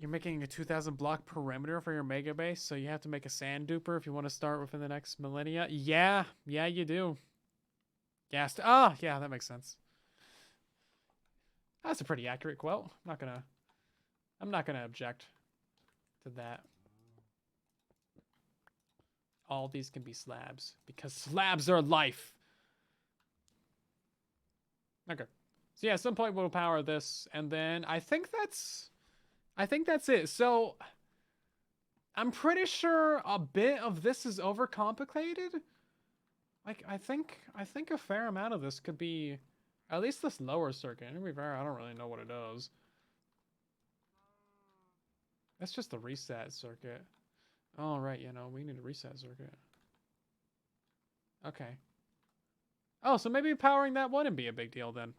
You're making a 2,000 block perimeter for your mega base, so you have to make a sand duper if you want to start within the next millennia. Yeah, you do. Gassed. Ah, yeah, that makes sense. That's a pretty accurate quote. I'm not gonna object to that. All these can be slabs because slabs are life. Okay. So yeah, at some point we'll power this, and then I think that's it. So I'm pretty sure a bit of this is overcomplicated. Like I think a fair amount of this could be at least this lower circuit. To be fair, I don't really know what it does. That's just the reset circuit. Oh, right, you know, we need a reset circuit. Okay. Oh, so maybe powering that wouldn't be a big deal then.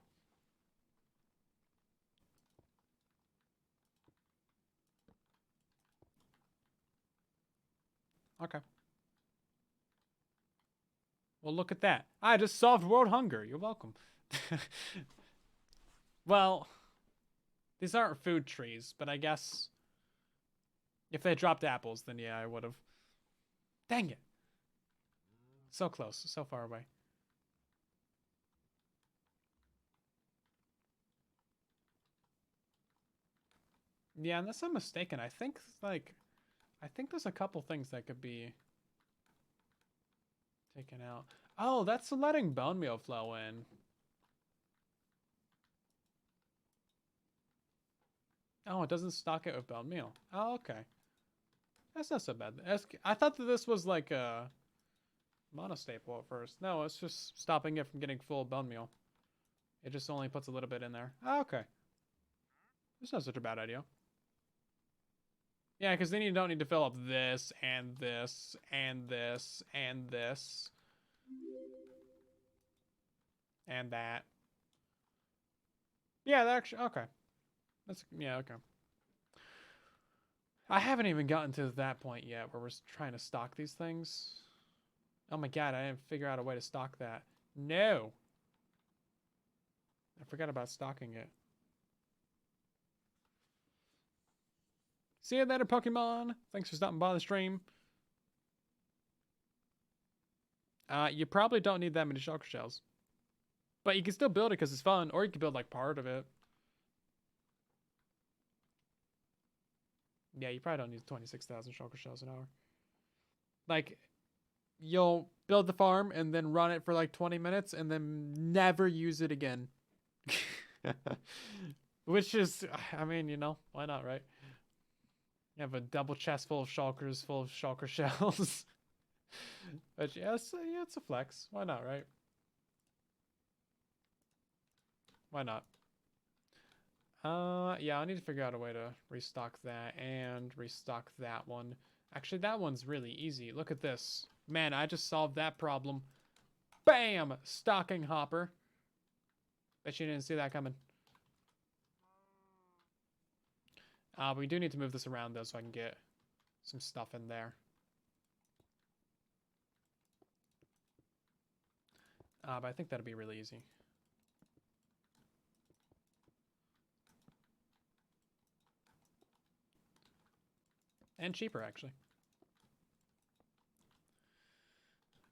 Okay. Well, look at that. I just solved world hunger. You're welcome. Well, these aren't food trees, but I guess if they dropped apples, then yeah, I would have. Dang it. So close, so far away. Yeah, unless I'm mistaken, I think there's a couple things that could be taken out. Oh, that's letting bone meal flow in. Oh, it doesn't stock it with bone meal. Oh, okay. That's not so bad. I thought that this was like a monostaple at first. No, it's just stopping it from getting full bone meal. It just only puts a little bit in there. Oh, okay. It's not such a bad idea. Yeah, because then you don't need to fill up this and this and this and this and that. Yeah, that actually okay. That's yeah, okay. I haven't even gotten to that point yet where we're trying to stock these things. Oh my god, I didn't figure out a way to stock that. No. I forgot about stocking it. See you later, Pokemon. Thanks for stopping by the stream. You probably don't need that many shulker shells. But you can still build it because it's fun, or you can build like part of it. Yeah, you probably don't need 26,000 shulker shells an hour. Like, you'll build the farm and then run it for like 20 minutes and then never use it again. Which is, I mean, you know, why not, right? You have a double chest full of shulkers, full of shulker shells. But yeah, it's a flex. Why not, right? Why not? Yeah, I need to figure out a way to restock that and restock that one. Actually, that one's really easy. Look at this. Man, I just solved that problem. Bam! Stocking hopper. Bet you didn't see that coming. We do need to move this around, though, so I can get some stuff in there. But I think that'll be really easy. And cheaper, actually.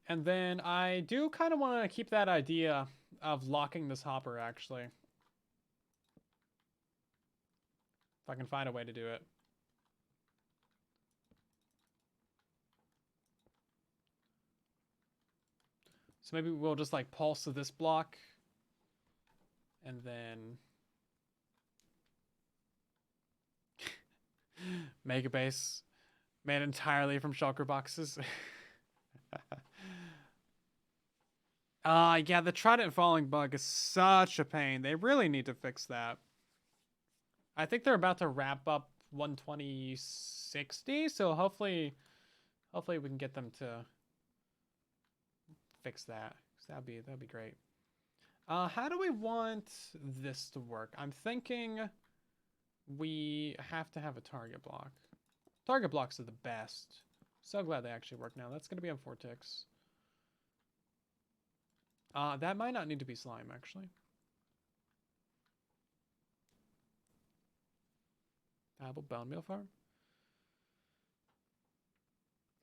And then I do kind of want to keep that idea of locking this hopper, actually. If I can find a way to do it. So maybe we'll just like pulse to this block. And then make a base made entirely from shulker boxes. Yeah, the trident falling bug is such a pain. They really need to fix that. I think they're about to wrap up 12060, so hopefully we can get them to fix that. That'd be great. How do we want this to work? I'm thinking we have to have a target block. Target blocks are the best. So glad they actually work now. That's gonna be on 4 ticks. That might not need to be slime, actually. Apple bone meal farm?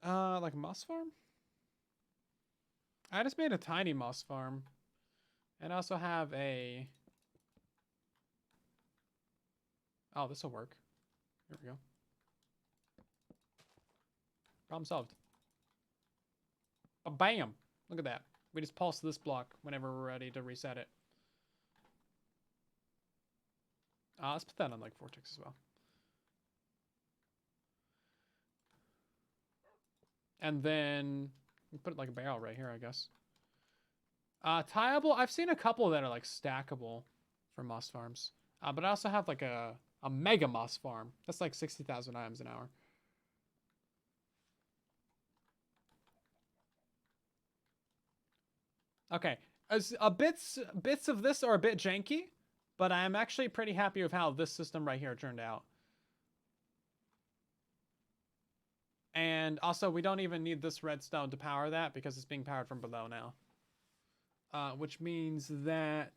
Like a moss farm? I just made a tiny moss farm. And I also have a... Oh, this will work. Here we go. Problem solved. Bam! Look at that. We just pulse this block whenever we're ready to reset it. Let's put that on like 4 ticks as well. And then we put it like a barrel right here, I guess. Tieable, I've seen a couple that are like stackable for moss farms. But I also have like a mega moss farm. That's like 60,000 items an hour. Okay, bits of this are a bit janky, but I'm actually pretty happy with how this system right here turned out. And also, we don't even need this redstone to power that because it's being powered from below now. Which means that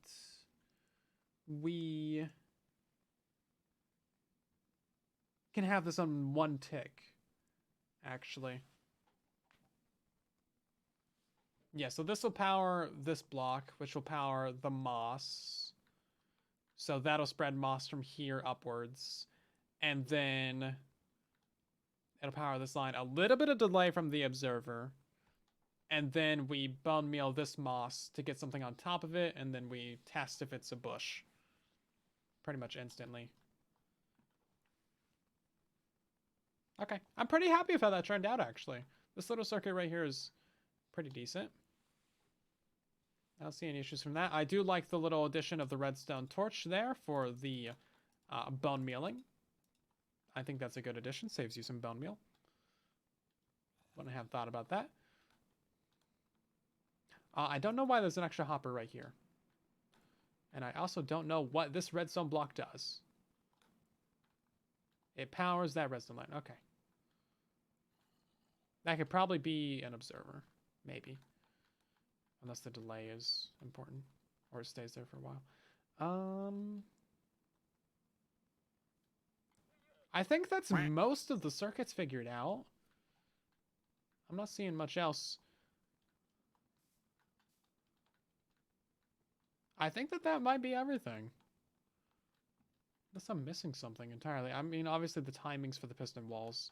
we can have this on 1 tick, actually. Yeah, so this will power this block, which will power the moss. So that'll spread moss from here upwards. And then it'll power this line. A little bit of delay from the observer. and then we bone meal this moss to get something on top of it, and then we test if it's a bush. Pretty much instantly. Okay, I'm pretty happy with how that turned out, actually. This little circuit right here is pretty decent. I don't see any issues from that. I do like the little addition of the redstone torch there for the bone mealing. I think that's a good addition. Saves you some bone meal. Wouldn't have thought about that. I don't know why there's an extra hopper right here. And I also don't know what this redstone block does. It powers that redstone line. Okay. That could probably be an observer. Maybe. Unless the delay is important. Or it stays there for a while. I think that's most of the circuits figured out. I'm not seeing much else. I think that might be everything. Unless I'm missing something entirely. I mean, obviously the timings for the piston walls.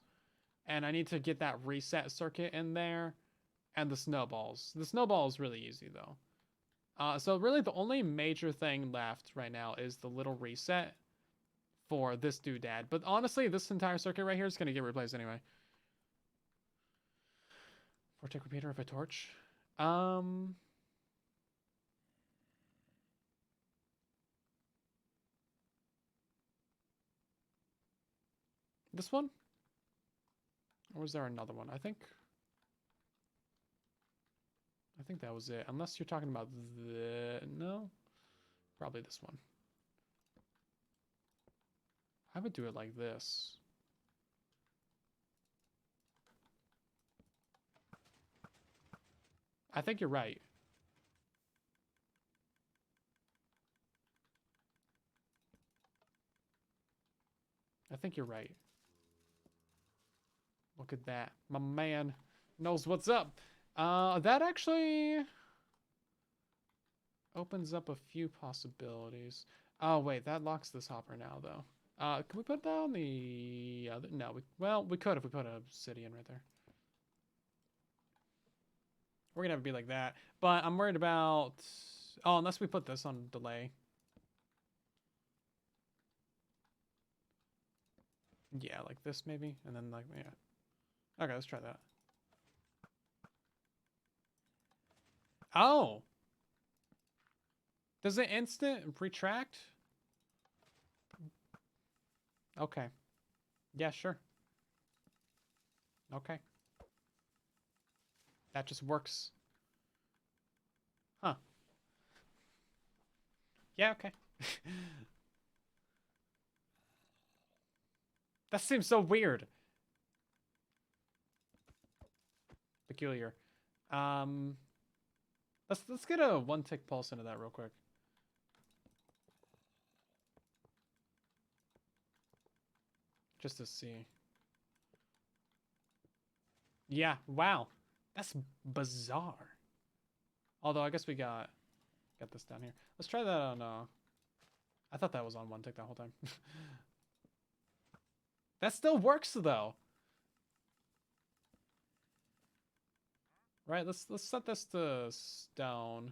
And I need to get that reset circuit in there. And the snowballs. The snowball is really easy, though. So really the only major thing left right now is the little reset for this doodad. But honestly, this entire circuit right here is going to get replaced anyway. Vortex repeater of a torch. This one? Or was there another one? I think that was it. Unless you're talking about the... No? Probably this one. I would do it like this. I think you're right. I think you're right. Look at that. My man knows what's up. That actually opens up a few possibilities. Oh, wait. That locks this hopper now, though. Can we put that on the other? No. We could if we put a obsidian right there. We're going to have it be like that. But I'm worried about... Oh, unless we put this on delay. Yeah, like this maybe. And then like, yeah. Okay, let's try that. Oh! Does it instant retract? Okay. Yeah, sure. Okay. That just works. Huh. Yeah, okay. That seems so weird. Peculiar. Let's get a 1-tick pulse into that real quick. Just to see. Yeah, wow. That's bizarre. Although I guess we got this down here. Let's try that on I thought that was on 1-tick that whole time. That still works though. Right, let's set this to stone.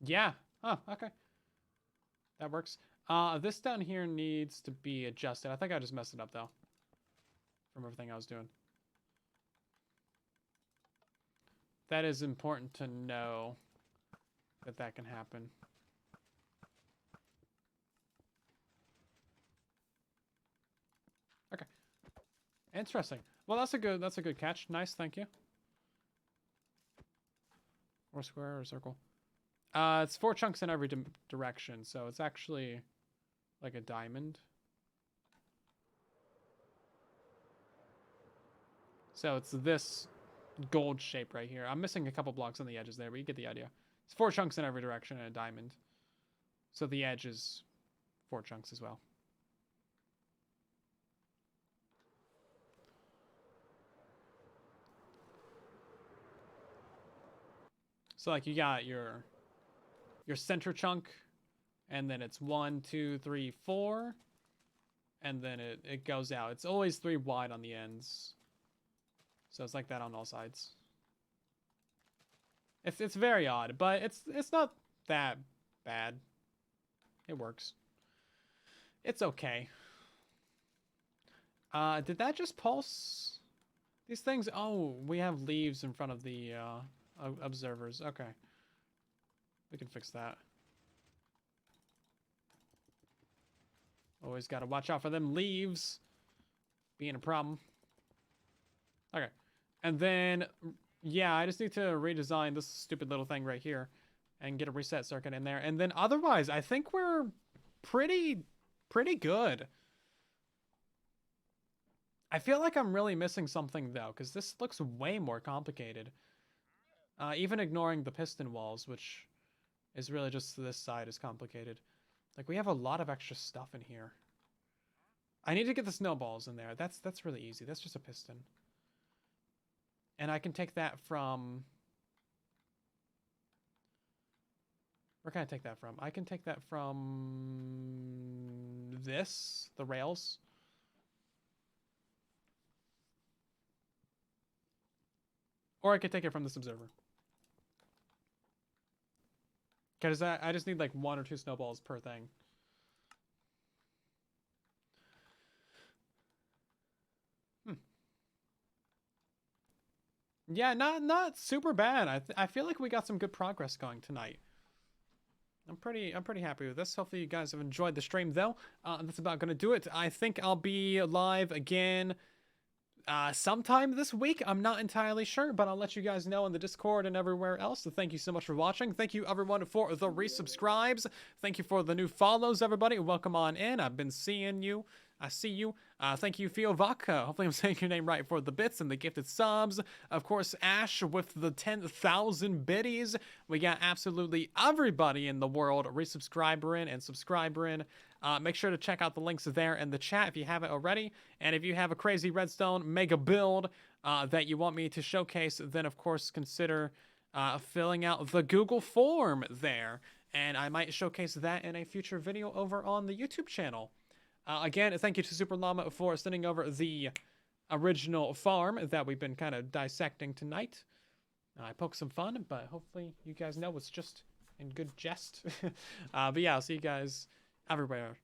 Yeah. Oh, okay. That works. This down here needs to be adjusted. I think I just messed it up though. From everything I was doing. That is important to know that can happen. Okay. Interesting. Well, that's a good catch. Nice, thank you. Or square or circle. It's 4 chunks in every direction, so it's actually like a diamond. So it's this gold shape right here. I'm missing a couple blocks on the edges there, but you get the idea. It's 4 chunks in every direction and a diamond. So the edge is 4 chunks as well. So like you got your your center chunk, and then it's 1, 2, 3, 4, and then it goes out. It's always 3 wide on the ends. So it's like that on all sides. It's very odd, but it's not that bad. It works. It's okay. Did that just pulse these things? Oh, we have leaves in front of the observers. Okay. We can fix that. Always got to watch out for them leaves being a problem. Okay. And then, yeah, I just need to redesign this stupid little thing right here and get a reset circuit in there. And then otherwise, I think we're pretty good. I feel like I'm really missing something, though, because this looks way more complicated. Even ignoring the piston walls, which is really just this side is complicated. Like, we have a lot of extra stuff in here. I need to get the snowballs in there. That's really easy. That's just a piston. And I can take that from... Where can I take that from? I can take that from... this, the rails. Or I could take it from this observer. Because I just need like 1 or 2 snowballs per thing. Yeah, not super bad. I feel like we got some good progress going tonight. I'm pretty happy with this. Hopefully you guys have enjoyed the stream though. That's about gonna do it. I think I'll be live again sometime this week. I'm not entirely sure, but I'll let you guys know in the Discord and everywhere else. So thank you so much for watching. Thank you everyone for the resubscribes. Thank you for the new follows, everybody. Welcome on in. I've been seeing you. I see you. Thank you, Fiovaka. Hopefully I'm saying your name right for the bits and the gifted subs. Of course, Ash with the 10,000 biddies. We got absolutely everybody in the world resubscribing and subscribing. Make sure to check out the links there in the chat if you haven't already. And if you have a crazy Redstone mega build that you want me to showcase, then of course consider filling out the Google form there. And I might showcase that in a future video over on the YouTube channel. Again, thank you to Super Llama for sending over the original farm that we've been kind of dissecting tonight. I poked some fun, but hopefully you guys know it's just in good jest. But yeah, I'll see you guys everywhere